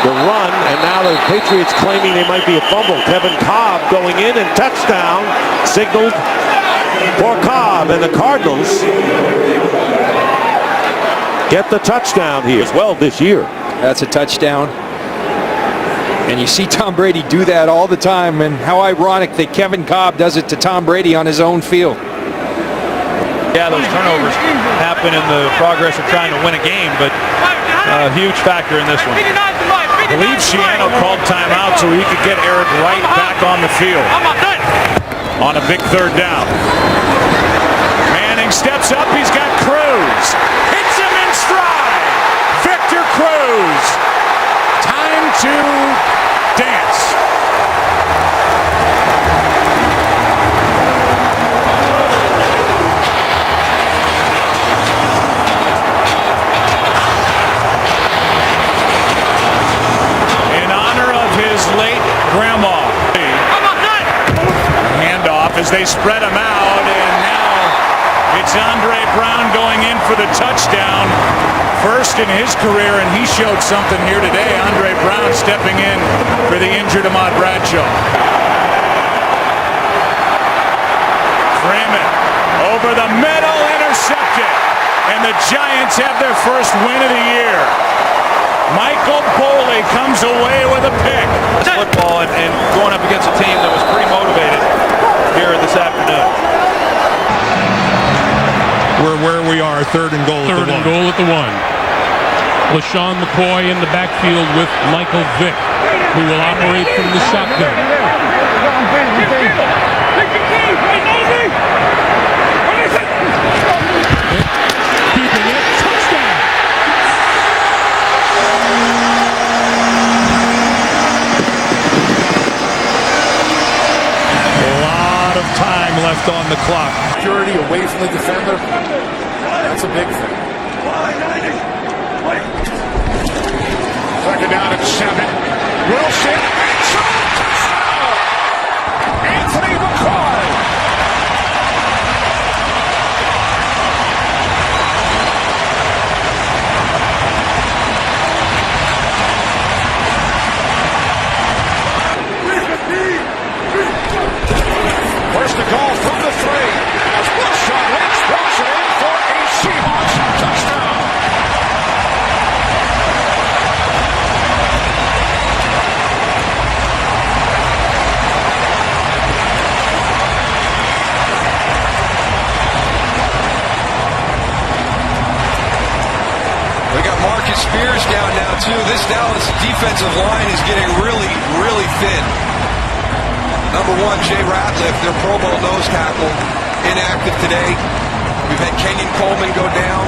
the run, and now the Patriots claiming they might be a fumble. Kevin Cobb going in, and touchdown signaled for Cobb, and the Cardinals get the touchdown here as well this year. That's a touchdown. And you see Tom Brady do that all the time, and how ironic that Kevin Cobb does it to Tom Brady on his own field. Yeah, those turnovers happen in the progress of trying to win a game, but a huge factor in this one. I believe Shiano called timeout so he could get Eric Wright back on the field on a big 3rd down. Manning steps up. He's got Cruz. Hits him in stride. Victor Cruz. Time to dance. Late grandma. Handoff as they spread him out, and now it's Andre Brown going in for the touchdown. First in his career, and he showed something here today. Andre Brown stepping in for the injured Ahmad Bradshaw. Freeman over the middle, intercepted, and the Giants have their first win of the year. Michael Boley comes away with a pick. Football and going up against a team that was pretty motivated here this afternoon. We're where we are, 3rd and goal at the 1. 3rd and goal at the 1. LaShawn McCoy in the backfield with Michael Vick, who will operate from the shotgun. Keeping it, touchdown! Time left on the clock. Security away from the defender. That's a big thing. 2nd down and 7. Wilson. Anthony McCoy. First to goal from the 3. As Wilson Lynch walks it in for a Seahawks touchdown. This Dallas defensive line is getting really, really thin. Number one, Jay Ratliff, their Pro Bowl nose tackle, inactive today. We've had Kenyon Coleman go down.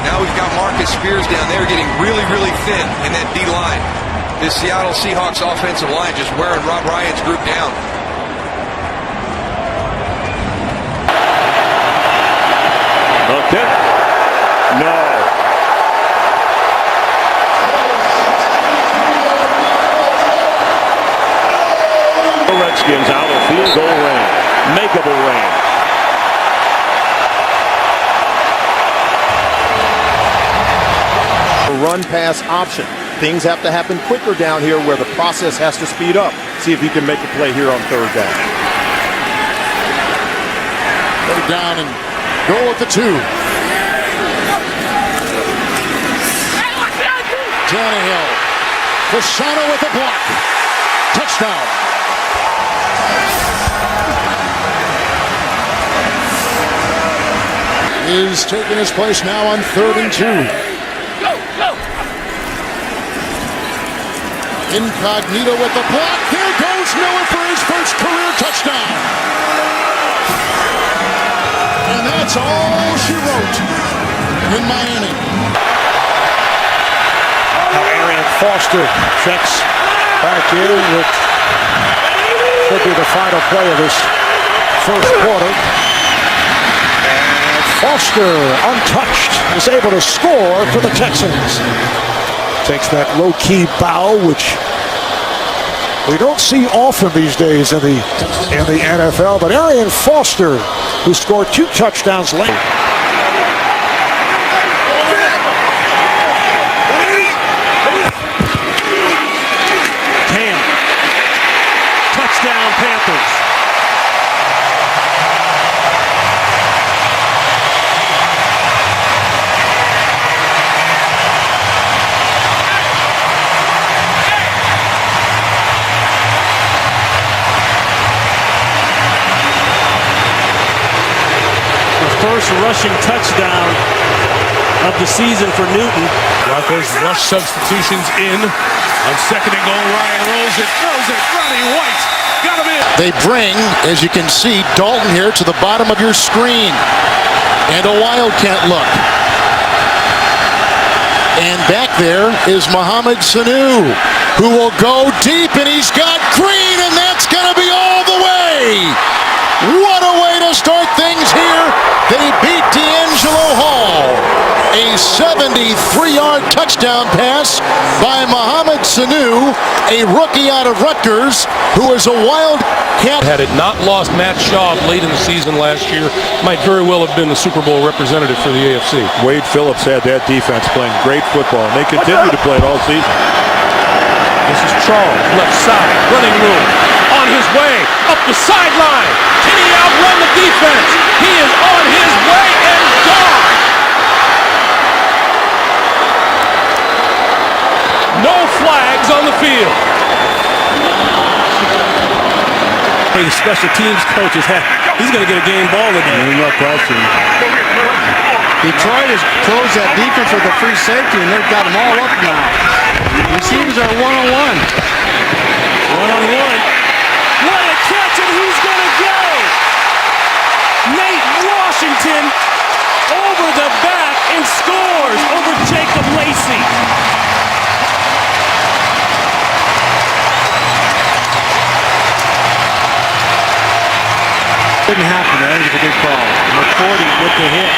Now we've got Marcus Spears down there getting really, really thin in that D-line. This Seattle Seahawks offensive line just wearing Rob Ryan's group down. Okay. No. The Redskins out of field goal range. Makeable range. Run pass option. Things have to happen quicker down here where the process has to speed up. See if he can make a play here on third down. Third down and goal at the 2. Tannehill. Fasano with the block. Touchdown. Is taking his place now on 3rd and 2. Incognito with the block. Here goes Miller for his first career touchdown. And that's all she wrote in Miami. Now Arian Foster checks back in with should be the final play of this first quarter. And Foster, untouched, is able to score for the Texans. Takes that low-key bow, which we don't see often these days in the NFL. But Arian Foster, who scored 2 touchdowns late. Cam. Touchdown Panthers. First rushing touchdown of the season for Newton. Broncos rush substitutions in on 2nd and goal. Ryan rolls it, throws it. Ronnie White got him in. They bring, as you can see, Dalton here to the bottom of your screen. And a Wildcat look. And back there is Mohamed Sanu, who will go deep, and he's got Green, and that's going to be all the way. What a way to start things here. They beat D'Angelo Hall. A 73-yard touchdown pass by Mohamed Sanu, a rookie out of Rutgers, who is a Wildcat. Had it not lost Matt Schaub late in the season last year, might very well have been the Super Bowl representative for the AFC. Wade Phillips had that defense playing great football, and they continue to play it all season. This is Charles, left side, running room, on his way, up the sideline. Can he outrun the defense? He is on his way and gone. No flags on the field. The special teams coach he's going to get a game ball today. No question. Detroit has closed that defense with a free safety, and they've got them all up now. Receivers are one-on-one. One-on-one. What a catch, and he's going to go! Nate Washington over the back and scores over Jacob Lacey. Didn't happen. That was a good call. McCourty with the hit.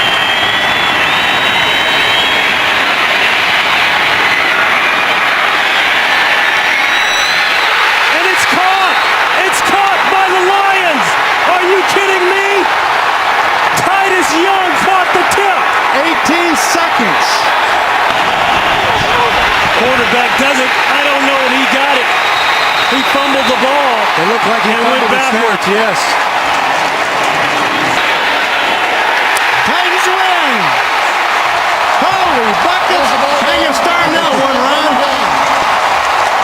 And it's caught! It's caught by the Lions! Are you kidding me? Titus Young caught the tip! 18 seconds. Quarterback does it. I don't know if he got it. He fumbled the ball. It looked like he fumbled the snap, yes. Titans win! Holy buckets! How you starting that one, Ron?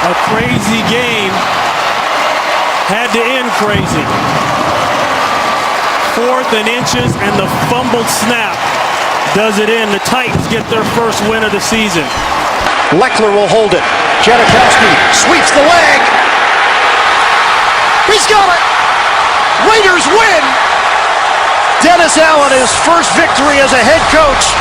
A crazy game. Had to end crazy. 4th and inches, and the fumbled snap does it in. The Titans get their first win of the season. Leckler will hold it. Janikowski sweeps the leg. He's got it. Raiders win. Dennis Allen, his first victory as a head coach.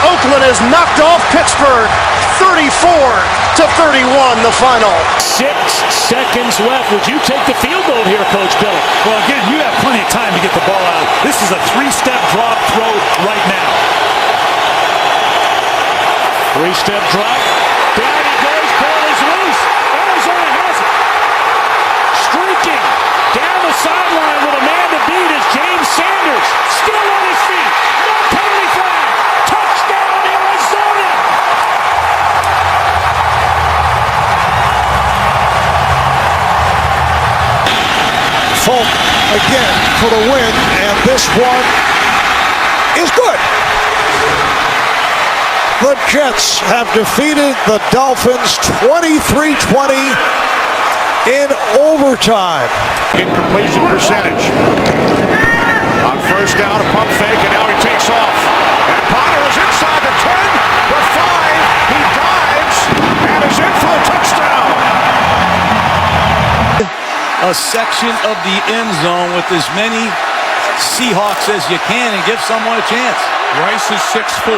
Oakland has knocked off Pittsburgh 34-31 the final. 6 seconds left. Would you take the field goal here, Coach Bill? Well, again, you have plenty of time to get the ball out. This is a 3-step drop throw right now. 3-step drop. Down he goes. Ball is loose. Arizona has it. Streaking down the sideline with a man to beat is James Sanders. Still on his feet. No penalty flag. Touchdown, Arizona. Folk again for the win, and this one is good. The Jets have defeated the Dolphins 23-20 in overtime. Incompletion percentage. On first down, a pump fake, and now he takes off. And Potter is inside the 10, the 5. He dives and is in for a touchdown. A section of the end zone with as many Seahawks as you can and give someone a chance. Rice is 6'4".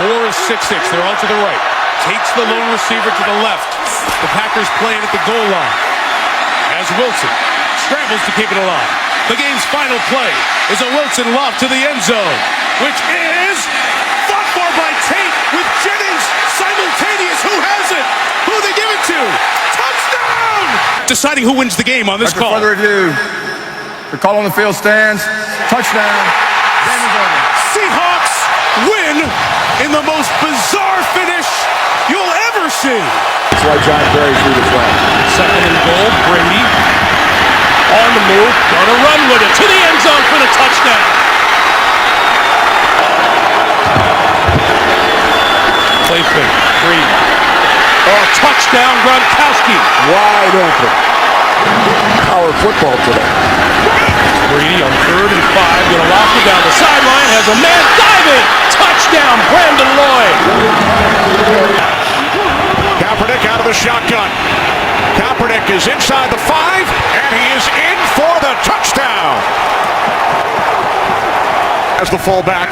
Moore is 6'6". They're all to the right. Takes the lone receiver to the left. The Packers play it at the goal line. As Wilson scrambles to keep it alive. The game's final play is a Wilson lob to the end zone, which is fought for by Tate with Jennings simultaneous. Who has it? Who they give it to? Touchdown! Deciding who wins the game on this call. Further review. The call on the field stands. Touchdown. Game is over. Seahawks win in the most bizarre finish you'll ever see. That's why John Barry threw the flag. Second and goal, Brady on the move, gonna run with it to the end zone for the touchdown. Play fake, Brady. Oh, touchdown, Gronkowski. Wide open. Power football today. Brady on 3rd and 5, gonna lock it down the sideline, has a man diving. Touchdown, Brandon Lloyd. Kaepernick out of the shotgun. Kaepernick is inside the 5, and he is in for the touchdown. As the fullback,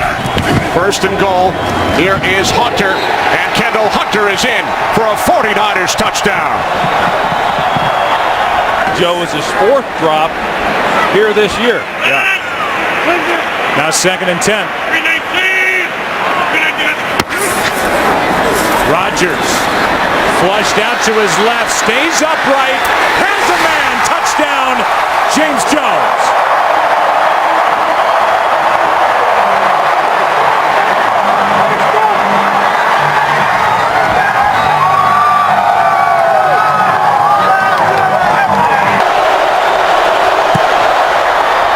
1st and goal. Here is Hunter, and Kendall Hunter is in for a 49ers touchdown. Joe is his 4th drop here this year. Now 2nd and 10. Rodgers flushed out to his left, stays upright, has a man, touchdown, James Jones.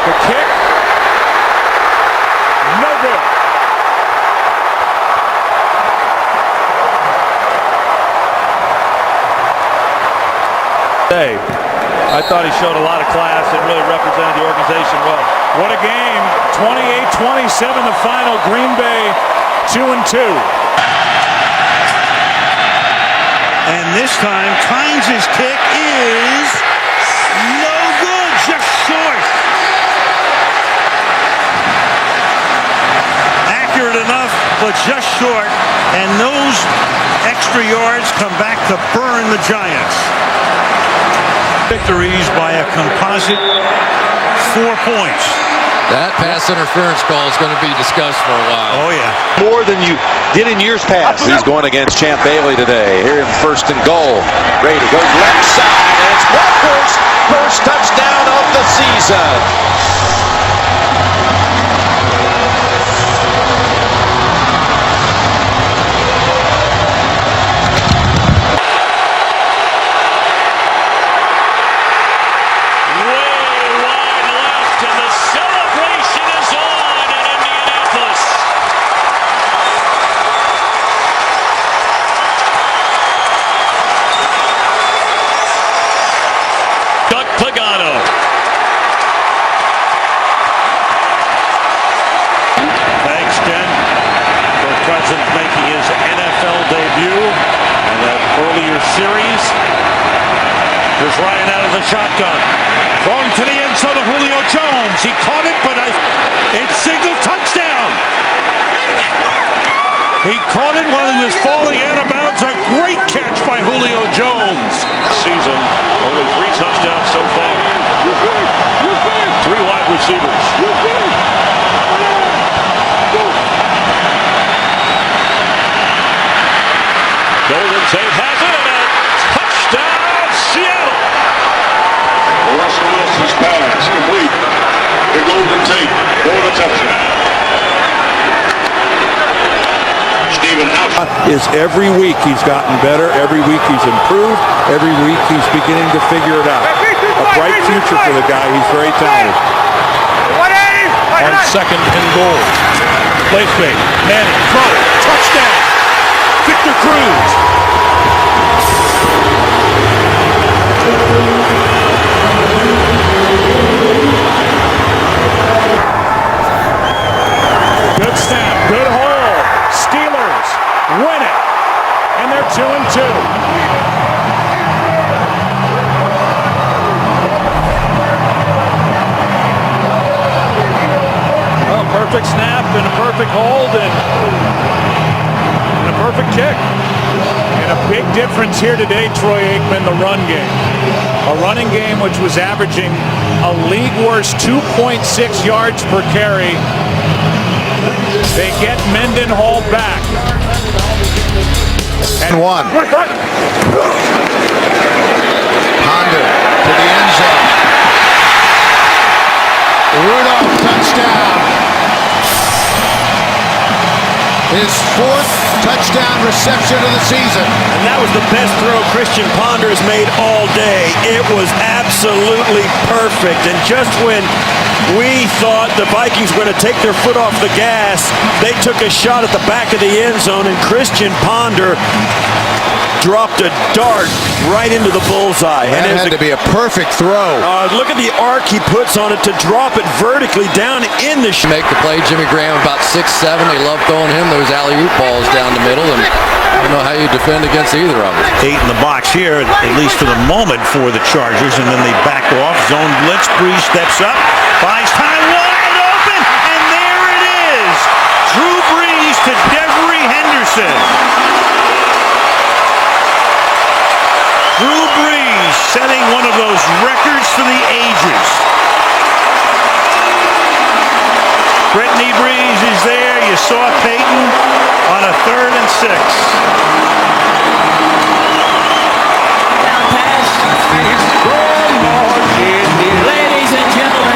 The kick, no good. I thought he showed a lot of class and really represented the organization well. What a game. 28-27 the final. Green Bay 2-2. And this time, Tynes' kick is no good, just short. Accurate enough, but just short. And those extra yards come back to burn the Giants. Victories by a composite 4 points. That pass interference call is going to be discussed for a while. Oh, yeah. More than you did in years past. He's going against Champ Bailey today. Here in 1st and goal. Brady goes left side, and it's Walker's first touchdown of the season. Here's Ryan out of the shotgun. Thrown to the end zone of Julio Jones. He caught it, but it's signaled touchdown. He caught it while he was falling out of bounds. A great catch by Julio Jones. Season, only 3 touchdowns so far. 3 wide receivers. Golden Tate has it, and a touchdown, Seattle. Russell Wilson's pass complete to Golden Tate for the touchdown. Is every week he's gotten better, every week he's improved, every week he's beginning to figure it out. A bright future for the guy, he's very talented. On 2nd and goal. Play fake. Manning, throw, touchdown. Victor Cruz. Good snap, good hold. Steelers win it, and they're 2-2. Well, perfect snap and a perfect hold and a perfect kick. And a big difference here today, Troy Aikman, the run game. A running game which was averaging a league worst 2.6 yards per carry. They get Mendenhall back. And 1. Honda to the end zone. Rudolph, touchdown. His 4th touchdown reception of the season. And that was the best throw Christian Ponder has made all day. It was absolutely perfect. And just when we thought the Vikings were going to take their foot off the gas, they took a shot at the back of the end zone, and Christian Ponder dropped a dart right into the bullseye. That had to be a perfect throw. Look at the arc he puts on it to drop it vertically down in the... Make the play. Jimmy Graham about 6'7". They love throwing him those alley-oop balls down the middle, and I don't know how you defend against either of them. 8 in the box here, at least for the moment, for the Chargers, and then they back off. Zone blitz. Breeze steps up, buys time, wide open, and there it is. Drew Brees to Devery Henderson. Drew Brees setting one of those records for the ages. Brittany Brees is there. You saw Peyton on a 3rd and 6. Ladies and gentlemen,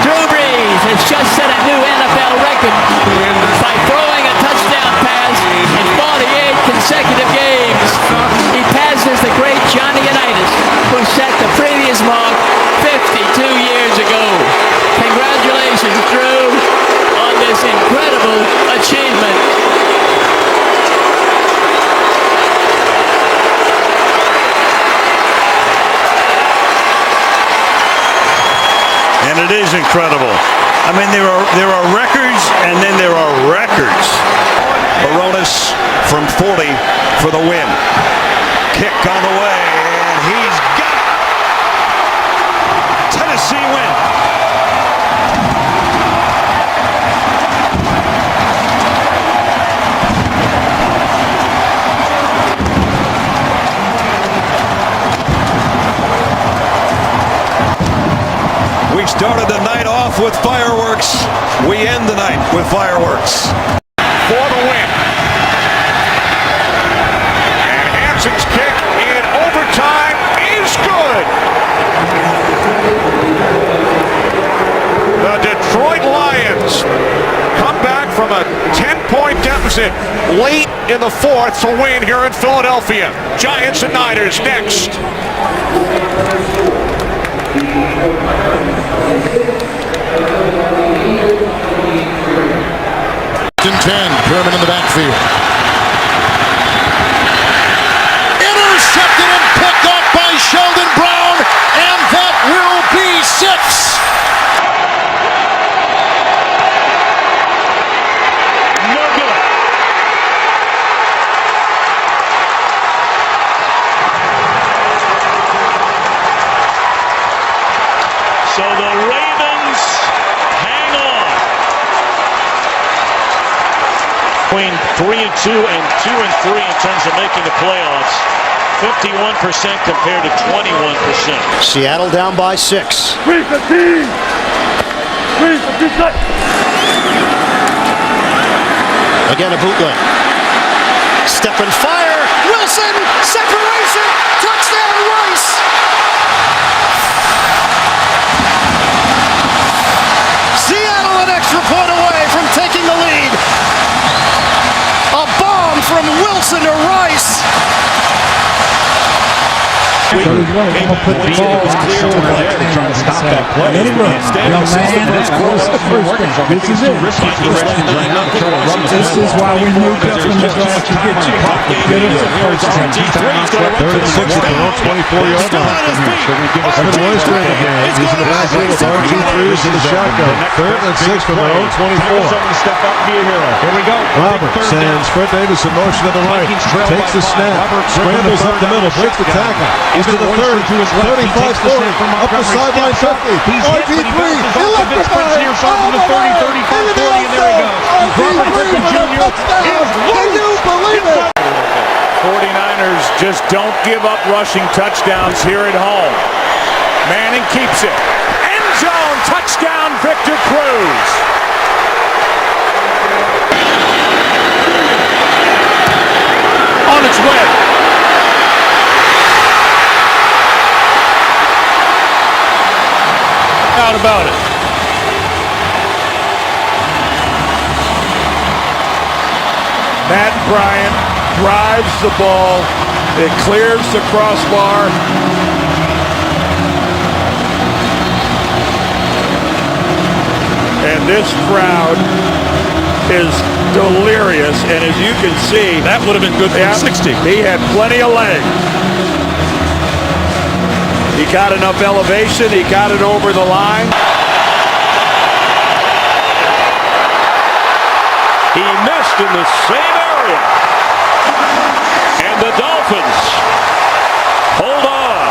Drew Brees has just set a new NFL record by throwing a touchdown pass in 48 consecutive games. He passes the great Johnny Unitas, who set the previous mark 52 years ago. Congratulations, Drew, on this incredible achievement. And it is incredible. I mean, there are records, and then there are records. Baronis from 40 for the win. Kick on the way, and he's got it. Tennessee win. We started the night off with fireworks. We end the night with fireworks. For the win. And Hanson's kick in overtime is good. The Detroit Lions come back from a 10-point deficit late in the 4th to win here in Philadelphia. Giants and Niners next. 10, Kerman in the backfield. Intercepted and picked up by Sheldon Brown, and that will be 6. No good. 3-2 and 2-3 in terms of making the playoffs. 51% compared to 21%. Seattle down by 6. 3-15. 3-15. Again, a bootleg. Step and fire. Wilson, separation. Touchdown, Rice. Seattle an extra point away from taking the lead. A bomb from Wilson to Rice. It was clear to play to try to stop that play. Instead, this is it. This is why we moved up in the draft to get you. Get us a first down. 3rd and 6 at their own 24-yard line. Evan Western again. He's in the backfield with RG3s in the shotgun. 3rd and 6 from their own 24. Here we go. Roberts sends Fred Davis in motion to the right. Takes the snap. Scrambles up the middle. Breaks the tackle. Into the 30. 35-40. Up the sideline 50. RG3. Electrified. From the 30, 35, 40, and there he goes. Robert Griffin Jr. Can you believe it? 49ers just don't give up rushing touchdowns here at home. Manning keeps it. End zone touchdown, Victor Cruz. On its way. Out about it. Matt Bryant drives the ball. It clears the crossbar. And this crowd is delirious. And as you can see, That would have been good for 60. he had plenty of leg. He got enough elevation. He got it over the line. He missed in the same area. And the Dolphins hold on.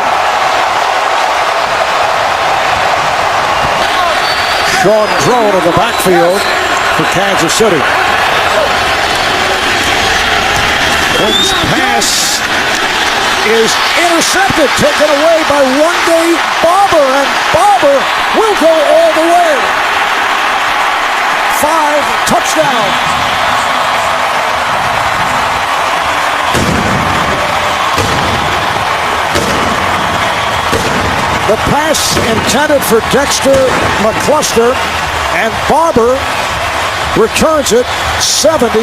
Sean Drone in the backfield for Kansas City. Holmes' pass is intercepted, taken away by one-day Barber, and Barber will go all the way. 5 touchdowns. The pass intended for Dexter McCluster, and Barber returns it 77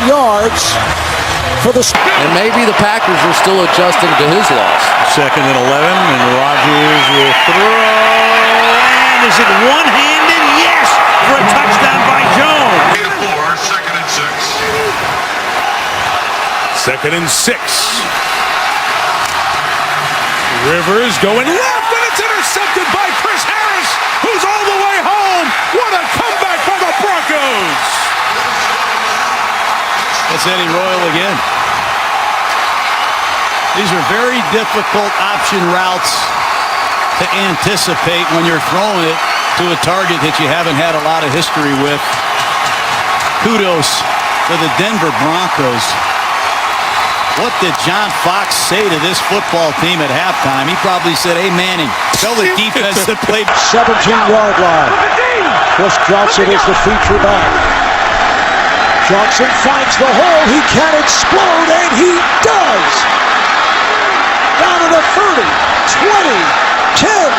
yards for the... And maybe the Packers are still adjusting to his loss. 2nd and 11, and Rodgers will throw. And is it one-handed? Yes, for a touchdown by Jones. 2nd and 6. 2nd and 6. Rivers going left, and it's intercepted by Chris Harris, who's all the way home. What a comeback by the Broncos. That's Eddie Royal again. These are very difficult option routes to anticipate when you're throwing it to a target that you haven't had a lot of history with. Kudos to the Denver Broncos. What did John Fox say to this football team at halftime? He probably said, "Hey, Manning, tell the defense to play." 17-yard line. Chris Johnson is the feature back. Johnson finds the hole. He can explode, and he does. Down to the 30, 20, 10.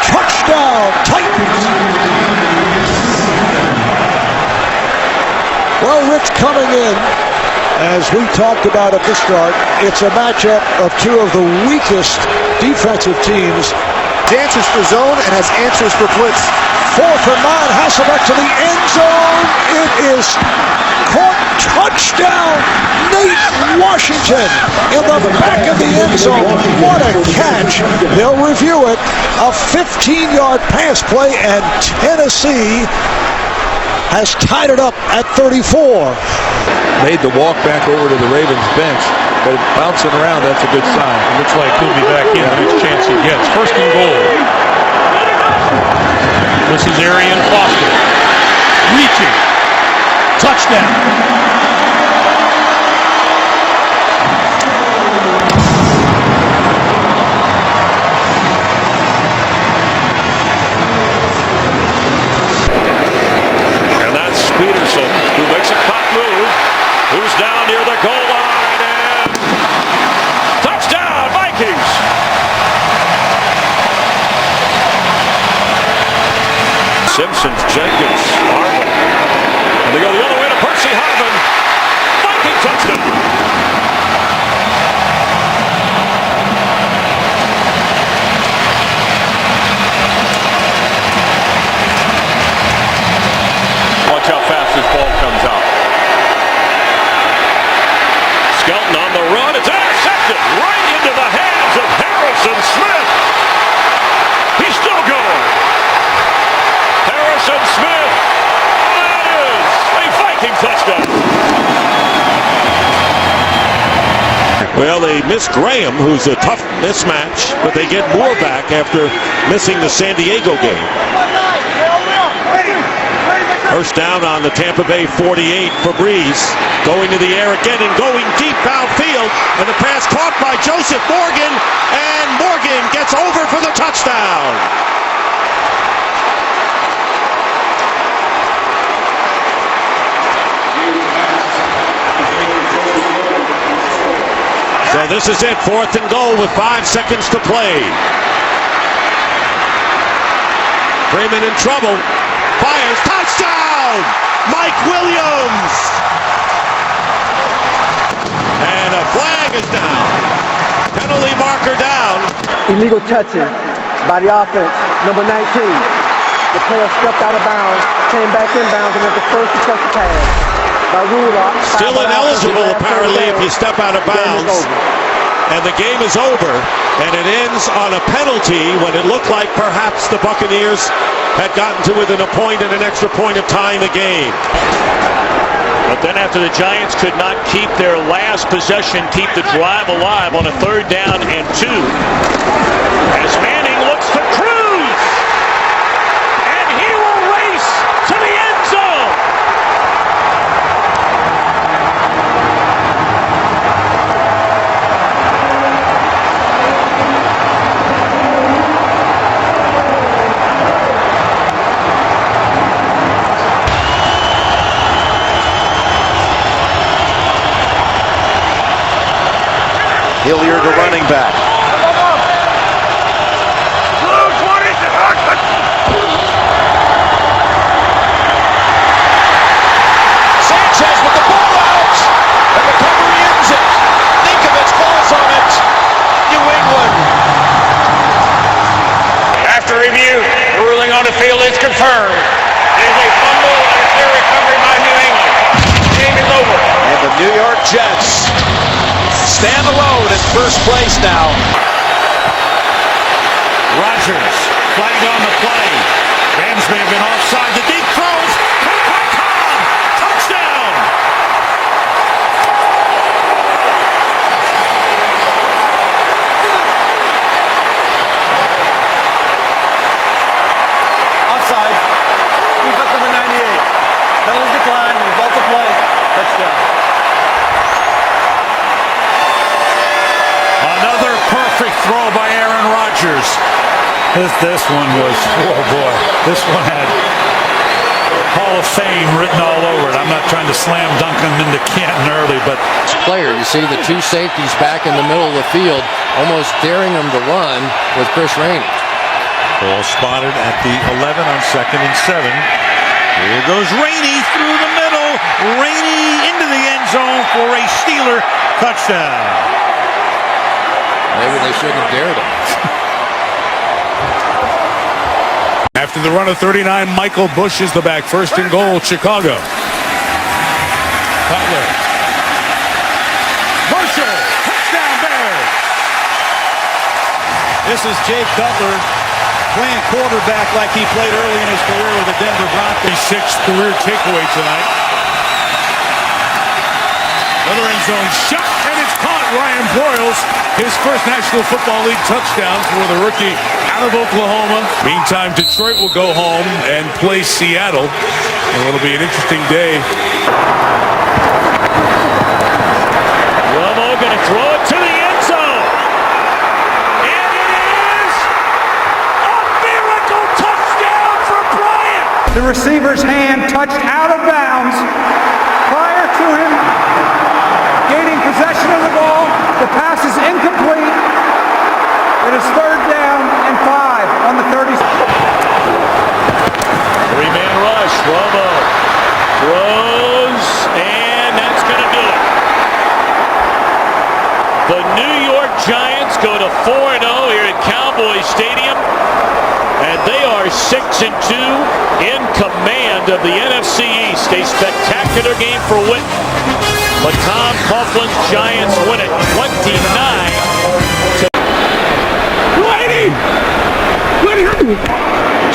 Touchdown, Titans. Well, Rich, coming in, as we talked about at the start, it's a matchup of two of the weakest defensive teams. Answers for zone and has answers for blitz. 4th and 9, Hasselbeck to the end zone. It is caught. Touchdown, Nate Washington in the back of the end zone. What a catch. They'll review it. A 15-yard pass play, and Tennessee has tied it up at 34. Made the walk back over to the Ravens bench, but bouncing around, that's a good sign. It looks like he'll be back in the next chance he gets. 1st and goal. This is Arian Foster. Reaching. Touchdown. the goal line and touchdown, Vikings. Simpsons, Jenkins, Harvin. And they go the other way to Percy Harvin. Viking touchdown. Watch how fast this ball comes out. Skelton on the run. It's intercepted right into the hands of Harrison Smith. He's still going. Harrison Smith. That is a Viking touchdown. Well, they miss Graham, who's a tough mismatch, but they get Moore back after missing the San Diego game. First down on the Tampa Bay 48 for Breeze. Going to the air again and going deep downfield. And the pass caught by Joseph Morgan. And Morgan gets over for the touchdown. So this is it. 4th and goal with 5 seconds to play. Freeman in trouble. Fires. Touchdown! Mike Williams! And a flag is down. Penalty marker down. Illegal touching by the offense, number 19. The player stepped out of bounds, came back in bounds, and was the first to touch the pass. By rule, still ineligible apparently if you step out of bounds. And the game is over, and it ends on a penalty when it looked like perhaps the Buccaneers had gotten to within a point and an extra point of tying the game. But then after the Giants could not keep their last possession, keep the drive alive on a 3rd down and 2, as Manning looks to cruise, and he will race to the end zone. Hilliard, the running back. Sanchez with the ball out. And recovery ends it. Ninkovich falls on it. New England. After review, the ruling on the field is confirmed. It is a fumble and a clear recovery by New England. The game is over. And the New York Jets stand alone in first place now. Rodgers flagged on the play. Rams may have been offside. The deep throws. Touchdown. Offside. He's up number 98. Penalty decline. Result of play. Touchdown. Another perfect throw by Aaron Rodgers. This one was, oh boy, this one had Hall of Fame written all over it. I'm not trying to slam dunk him into Canton early, but player, you see the 2 safeties back in the middle of the field, almost daring him to run with Chris Rainey. Ball spotted at the 11 on 2nd and 7. Here goes Rainey through the middle. Rainey into the end zone for a Steeler touchdown. Maybe they shouldn't have dared him. after the run of 39, Michael Bush is the back. 1st and goal, Chicago. Cutler. Marshall, touchdown Bears. This is Jake Cutler playing quarterback like he played early in his career with the Denver Broncos. 6th career takeaway tonight. Another end zone shot, and it's caught. Ryan Broyles, his first National Football League touchdown for the rookie out of Oklahoma. Meantime, Detroit will go home and play Seattle. And it'll be an interesting day. Romo going to throw it to the end zone. And it is a miracle touchdown for Bryant. The receiver's hand touched out of bounds prior to him The New York Giants go to 4-0 here at Cowboys Stadium, and they are 6-2 in command of the NFC East. A spectacular game for Witten. But Tom Coughlin's Giants win it 29.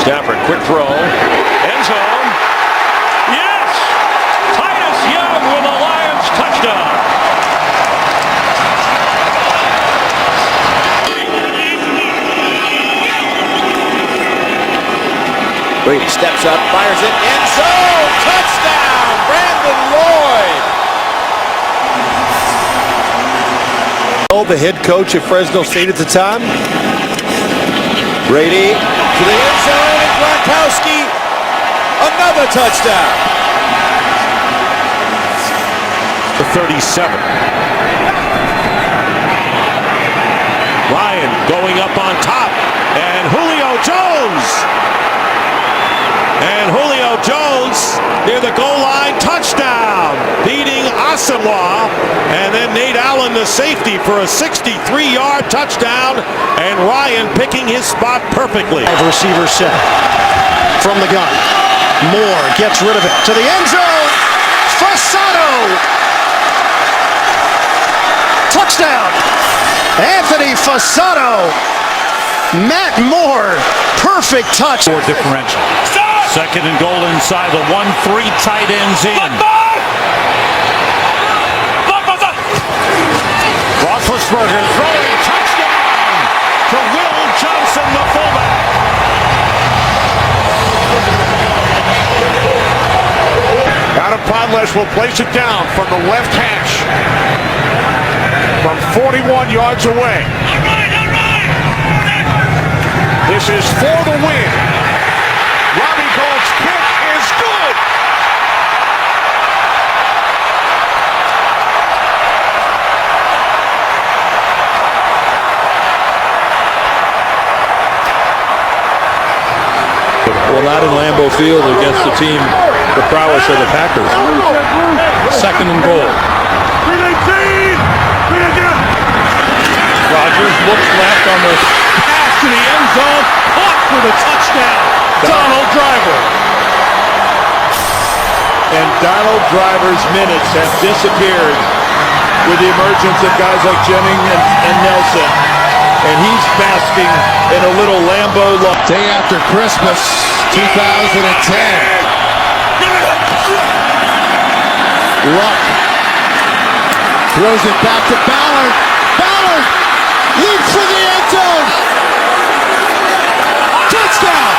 Stafford, quick throw, end zone. Yes! Titus Young with a Lions touchdown. Brady steps up, fires it, end zone, touchdown, Brandon Lloyd. The head coach at Fresno State at the time. Brady to the end zone, and Gronkowski, another touchdown. The 37. Ryan going up on top, and Julio Jones. And Julio Jones near the goal line, touchdown, beating Asamoah. And then Nate Allen, the safety, for a 63-yard touchdown. And Ryan picking his spot perfectly. Receiver set from the gun. Moore gets rid of it to the end zone. Fasano. Touchdown. Anthony Fasano. Matt Moore. Perfect touch. More differential. Second and goal inside the 1-3 tight ends in. Roethlisberger throwing touchdown to Will Johnson, the fullback. Adam Podlesh will place it down from the left hash from 41 yards away. This is for the win. Robbie Gould's kick is good. Well, not in Lambeau Field against the team, the prowess of the Packers. Second and goal. Rodgers looks left on the pass to the end zone, caught for the touchdown. Donald Driver. And Donald Driver's minutes have disappeared with the emergence of guys like Jennings and Nelson. And he's basking in a little Lambeau look. Day after Christmas, 2010. Luck throws it back to Ballard. Ballard leaps for the end zone. Touchdown.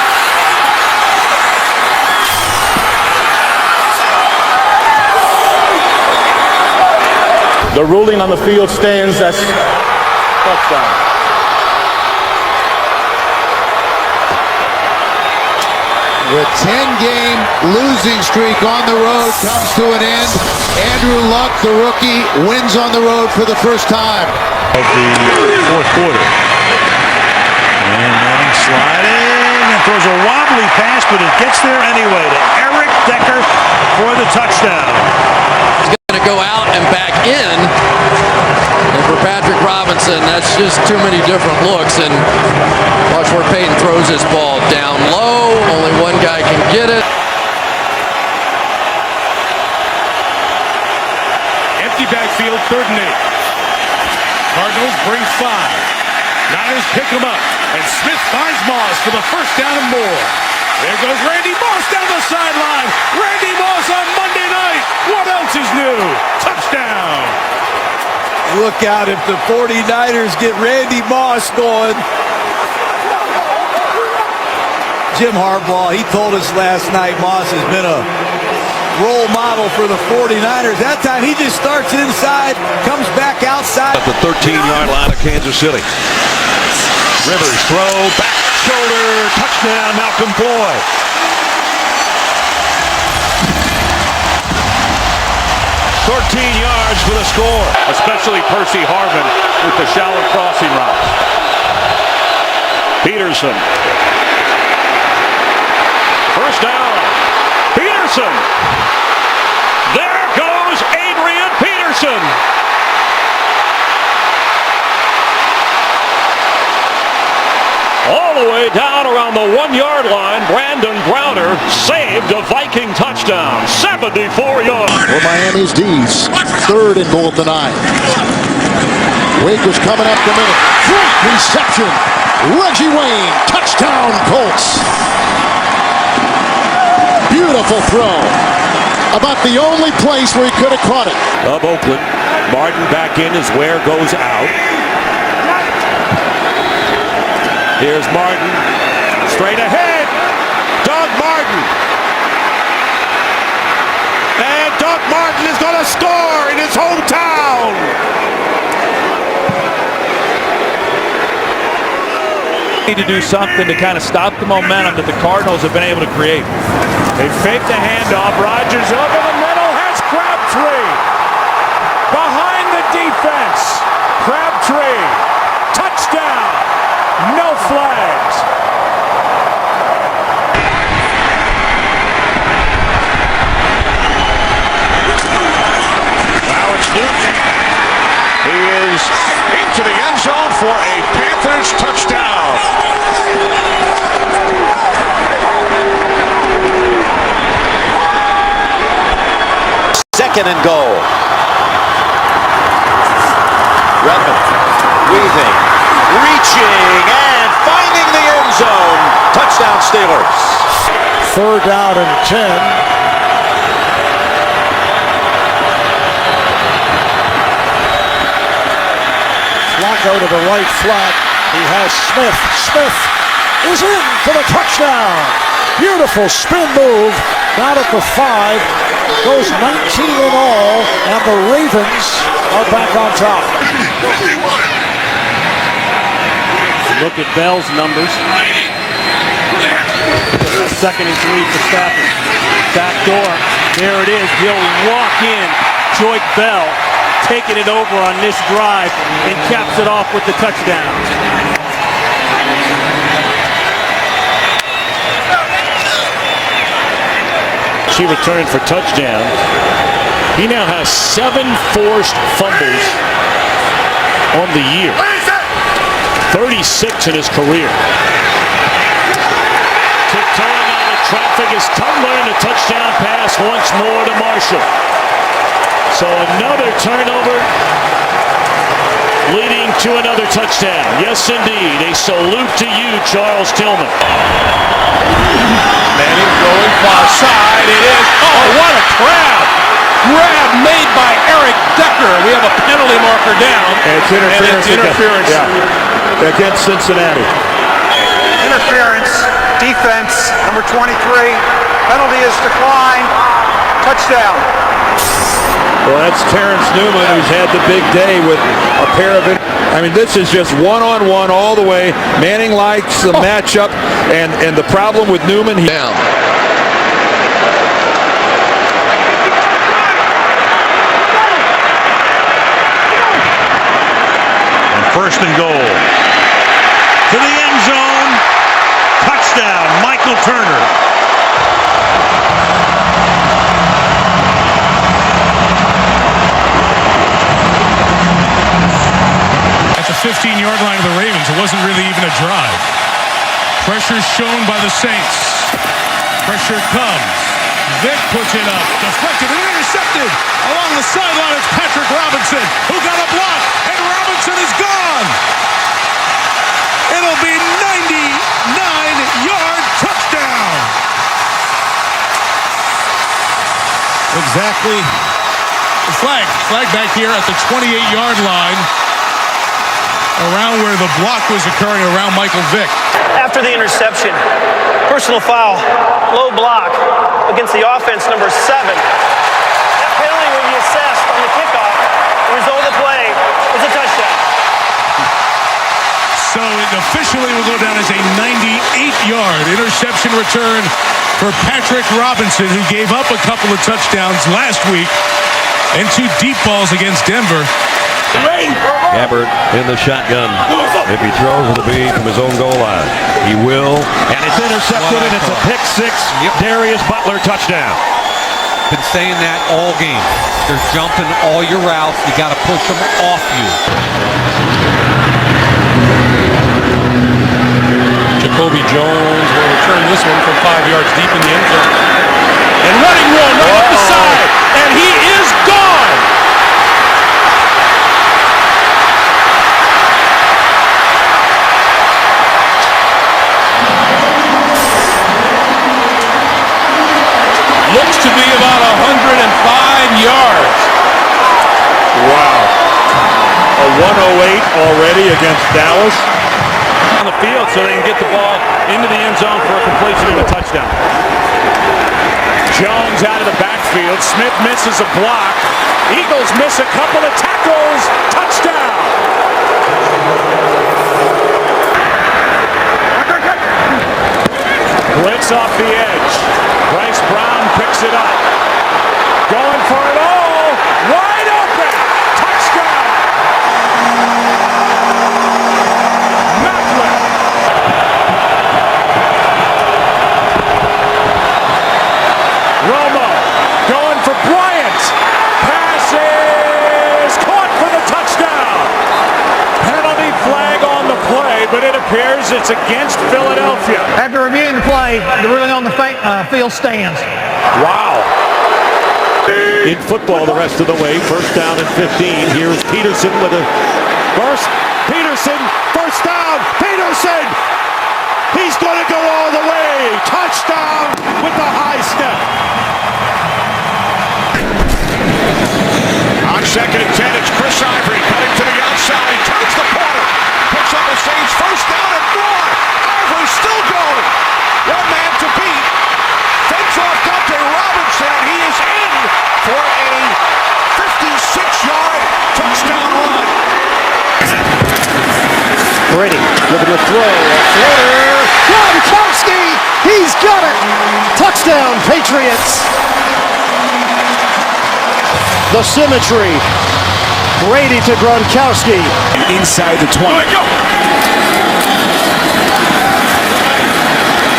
The ruling on the field stands. That's touchdown. The 10-game losing streak on the road comes to an end. Andrew Luck, the rookie, wins on the road for the first time. Of the fourth quarter. And Manning sliding and throws a wobbly pass, but it gets there anyway to Eric Decker for the touchdown. He's going to go out and back in. And for Patrick Robinson, that's just too many different looks. And watch where Peyton throws his ball down low. Only one guy can get it. Empty backfield, 3rd and 8. Cardinals bring 5. Niners pick him up. And Smith finds Moss for the first down and more. There goes Randy Moss down the sideline. Randy Moss on Monday night. What else is new? Touchdown. Look out if the 49ers get Randy Moss going. Jim Harbaugh, he told us last night Moss has been a role model for the 49ers. That time he just starts inside, comes back outside. At the 13-yard line of Kansas City. Rivers throw, back shoulder, touchdown, Malcolm Floyd. Yards for the score. Especially Percy Harvin with the shallow crossing route. Peterson. First down. Peterson. There goes Adrian Peterson. way down around the 1-yard line. Brandon Browner saved a Viking touchdown. 74 yards. For Miami's D's. 3rd and goal at the 9. Wake was coming up the middle. Great reception. Reggie Wayne. Touchdown Colts. Beautiful throw. About the only place where he could have caught it. Of Oakland. Martin back in as Ware goes out. Here's Martin. Straight ahead. Doug Martin. And Doug Martin is going to score in his hometown. Need to do something to kind of stop the momentum that the Cardinals have been able to create. They fake the handoff. Rodgers over the middle has Crabtree. Behind the defense. Crabtree. Touchdown. No flags. Now it's Newton. He is into the end zone for a Panthers touchdown. 2nd and goal. Redmond weaving, reaching, and finding the end zone. Touchdown Steelers. 3rd down and 10. Flacco to the right flat. He has Smith. Smith is in for the touchdown. Beautiful spin move. Down at the 5. Goes 19 in all. And the Ravens are back on top. Look at Bell's numbers. 2nd and 3 for Stafford. Back door. There it is. He'll walk in. Joyce Bell taking it over on this drive and caps it off with the touchdown. She returned for touchdown. He now has 7 forced fumbles on the year. 36 in his career. Tiptoeing out of traffic is Cutler, and a touchdown pass once more to Marshall. So another turnover leading to another touchdown. Yes, indeed. A salute to you, Charles Tillman. Manning going far side. It is. Oh, what a grab! Grab made by Eric Decker. We have a penalty marker down. And it's interference. And it's interference. Against Cincinnati. Interference. Defense. Number 23. Penalty is declined. Touchdown. Well, that's Terrence Newman, who's had the big day with a pair of... I mean, this is just one-on-one all the way. Manning likes the matchup, and the problem with Newman... Down. And 1st and goal. To the end zone. Touchdown, Michael Turner. At the 15-yard line of the Ravens, it wasn't really even a drive. Pressure shown by the Saints. Pressure comes. Vick puts it up. Deflected and intercepted. Along the sideline, it's Patrick Robinson, who got a block, and Robinson is gone. It'll be 99-yard touchdown. Exactly. Flag back here at the 28-yard line, around where the block was occurring, around Michael Vick. After the interception, personal foul, low block against the offense, number 7. That penalty will be assessed on the kickoff. The result of the play is a touchdown. So it officially will go down as a 98-yard interception return for Patrick Robinson, who gave up a couple of touchdowns last week and 2 deep balls against Denver. Gabbard in the shotgun. If he throws, it'll be from his own goal line. He will. And it's intercepted, and it's a pick 6. Darius Butler touchdown. Been saying that all game. They're jumping all your routes. You got to push them off you. Jacoby Jones will return this one from 5 yards deep in the end zone. And running room right up the side, and he is gone. Looks to be about 105 yards. Wow. A 108 already against Dallas. On the field so they can get the ball into the end zone for a completion and a touchdown. Jones out of the backfield. Smith misses a block. Eagles miss a couple of tackles. Touchdown. Blitz off the edge. Bryce Brown picks it up. Going for it all. Wide open. Touchdown. Macklin. Romo going for Bryant. Passes caught for the touchdown. Penalty flag on the play, but it appears it's against Philadelphia. After reviewing the play, the ruling on the field stands. Wow. In football the rest of the way. First down and 15. Here's Peterson with a burst. Peterson, first down. Peterson. He's going to go all the way. Touchdown with the high step. On second and 10, it's Chris Ivory cutting to the outside. Turns the corner. Picks up the Saints first down and more. Ivory still going. One man to beat. Fakes off Dante Robinson, and he is in for a 56-yard touchdown run. Brady looking to throw. A floater. Gronkowski. He's got it. Touchdown, Patriots. The symmetry. Brady to Gronkowski. Inside the 20.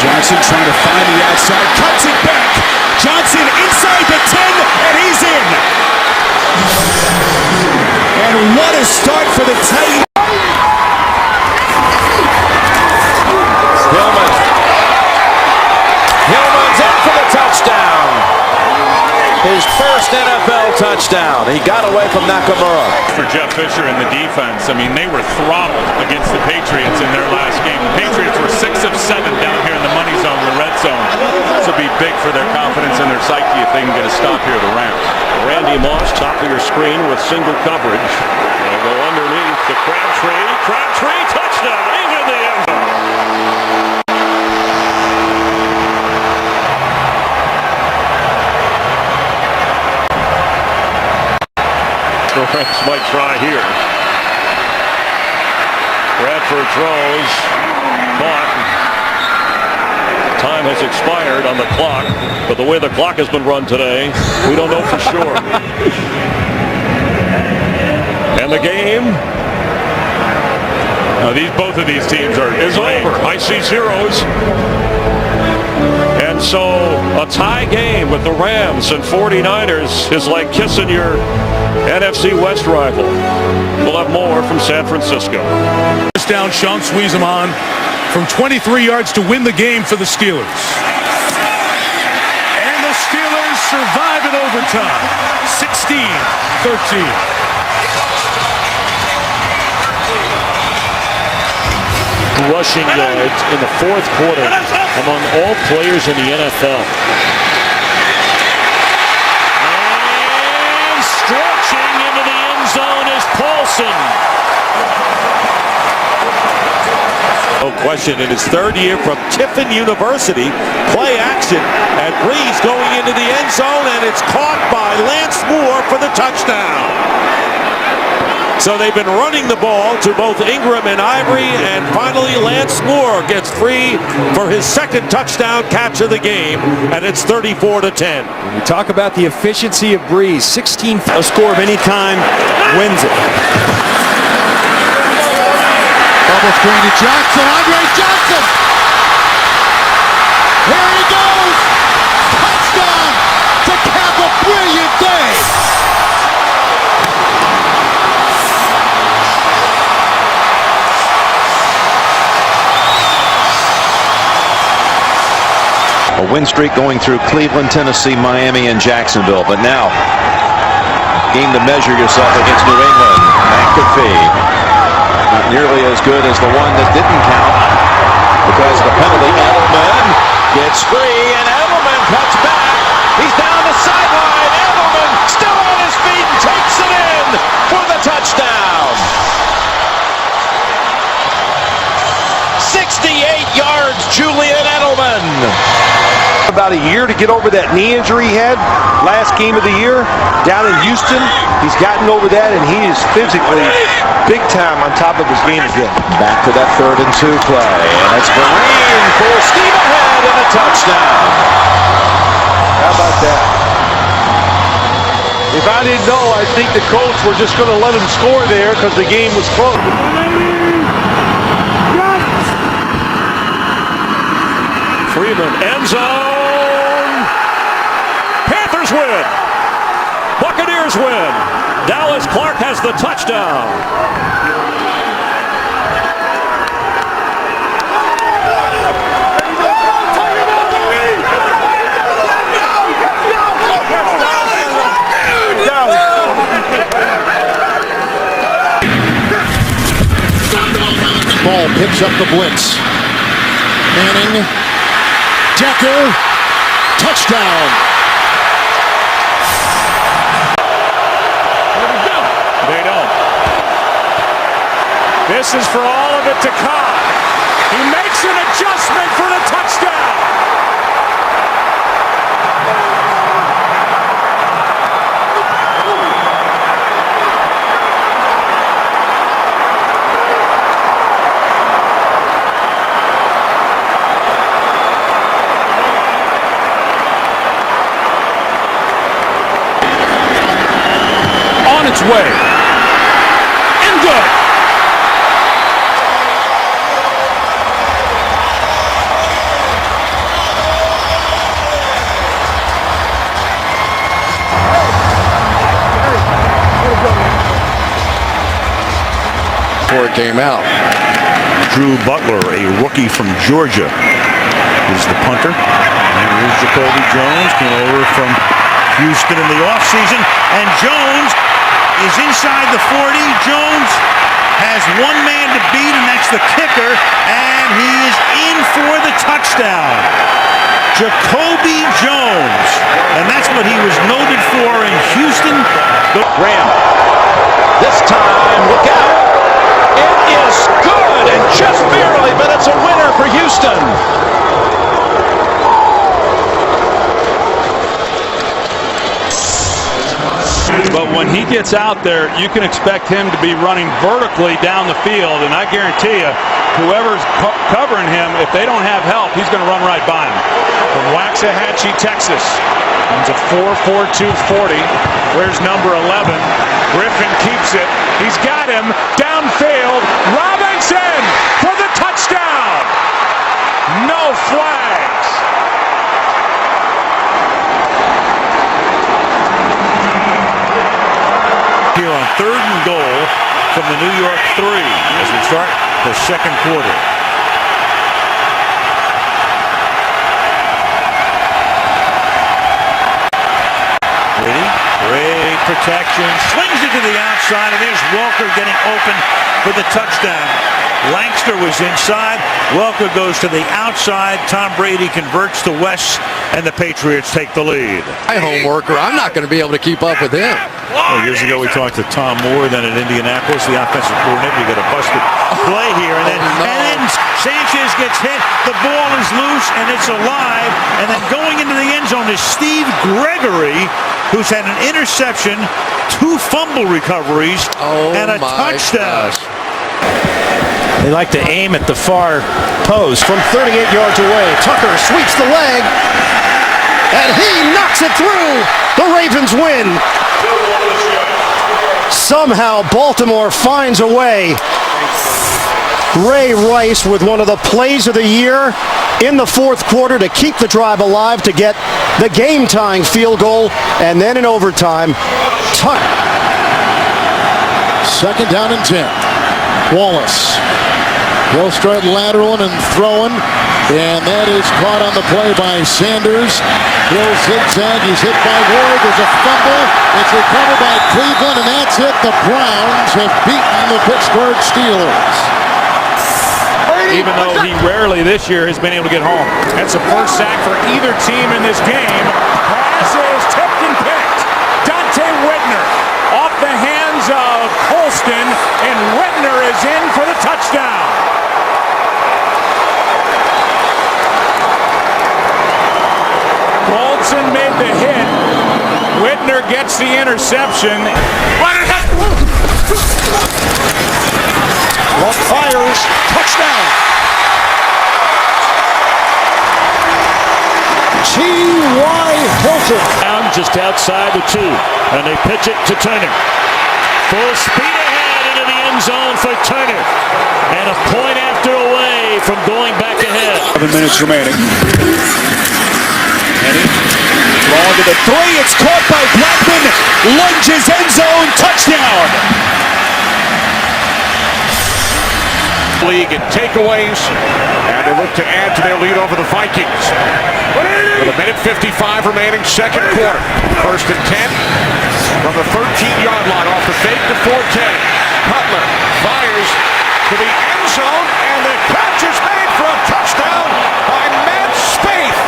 Johnson trying to find the outside. Cuts it back. Johnson inside the 10, and he's in. And what a start for the Titans. Hillman's in for the touchdown. His first NFL touchdown. He got away from Nakamura. For Jeff Fisher and the defense, I mean, they were throttled against the Patriots in their last game. The Patriots were 6 of 7 down here in the money zone, the red zone. This will be big for their confidence and their psyche if they can get a stop here, the Rams. Randy Moss, top of your screen with single coverage. They'll go underneath to Crabtree. Crabtree, touchdown. He's in the end zone. The Rams might try here. Bradford throws. Caught. Time has expired on the clock, but the way the clock has been run today, we don't know for sure. And the game Both of these teams is over. I see zeros. And so a tie game with the Rams and 49ers is like kissing your NFC West rival. We'll have more from San Francisco. First down, Sean squeeze him on from 23 yards to win the game for the Steelers. And the Steelers survive in overtime. 16-13. Rushing yards in the fourth quarter among all players in the NFL. And stretching into the end zone is Paulson. No question, in his third year from Tiffin University, play action, and Breeze going into the end zone, and it's caught by Lance Moore for the touchdown. So they've been running the ball to both Ingram and Ivory, and finally Lance Moore gets free for his second touchdown catch of the game, and it's 34-10. We talk about the efficiency of Breeze. 16, a score of any kind wins it. Bubble screen to Johnson. Andre Johnson. Here he goes. Touchdown to cap a brilliant day. win streak going through Cleveland, Tennessee, Miami, and Jacksonville. But now, game to measure yourself against New England. McAfee, not nearly as good as the one that didn't count because of the penalty. Edelman gets free, and Edelman cuts back. He's down the sideline. Edelman still on his feet and takes it in for the touchdown. 68 yards, Julian Edelman. About a year to get over that knee injury he had last game of the year down in Houston. He's gotten over that, and he is physically big time on top of his game again. Back to that 3rd and 2 play, and it's Vereen full steam ahead and a touchdown. How about that? If I didn't know, I think the Colts were just going to let him score there because the game was close. Freeman, end zone. Panthers win. Buccaneers win. Dallas Clark has the touchdown. Ball picks up the blitz. Manning. Decker, touchdown. They don't. This is for all of it to come. He makes an adjustment for the touchdown. Its way and good. Before it came out, Drew Butler, a rookie from Georgia, is the punter. And here's Jacoby Jones, came over from Houston in the offseason, and Jones is inside the 40. Jones has one man to beat, and that's the kicker, and he is in for the touchdown. Jacoby Jones, and that's what he was noted for in Houston. Graham, this time, look out. It is good, and just barely, but it's a winner for Houston. But when he gets out there, you can expect him to be running vertically down the field, and I guarantee you, whoever's covering him, if they don't have help, he's going to run right by him. From Waxahachie, Texas, it's a 4.42 40. Where's number 11? Griffin keeps it. He's got him downfield. Robinson for the touchdown. No flags. Here on 3rd and goal from the New York 3 as we start the second quarter. Great protection, slings it to the outside, and there's Welker getting open for the touchdown. Langston was inside. Welker goes to the outside. Tom Brady converts to West, and the Patriots take the lead. My home worker, I'm not going to be able to keep up with him. Well, years ago we talked to Tom Moore, then at Indianapolis, the offensive coordinator. We got a busted play here, and then Sanchez gets hit. The ball is loose, and it's alive. And then going into the end zone is Steve Gregory, who's had an interception, 2 fumble recoveries, and a touchdown. They like to aim at the far post from 38 yards away. Tucker sweeps the leg, and he knocks it through. The Ravens win. Somehow Baltimore finds a way. Ray Rice with one of the plays of the year in the 4th quarter to keep the drive alive, to get the game-tying field goal, and then in overtime, Tucker. 2nd down and 10. Wallace Will start lateraling and throwing, and that is caught on the play by Sanders. He'll zigzag. He's hit by Ward. There's a fumble. It's recovered by Cleveland, and that's it. The Browns have beaten the Pittsburgh Steelers. Even though he rarely this year has been able to get home. That's the first sack for either team in this game. Pass is tipped and picked. Dante Whitner off the hands of Colston, and Whitner is in for the touchdown. Colston made the hit. Whitner gets the interception. Luck fires. Touchdown. T.Y. Hilton. Down just outside the 2. And they pitch it to Turner. Full speed ahead into the end zone for Turner. And a point after away from going back ahead. 7 minutes remaining. Henny. Long to the 3. It's caught by Blackman. Lunges end zone. Touchdown. League in takeaways, and they look to add to their lead over the Vikings. With a minute 55 remaining, second quarter. First and 10 from the 13-yard line off the fake to Forte. Cutler fires to the end zone, and the catch is made for a touchdown by Matt Spaeth.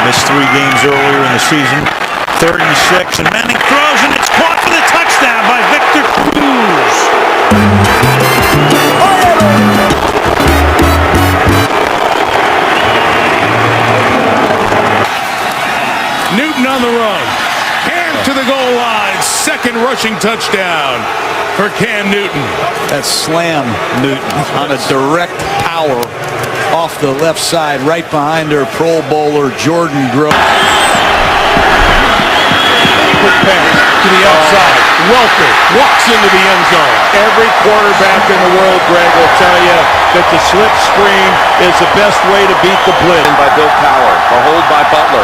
Missed 3 games earlier in the season. 3rd and 6, and Manning throws, and it's caught for the touchdown by Victor Cruz. Newton on the run. Cam to the goal line. Second rushing touchdown for Cam Newton. That slam, Newton, on a direct power off the left side, right behind their Pro Bowler, Jordan Grove. Quick pass to the outside. Welker walks into the end zone. Every quarterback in the world, Greg, will tell you that the slip screen is the best way to beat the blitz. By Bill Cowher, the hold by Butler,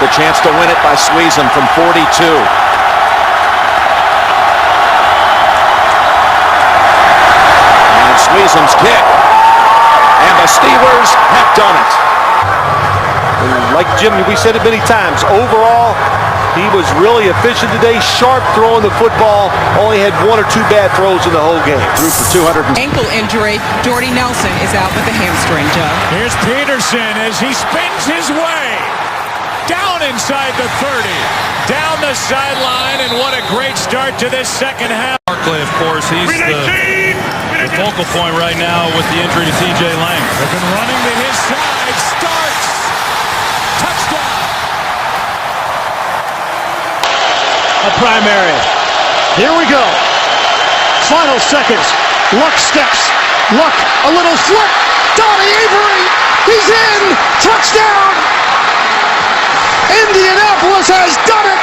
the chance to win it by Sweezum from 42. And Sweezum's kick, and the Steelers have done it. And like Jim, we said it many times, overall, he was really efficient today, sharp throwing the football, only had 1 or 2 bad throws in the whole game. Threw for 200. Ankle injury. Jordy Nelson is out with a hamstring, Joe. Here's Peterson as he spins his way down inside the 30, down the sideline, and what a great start to this second half. Barkley, of course, he's the focal point right now with the injury to C.J. Lang. They've been running to his side, starts, touchdown. A primary. Here we go. Final seconds. Luck steps. Luck, a little flip. Donnie Avery. He's in. Touchdown. Indianapolis has done it.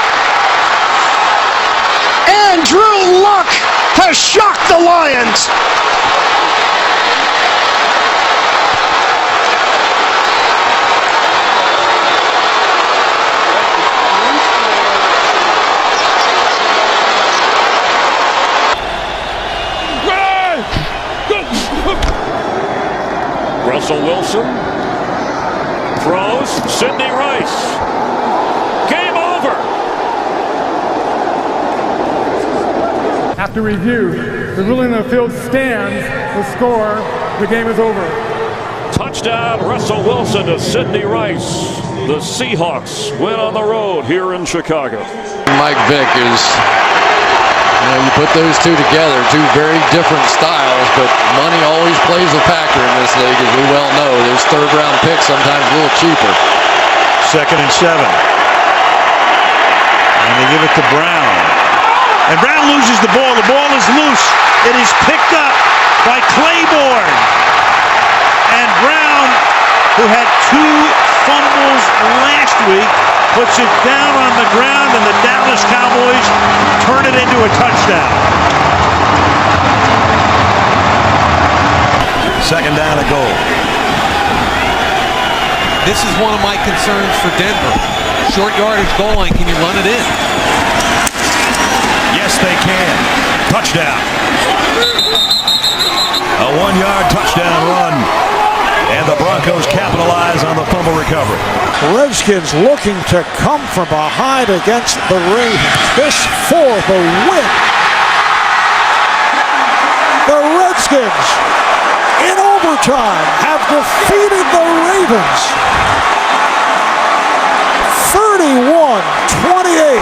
And Drew Luck has shocked the Lions. Russell Wilson throws. Sidney Rice. Game over. After review, the ruling on the field stands. The score, the game is over. Touchdown, Russell Wilson to Sidney Rice. The Seahawks win on the road here in Chicago. Mike Vick is, you put those two together, two very different styles, but money always plays a factor in this league, as we well know. Those third-round picks sometimes a little cheaper. 2nd and 7. And they give it to Brown. And Brown loses the ball. The ball is loose. It is picked up by Claiborne. And Brown, who had 2 fumbles last week, puts it down on the ground, and the Dallas Cowboys turn it into a touchdown. 2nd down and goal. This is one of my concerns for Denver. Short yardage goal line, can you run it in? Yes, they can. Touchdown. A 1-yard touchdown run. And the Broncos capitalize on the fumble recovery. Redskins looking to come from behind against the Ravens. This for the win. The Redskins, in overtime, have defeated the Ravens 31-28.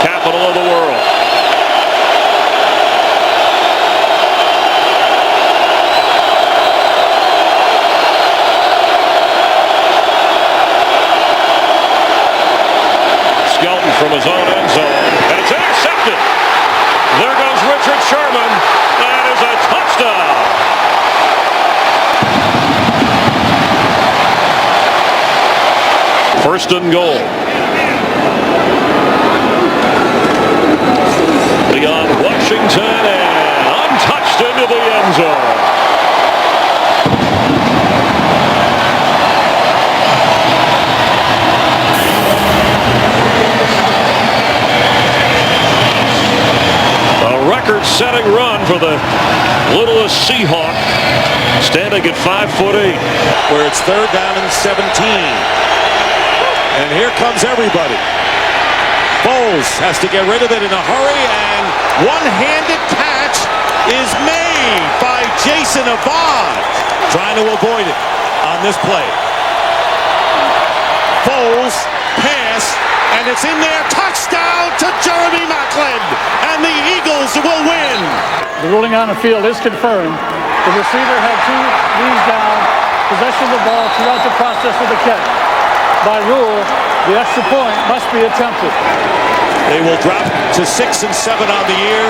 Capital of the world. Skelton from his own end zone, and it's intercepted. There goes Richard Sherman. That is a touchdown. First and goal. Leon Washington and untouched into the end zone. Record-setting run for the littlest Seahawk, standing at 5'8", where it's 3rd down and 17. And here comes everybody. Foles has to get rid of it in a hurry, and one-handed catch is made by Jason Abad, trying to avoid it on this play. Foles pass, and it's in there. Touchdown to Jeremy Maclin, and the Eagles will win. The ruling on the field is confirmed. The receiver had 2 knees down, possession of the ball throughout the process of the catch. By rule, the extra point must be attempted. They will drop to 6 and 7 on the year.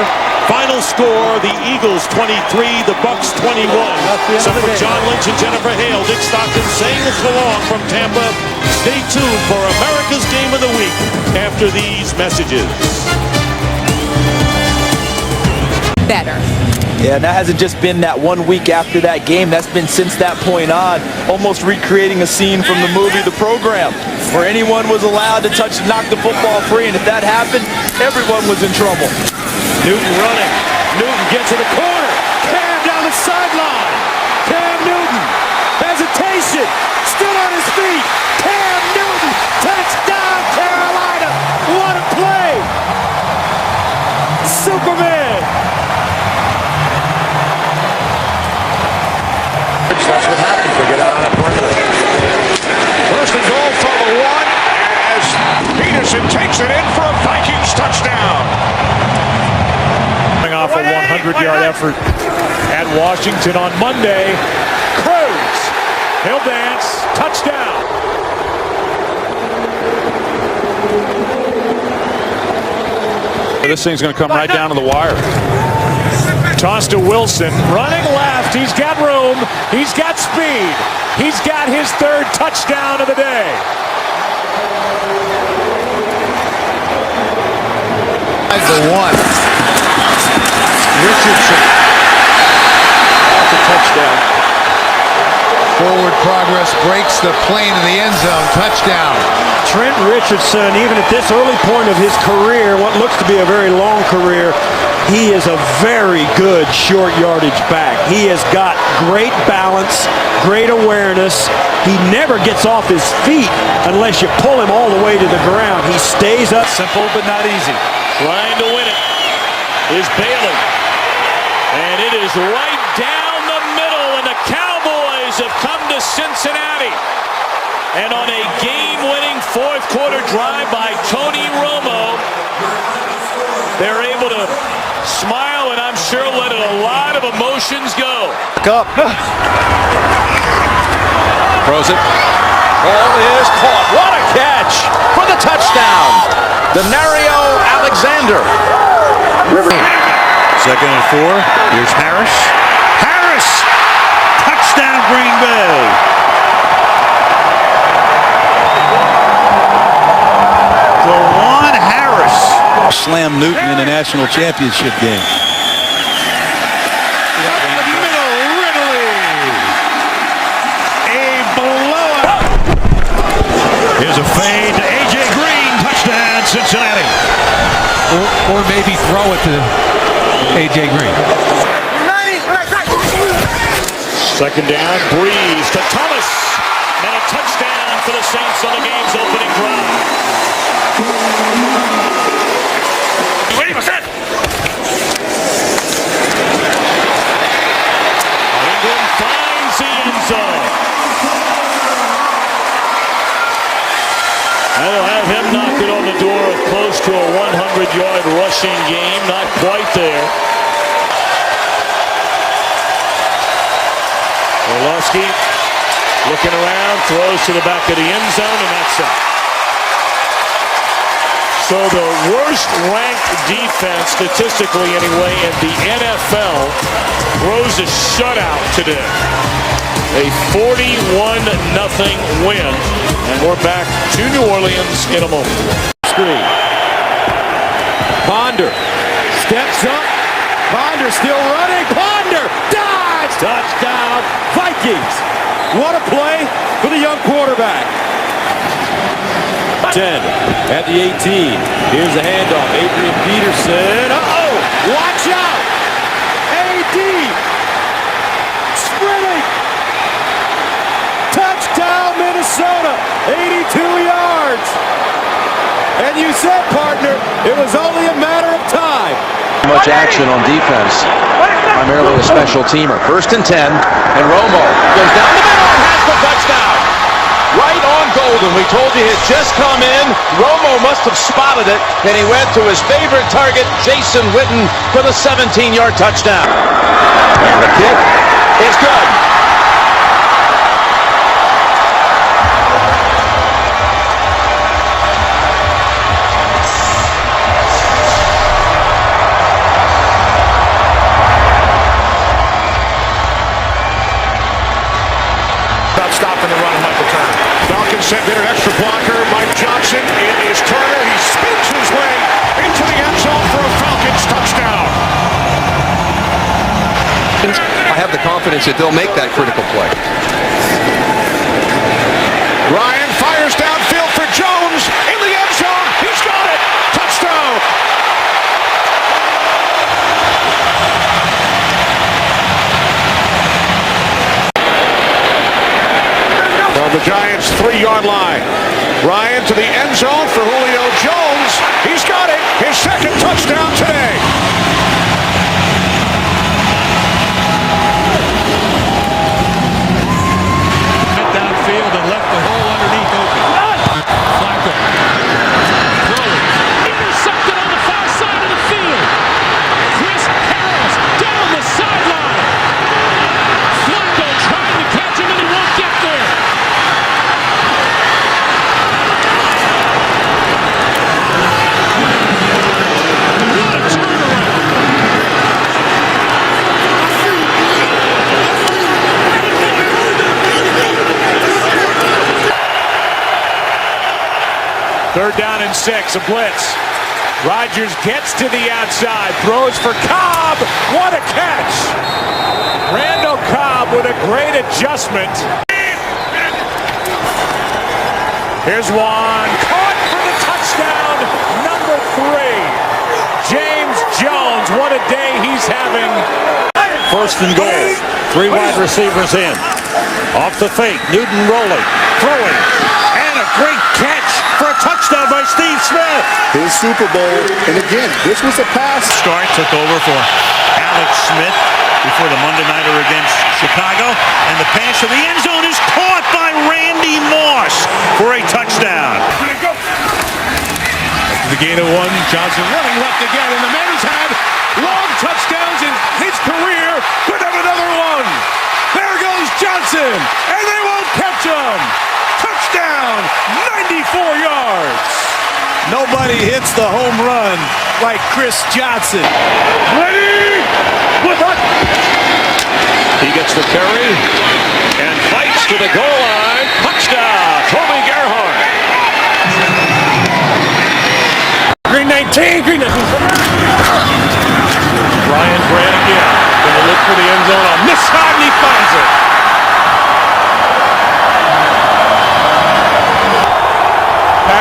Final score, the Eagles 23, the Bucks 21. So for John Lynch and Jennifer Hale, Dick Stockton saying so long from Tampa. Stay tuned for America's Game of the Week after these messages. Better. Yeah, and that hasn't just been that 1 week after that game. That's been since that point on, almost recreating a scene from the movie The Program, where anyone was allowed to knock the football free, and if that happened, everyone was in trouble. Newton running. Newton gets to the corner. Cam down the sideline. Cam Newton. Hesitation. Still on his feet. Cam Newton. Touchdown, Carolina. What a play. Superman. That's what happens. They get out on a perimeter. First and goal for the 1 as Peterson takes it in for a Vikings touchdown. Coming off a 100-yard effort at Washington on Monday. Cruz. He'll dance. Touchdown. This thing's going to come right down to the wire. Toss to Wilson, running left. He's got room. He's got speed. He's got his 3rd touchdown of the day. The 1. Richardson. That's a touchdown. Forward progress breaks the plane in the end zone. Touchdown. Trent Richardson, even at this early point of his career, what looks to be a very long career, he is a very good short yardage back. He has got great balance, great awareness. He never gets off his feet unless you pull him all the way to the ground. He stays up. Simple but not easy. Trying to win it is Bailey. And it is right down the middle, and the Cowboys have come to Cincinnati. And on a game-winning 4th quarter drive by Tony Romo, they're able to smile and I'm sure let a lot of emotions go. Up. Throws it. Ball is caught. What a catch for the touchdown. Denario Alexander. Second and 4. Here's Harris. Harris! Touchdown, Green Bay. DeJuan Harris. Slam Newton in a national championship game. Here's a fade to A.J. Green. Touchdown, Cincinnati. or maybe throw it to A.J. Green. Second down, Breeze to Thomas, and a touchdown for the Saints on the game's opening drive. Ingram finds the end zone. That'll have him knocking on the door of close to a 100-yard rushing game. Not quite there. Orlovsky looking around, throws to the back of the end zone, and that's it. So the worst ranked defense, statistically anyway, in the NFL throws a shutout today. A 41-0 win. And we're back to New Orleans in a moment. Screen. Ponder steps up. Ponder still running. Ponder dives. Touchdown, Vikings. What a play for the young quarterback. 10 at the 18. Here's the handoff. Adrian Peterson. Uh-oh. Watch out. A.D. sprinting. Touchdown, Minnesota. 82 yards. And you said, partner, it was only a matter of time. Much action on defense. Primarily a special teamer. 1st and 10. And Romo goes down the middle and has the touchdown. Right on Golden. We told you he'd just come in. Romo must have spotted it, and he went to his favorite target, Jason Witten, for the 17-yard touchdown. And the kick is good. Stopping the run, Michael Turner. Falcons sent in an extra blocker. Mike Johnson. It is Turner. He spins his way into the end zone for a Falcons touchdown. I have the confidence that they'll make that critical play. Ryan fires downfield for Jones in the end zone. He's got it. Touchdown. From the Giants' 3-yard line. Ryan to the end zone for Julio Jones. He's got it. His second touchdown today. Went downfield and left the hole underneath open. Flacco. Throwing. Intercepted on the far side of the field. Chris Harris down the sideline. Flacco trying to catch him and he won't get there. Third down and 6, a blitz. Rodgers gets to the outside, throws for Cobb. What a catch! Randall Cobb with a great adjustment. Here's one, caught for the touchdown, number 3. James Jones, what a day he's having. 1st and goal, 3 wide receivers in. Off the fake, Newton rolling, throwing, and a great catch for a touchdown by Steve Smith. His Super Bowl, and again, this was a pass. Start took over for Alex Smith before the Monday nighter against Chicago, and the pass to the end zone is caught by Randy Moss for a touchdown. After the gain of 1, Johnson running left again, and the man's had long touchdowns in his career. Could have another one. There goes Johnson, and they won't catch him. Touchdown, 94 yards. Nobody hits the home run like Chris Johnson. Ready? He gets the carry and fights to the goal line. Touchdown, Toby Gerhardt. Green 19, Green 19. Ryan Grant again. Gonna look for the end zone on this side, and he finds it.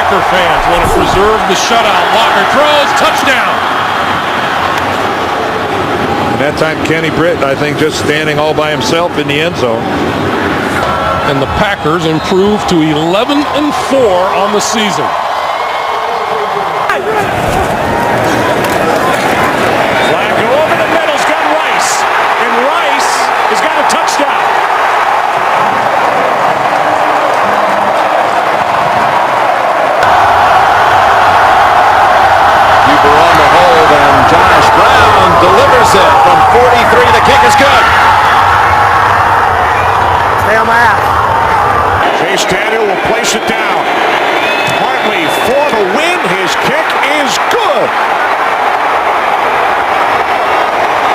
Packer fans want to preserve the shutout. Walker throws, touchdown. And that time, Kenny Britt, I think, just standing all by himself in the end zone. And the Packers improve to 11-4 on the season. Flacco over the middle's got Rice, and Rice has got a touchdown. Keeper on the hold, and Josh Brown delivers it from 43. The kick is good. Stay on my ass. Chase Daniel will place it down. Hartley for the win. His kick is good.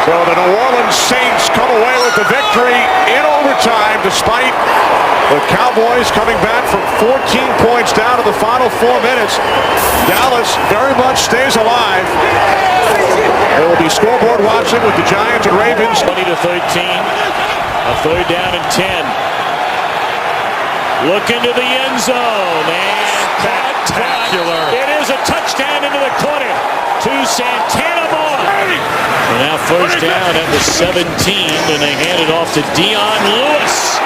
So the New Orleans Saints come away with the victory in overtime despite the Cowboys coming back from 14 points down to the final 4 minutes. Dallas very much stays alive. There will be scoreboard watching with the Giants and Ravens. 20-13. A third down and 10. Look into the end zone, and spectacular. It is a touchdown into the corner to Santana Moore. And now first down at the 17, and they hand it off to Dion Lewis.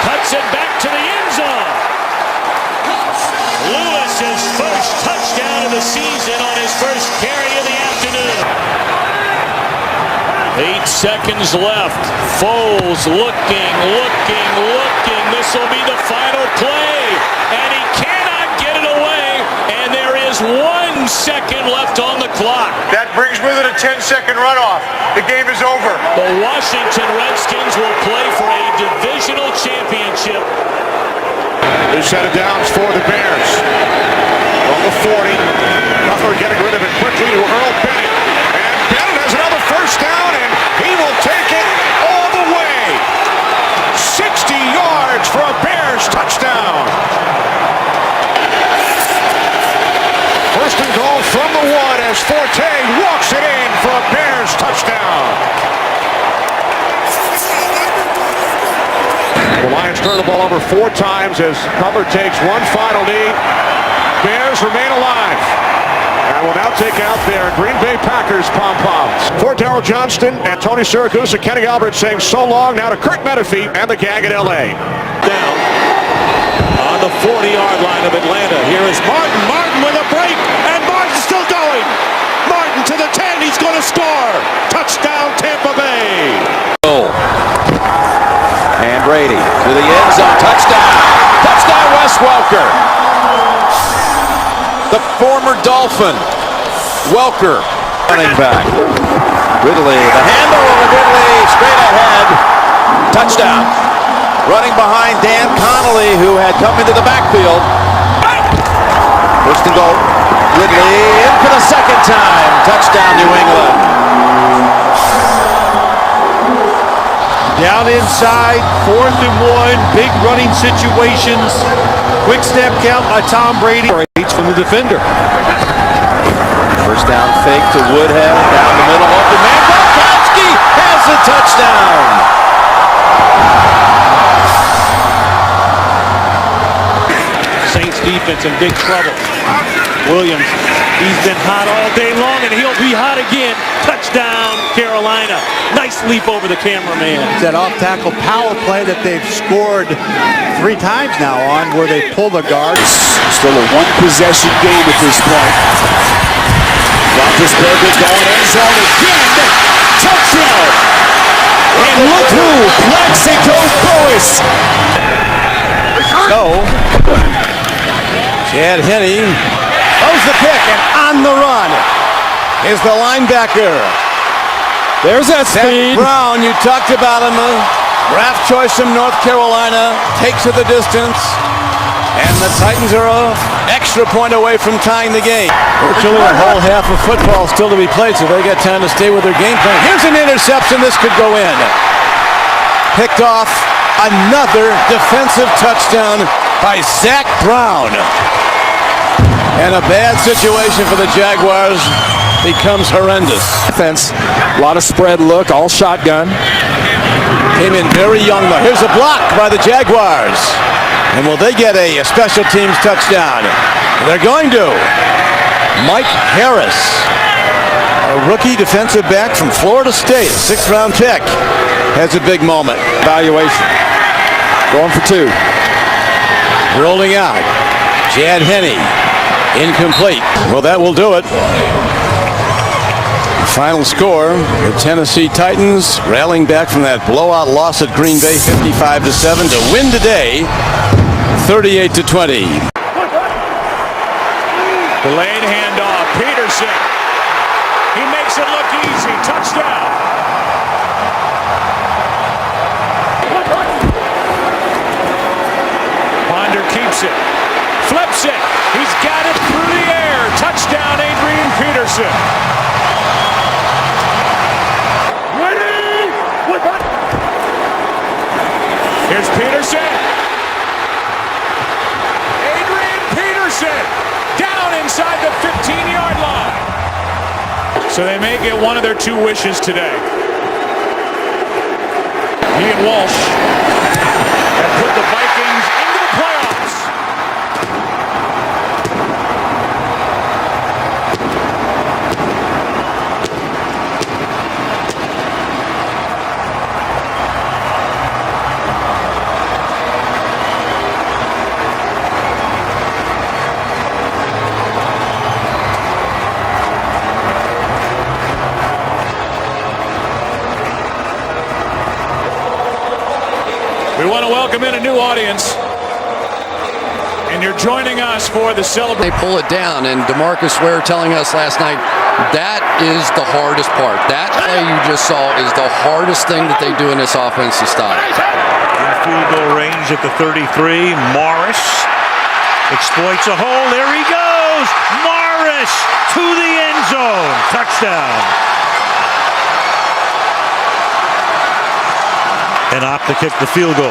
Cuts it back to the end zone. Lewis's first touchdown of the season on his first carry of the afternoon. 8 seconds left. Foles looking. This will be the final play. And he cannot get it away. And there is 1 second left on the clock. That brings with it a 10-second runoff. The game is over. The Washington Redskins will play for a divisional championship. New set of downs for the Bears. On the 40. Cutler getting rid of it quickly to Earl Bennett. And Bennett has another first down, and he will take it all the way. 60 yards for a Bears touchdown. First and goal from the 1 as Forte walks it in for a Bears touchdown. The Lions turn the ball over 4 times as Cutler takes one final knee. Bears remain alive. And will now take out their Green Bay Packers pom-poms. For Darryl Johnston and Tony Siragusa, Kenny Albert saying so long now to Kurt Menefee and the gang in L.A. Down on the 40-yard line of Atlanta. Here is Martin. Martin with a break, and Martin's still going. Martin to the 10. He's going to score. Touchdown, Tampa Bay. And Brady to the end zone. Touchdown. Touchdown, Wes Welker. The former Dolphin. Welker running back. Ridley, the handle of Ridley, straight ahead. Touchdown. Running behind Dan Connolly, who had come into the backfield. First and goal. Ridley in for the second time. Touchdown, New England. Down inside, 4th and 1, big running situations. Quick step count by Tom Brady. From the defender. First down fake to Woodhead. Down the middle, open man. Gronkowski has the touchdown. Saints defense in big trouble. Williams, he's been hot all day long, and he'll be hot again. Touchdown, Carolina. Nice leap over the cameraman. That off-tackle power play that they've scored 3 times now on, where they pull the guards. Still a one-possession game at this point. Roethlisberger going end zone again. Touchdown. And look who, Plaxico Burress. So, Chad Henne throws the pick, and on the run is the linebacker. There's that speed. Brown, you talked about him, draft choice from North Carolina, takes it the distance, and the Titans are an extra point away from tying the game. Virtually a whole half of football still to be played, so they got time to stay with their game plan. Here's an interception. This could go in. Picked off. Another defensive touchdown by Zach Brown. And a bad situation for the Jaguars becomes horrendous. Defense, a lot of spread look, all shotgun. Came in very young though. Here's a block by the Jaguars. And will they get a special teams touchdown? They're going to. Mike Harris, a rookie defensive back from Florida State, 6th-round pick, has a big moment. Evaluation. Going for 2. Rolling out. Chad Henne. Incomplete. Well, that will do it. Final score, the Tennessee Titans rallying back from that blowout loss at Green Bay 55-7 to win today 38-20. Delayed handoff. Peterson. He makes it look easy. Touchdown. Ponder keeps it. Flips it. He's got it through the air. Touchdown, Adrian Peterson. Here's Peterson. Adrian Peterson down inside the 15-yard line. So they may get one of their 2 wishes today. He and Walsh have put the Vikings into the playoffs. We want to welcome in a new audience, and you're joining us for the celebration. They pull it down, and DeMarcus Ware telling us last night that is the hardest part. That play you just saw is the hardest thing that they do in this offense to stop. In field goal range at the 33, Morris exploits a hole. There he goes! Morris to the end zone. Touchdown. And opt to kick the field goal.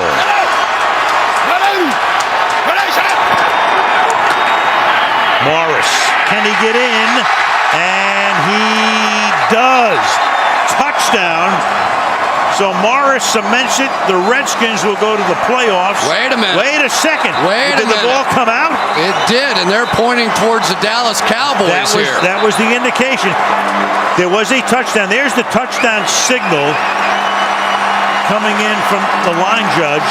Morris, can he get in? And he does. Touchdown. So Morris cements it. The Redskins will go to the playoffs. Wait a minute. Wait a second. Did the ball come out? It did, and they're pointing towards the Dallas Cowboys here. That was the indication. There was a touchdown. There's the touchdown signal coming in from the line judge.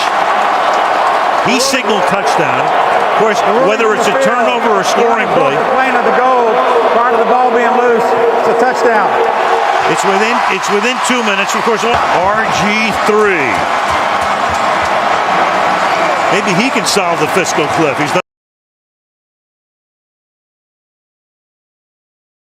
He signaled touchdown. Of course, whether it's a turnover or a scoring play. Plane of the goal prior to the ball being loose. It's a touchdown. It's within 2 minutes. Of course, RG3. Maybe he can solve the fiscal cliff. He's